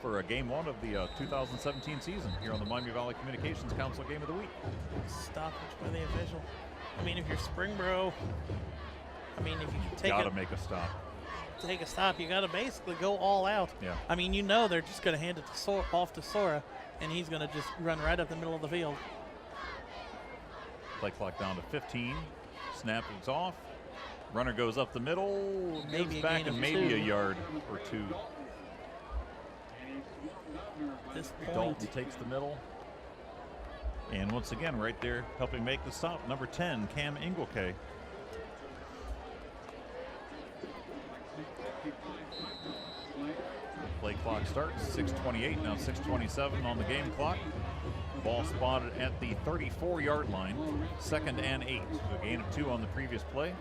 for a game 1 of the 2017 season here on the Miami Valley Communications Council Game of the Week. stoppage by the official. I mean, if you're Springboro, I mean, if you take Gotta a make a stop. stop, you got to basically go all out. Yeah. I mean, you know they're just going to hand it to off to Sora, and he's going to just run right up the middle of the field. Play clock down to 15. Snap is off. Runner goes up the middle, Maybe moves a back, gain and of maybe 2. a yard or 2. At this point, Dalton takes the middle. And once again, right there, helping make the stop, number 10, Cam Inglekay. Play clock starts, 6:28, now 6:27 on the game clock. Ball spotted at the 34-yard line, 2nd and 8. A gain of 2 on the previous play.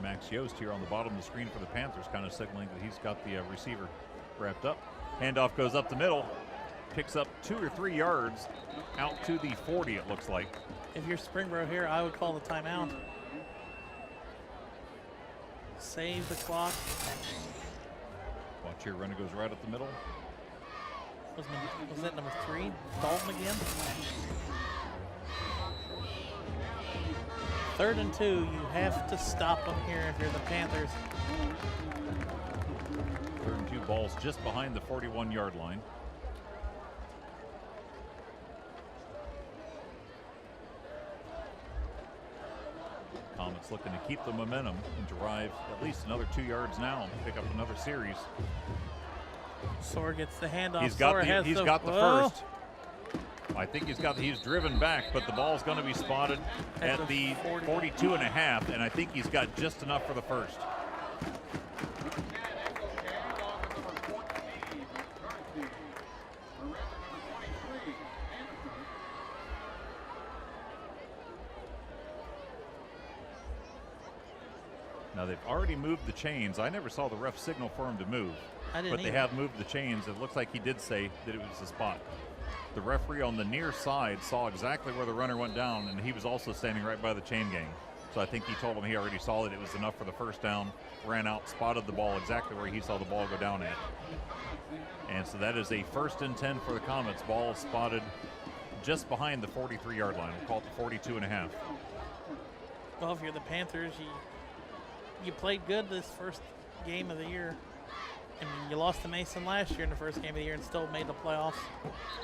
Max Yost here on the bottom of the screen for the Panthers, kind of signaling that he's got the receiver wrapped up. Handoff goes up the middle, picks up 2 or 3 yards out to the 40, it looks like. If you're Springboro here, I would call the timeout. Save the clock. Watch here, runner goes right up the middle. Was that number 3? Dalton again? 3rd and 2. You have to stop them here if you're the Panthers. 3rd and 2, balls just behind the 41-yard line. Comets looking to keep the momentum and drive at least another 2 yards now and pick up another series. Soar gets the handoff. He's got the first. I think he's driven back, but the ball's going to be spotted at the 42 and a half, and I think he's got just enough for the first. Now they've already moved the chains. I never saw the ref signal for him to move, but they have moved the chains. It looks like he did say that it was the spot. The referee on the near side saw exactly where the runner went down, and he was also standing right by the chain gang. So I think he told him he already saw that it was enough for the first down, ran out, spotted the ball exactly where he saw the ball go down at. And so that is a 1st and 10 for the Comets. Ball spotted just behind the 43-yard line. We'll call it the 42 and a half. Well, if you're the Panthers, you played good this first game of the year. I mean, you lost to Mason last year in the first game of the year and still made the playoffs.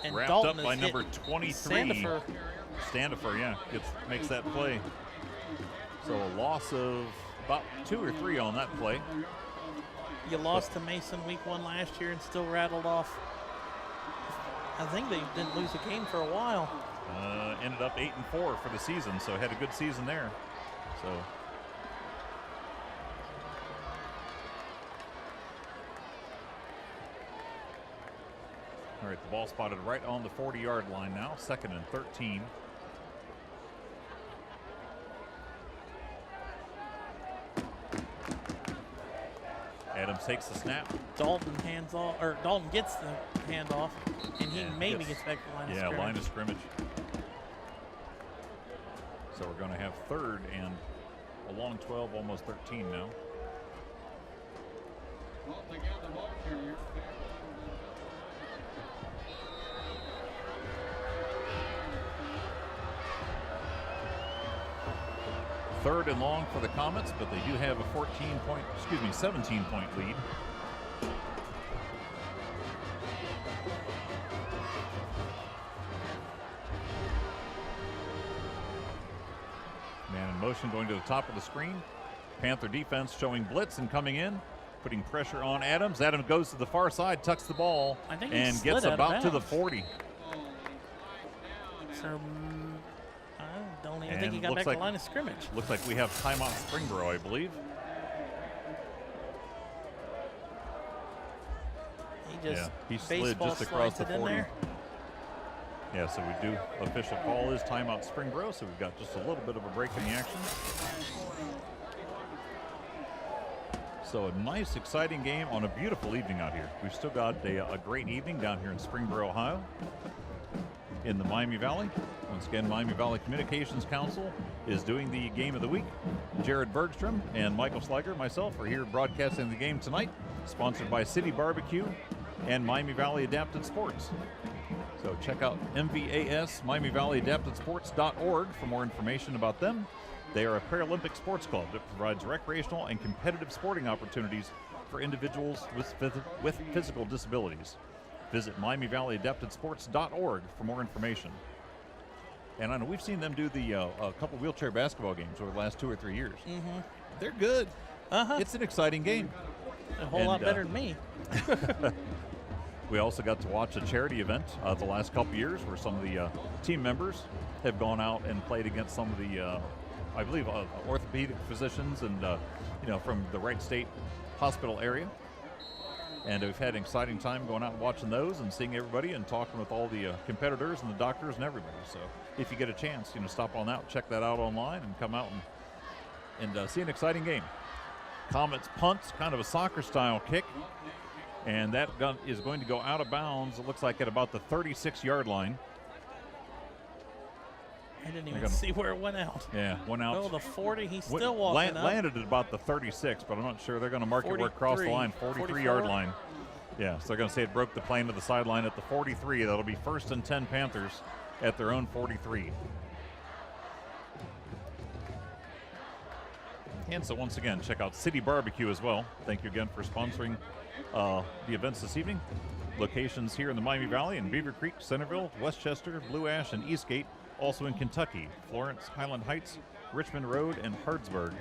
And wrapped Dalton up by number 23. Standifer, yeah, makes that play. So a loss of about 2 or 3 on that play. You lost to Mason week 1 last year and still rattled off. I think they didn't lose a game for a while. Ended up 8-4 for the season, so had a good season there. So. All right, the ball spotted right on the 40-yard line now, 2nd and 13. Adams takes the snap. Dalton gets the handoff, and he maybe gets back to the line of scrimmage. Yeah, line of scrimmage. So we're going to have 3rd and a long 12, almost 13 now. Third and long for the Comets, but they do have a 17-point lead. Man in motion going to the top of the screen. Panther defense showing blitz and coming in, putting pressure on Adams. Adams goes to the far side, tucks the ball, and gets about to the 40. So I don't even think he got back to the line of scrimmage. Looks like we have timeout Springboro, I believe. He slid just across the 40. Yeah, so we do official call is timeout Springboro, so we've got just a little bit of a break in the action. So a nice, exciting game on a beautiful evening out here. We've still got a great evening down here in Springboro, Ohio, in the Miami Valley. Once again, Miami Valley Communications Council is doing the game of the week. Jared Bergstrom and Michael Schleicher, myself, are here broadcasting the game tonight, sponsored by City Barbecue and Miami Valley Adapted Sports. So check out MVAS, Miami Valley Adapted Sports.org for more information about them. They are a Paralympic sports club that provides recreational and competitive sporting opportunities for individuals with physical disabilities. Visit Miami Valley Adapted Sports.org for more information. And I know we've seen them do a couple wheelchair basketball games over the last 2 or 3 years. Mm-hmm. They're good. It's an exciting game. A whole lot better than me. We also got to watch a charity event the last couple years where some of the team members have gone out and played against some of the, I believe, orthopedic physicians and, from the Wright State Hospital area. And we've had an exciting time going out and watching those and seeing everybody and talking with all the competitors and the doctors and everybody. So if you get a chance, stop on out, check that out online and come out and see an exciting game. Comets punts, kind of a soccer-style kick. And that gun is going to go out of bounds, it looks like at about the 36-yard line. I didn't even see where it went out. Yeah, went out. Oh, the 40, he's still walking up. Landed at about the 36, but I'm not sure. They're going to mark it where it crossed the line, 43-yard line. Yeah, so they're going to say it broke the plane to the sideline at the 43. That'll be 1st and 10 Panthers at their own 43. And so once again, check out City Barbecue as well. Thank you again for sponsoring the events this evening. Locations here in the Miami Valley, in Beaver Creek, Centerville, Westchester, Blue Ash, and Eastgate. Also in Kentucky, Florence, Highland Heights, Richmond Road, and Hardsburg.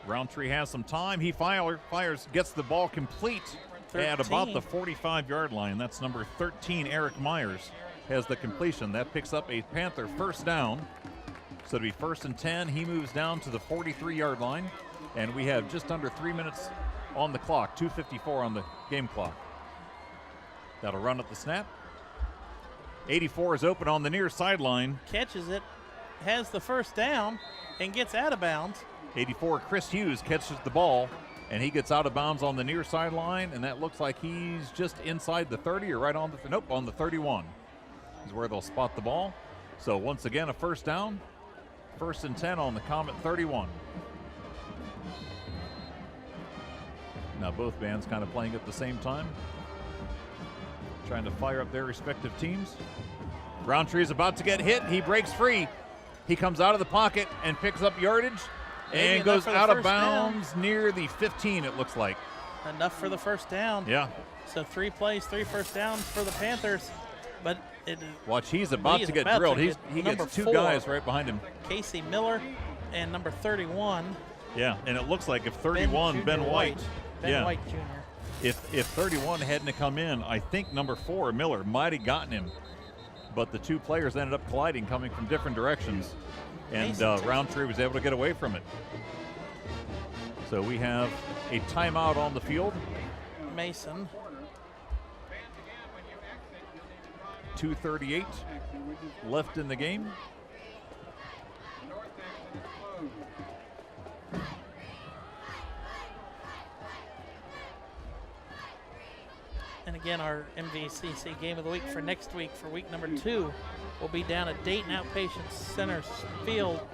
Roundtree has some time. He fires, gets the ball complete 13. At about the 45-yard line. That's number 13, Eric Myers, has the completion. That picks up a Panther first down. So it'll be 1st and 10. He moves down to the 43-yard line. And we have just under 3 minutes on the clock, 2:54 on the game clock. That'll run at the snap. 84 is open on the near sideline. Catches it, has the first down, and gets out of bounds. 84, Chris Hughes catches the ball, and he gets out of bounds on the near sideline, and that looks like he's just inside the 30 or right on the, nope, on the 31 is where they'll spot the ball. So once again, a first down, 1st and 10 on the Comet 31. Now both bands kind of playing at the same time, trying to fire up their respective teams. Roundtree is about to get hit. He breaks free. He comes out of the pocket and picks up yardage and goes out of bounds near the 15, it looks like. Enough for the first down. Yeah. So 3 plays, 3 first downs for the Panthers. But watch, he's about to get drilled. He gets 2 guys right behind him. Casey Miller and number 31. Yeah, and it looks like if 31, Ben White. Ben White Jr. If 31 hadn't come in, I think number 4, Miller, might have gotten him. But the 2 players ended up colliding, coming from different directions. And Roundtree was able to get away from it. So we have a timeout on the field. Mason. 2:38 left in the game. And again, our MVCC game of the week for next week, for week number 2, will be down at Dayton Outpatient Center Field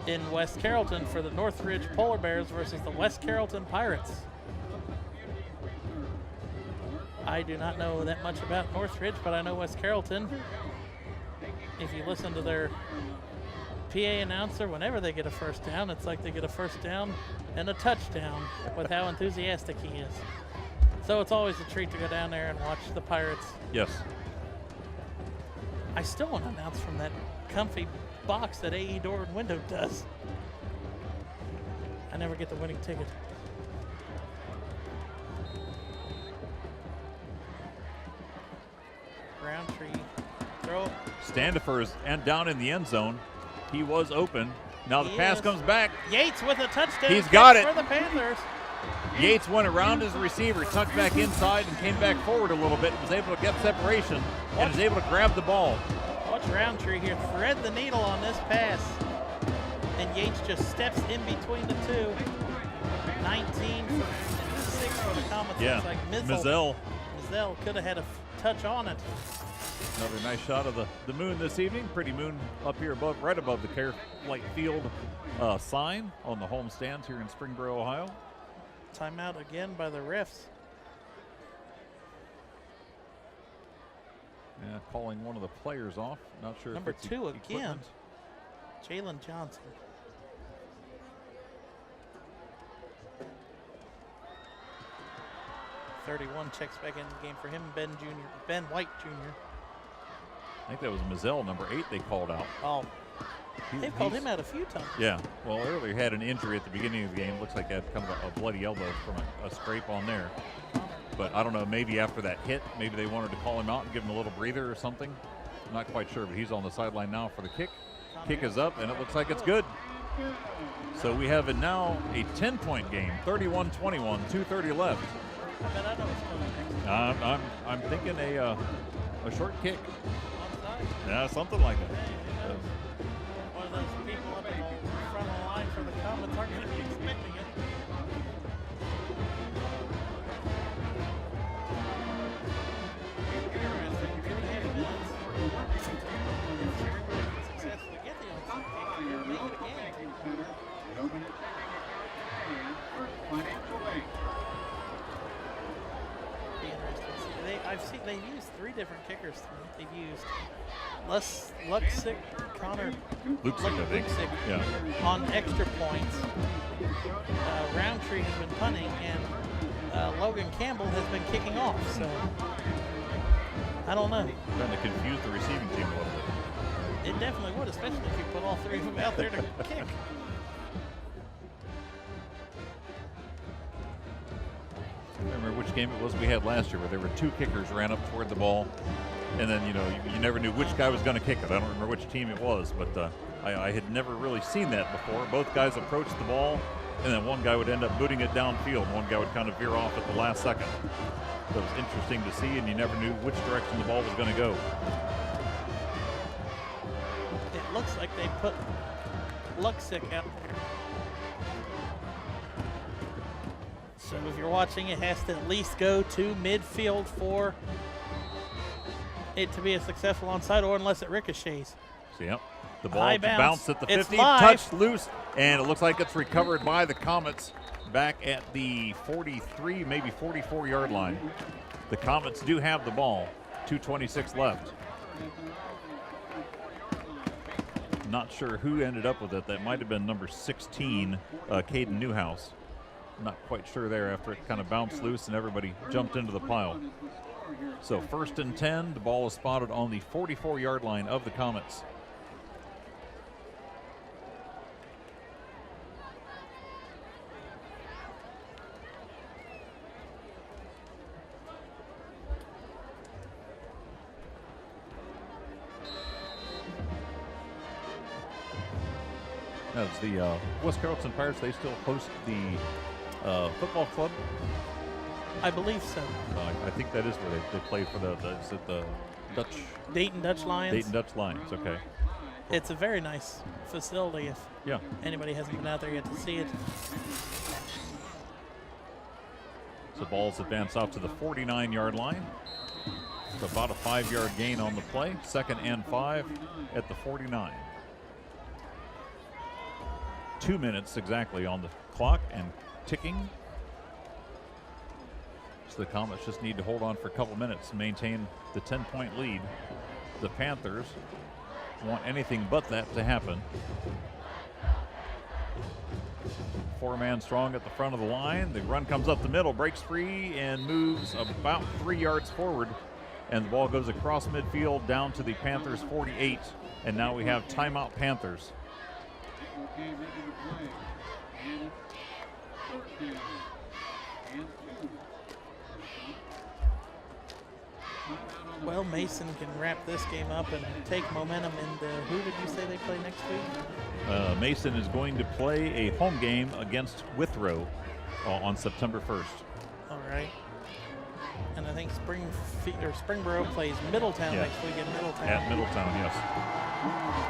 in West Carrollton for the Northridge Polar Bears versus the West Carrollton Pirates. I do not know that much about Northridge, but I know West Carrollton. If you listen to their PA announcer, whenever they get a first down, it's like they get a first down and a touchdown with how enthusiastic he is. So it's always a treat to go down there and watch the Pirates. Yes. I still want to announce from that comfy box that AE Door and Window does. I never get the winning ticket. Roundtree throw. Standifer is down in the end zone. He was open. Now the pass comes back. Yates with a touchdown. He's got it for the Panthers. Yates went around his receiver, tucked back inside, and came back forward a little bit. Was able to get separation and is able to grab the ball. Watch Roundtree here thread the needle on this pass. And Yates just steps in between the two. 19 for 6 for the Comets. Yeah, Looks like Mizell could have had a touch on it. Another nice shot of the moon this evening. Pretty moon up here above, right above the Care Flight Field sign on the home stands here in Springboro, Ohio. Timeout again by the refs. Yeah, calling one of the players off. Not sure. Number if it's 2 again. equipment. Jalen Johnson. .31 checks back in the game for him. Ben White Jr. I think that was Mizell, number 8, they called out. Oh, they've called him out a few times. Yeah, well, earlier he had an injury at the beginning of the game. Looks like he had kind of a bloody elbow from a scrape on there. But I don't know, maybe after that hit, maybe they wanted to call him out and give him a little breather or something. I'm not quite sure, but he's on the sideline now for the kick. Kick is up, and it looks like it's good. So we have now a 10-point game, 31-21, 2:30 left. I bet I know what's coming next. I'm thinking a short kick. Onside? Yeah, something like that. One of those people up in the I've seen they've used 3 different kickers tonight. They've used Luxick, Connor Luxick, I think. Luxick Yeah. on extra points. Roundtree has been punting, and Logan Campbell has been kicking off. So I don't know. Trying to confuse the receiving team a little bit. It definitely would, especially if you put all 3 of them out there to kick. I don't remember which game it was we had last year where there were 2 kickers ran up toward the ball, and then you never knew which guy was going to kick it. I don't remember which team it was, but I had never really seen that before. Both guys approached the ball, and then one guy would end up booting it downfield. One guy would kind of veer off at the last second. So it was interesting to see, and you never knew which direction the ball was going to go. It looks like they put Luxick out there. So if you're watching, it has to at least go to midfield for it to be a successful onside, or unless it ricochets. So, yep. The ball High bounce. bounced at the It's 50, live. touched loose, and it looks like it's recovered by the Comets back at the 43, maybe 44-yard line. The Comets do have the ball. 2:26 left. Not sure who ended up with it. That might have been number 16, Caden Newhouse. Not quite sure there after it kind of bounced loose and everybody jumped into the pile. So 1st and 10, the ball is spotted on the 44-yard line of the Comets. That's the West Carrollton Pirates. They still host the football club. I believe so. I think that is where they play for is it the Dutch? Dayton Dutch Lions. Dayton Dutch Lions, okay. It's a very nice facility if Yeah. anybody hasn't been out there yet to see it. So balls advance out to the 49-yard line. So about a 5-yard gain on the play. 2nd and 5 at the 49. 2 minutes exactly on the clock and ticking. So the Comets just need to hold on for a couple minutes and maintain the 10-point lead. The Panthers want anything but that to happen. 4-man strong at the front of the line. The run comes up the middle, breaks free, and moves about 3 yards forward. And the ball goes across midfield down to the Panthers 48. And now we have timeout Panthers. Well, Mason can wrap this game up and take momentum into, who did you say they play next week? Mason is going to play a home game against Withrow on September 1st. All right. And I think Springboro plays Middletown next week in Middletown. At Middletown, yes.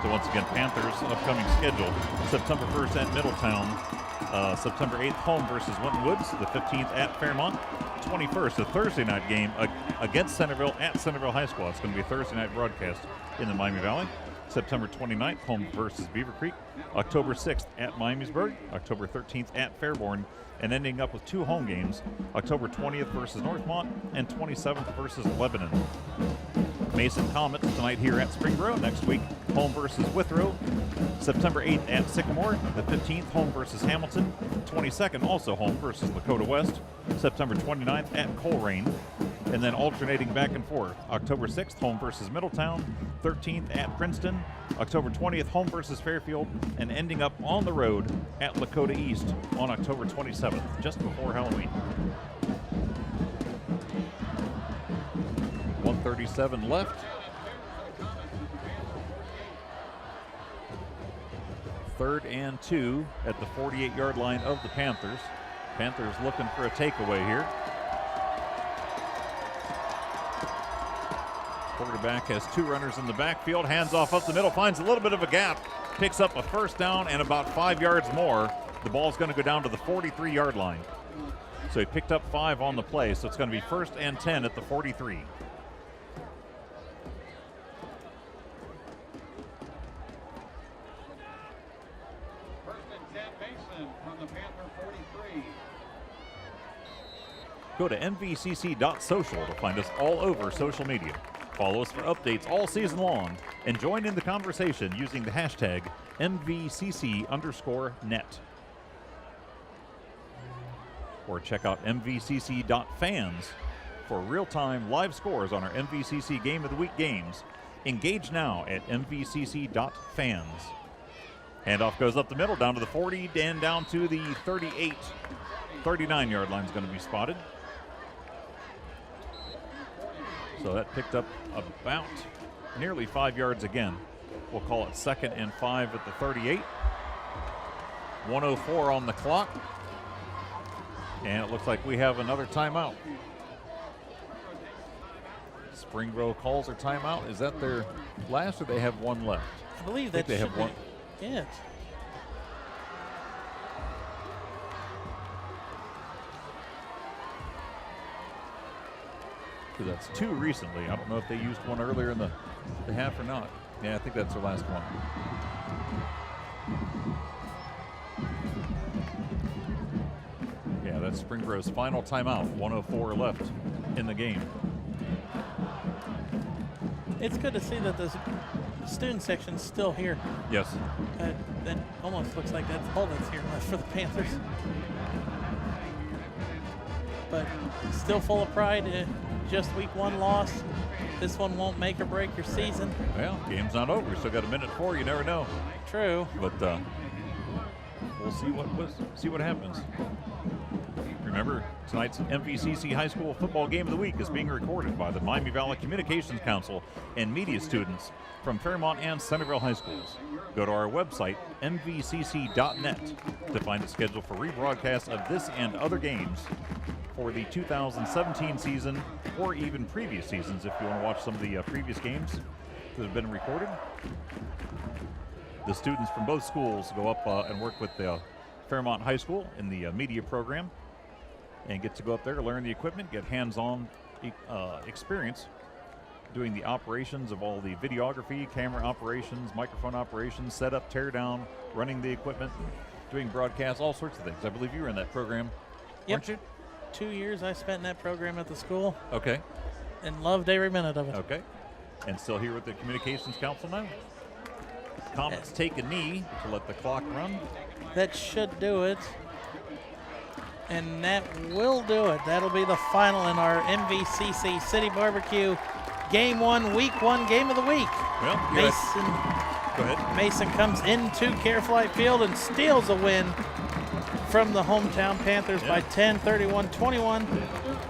So once again, Panthers upcoming schedule. September 1st at Middletown. September 8th home versus Winton Woods. The 15th at Fairmont. 21st, a Thursday night game against Centerville at Centerville High School. It's going to be a Thursday night broadcast in the Miami Valley. September 29th, home versus Beaver Creek. October 6th at Miamisburg. October 13th at Fairborn. And ending up with 2 home games. October 20th versus Northmont and 27th versus Lebanon. Mason Comets tonight here at Springboro. Next week, home versus Withrow. September 8th at Sycamore. The 15th, home versus Hamilton. 22nd, also home versus Lakota West. September 29th at Coleraine. And then alternating back and forth. October 6th, home versus Middletown. 13th at Princeton. October 20th, home versus Fairfield. And ending up on the road at Lakota East on October 27th, just before Halloween. 1:37 left. 3rd and 2 at the 48-yard line of the Panthers. Panthers looking for a takeaway here. Quarterback has 2 runners in the backfield, hands off up the middle, finds a little bit of a gap, picks up a 1st down and about 5 yards more. The ball's going to go down to the 43-yard line. So he picked up 5 on the play, so it's going to be 1st and 10 at the 43. Go to mvcc.social to find us all over social media. Follow us for updates all season long and join in the conversation using the hashtag MVCC_net. Or check out mvcc.fans for real-time live scores on our MVCC Game of the Week games. Engage now at mvcc.fans. Handoff goes up the middle, down to the 40, and down to the 38. 39-yard line is going to be spotted. So that picked up about nearly 5 yards again. We'll call it 2nd and 5 at the 38. 1:04 on the clock. And it looks like we have another timeout. Springboro calls their timeout. Is that their last, or they have one left? I believe that they have one. Yes. Because that's 2 recently. I don't know if they used one earlier in the half or not. Yeah, I think that's their last one. Yeah, that's Springboro's final timeout. 1:04 left in the game. It's good to see that the student section's still here. Yes. That almost looks like that's all that's here left for the Panthers. But still full of pride. Just week 1 loss. This one won't make or break your season. Well, game's not over. Still got a minute 4. You never know. True. But we'll see what happens. Remember, tonight's MVCC High School Football Game of the Week is being recorded by the Miami Valley Communications Council and media students from Fairmont and Centerville High Schools. Go to our website, mvcc.net, to find a schedule for rebroadcasts of this and other games for the 2017 season or even previous seasons if you want to watch some of the previous games that have been recorded. The students from both schools go up and work with the Fairmont High School in the media program and get to go up there to learn the equipment, get hands-on experience doing the operations of all the videography, camera operations, microphone operations, setup, tear down, running the equipment, doing broadcasts, all sorts of things. I believe you were in that program, weren't you? 2 years I spent in that program at the school. Okay. And loved every minute of it. Okay. And still here with the Communications Council now. Comets take a knee to let the clock run. That should do it. And that will do it. That'll be the final in our MVCC City Barbecue Game 1, Week 1 Game of the Week. Well, Mason, go ahead. Mason comes into Careflight Field and steals a win from the hometown Panthers by 10, 31-21.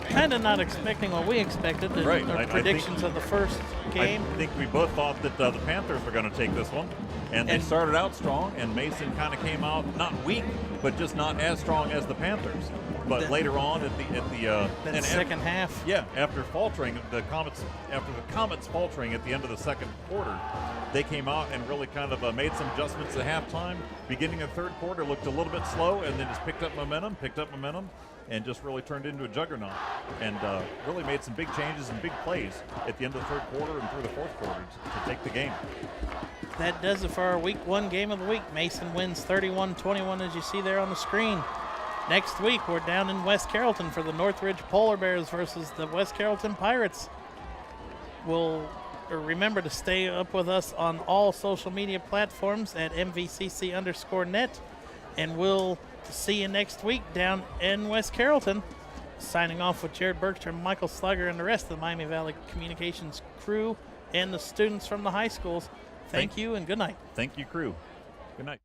Kind of not expecting what we expected. Right. Our predictions of the first game. I think we both thought that the Panthers were going to take this one. And they started out strong, and Mason kind of came out not weak, but just not as strong as the Panthers. But later on at the second half. Yeah, after faltering, after the Comets faltering at the end of the second quarter, they came out and really kind of made some adjustments at halftime. Beginning of third quarter looked a little bit slow, and then just picked up momentum, and just really turned into a juggernaut. And really made some big changes and big plays at the end of the third quarter and through the fourth quarter to take the game. That does it for our Week 1 Game of the Week. Mason wins 31-21, as you see there on the screen. Next week, we're down in West Carrollton for the Northridge Polar Bears versus the West Carrollton Pirates. We'll remember to stay up with us on all social media platforms at MVCC_net, and we'll see you next week down in West Carrollton. Signing off with Jared Bergstrom, Michael Slugger, and the rest of the Miami Valley Communications crew and the students from the high schools. Thank you and good night. Thank you, crew. Good night.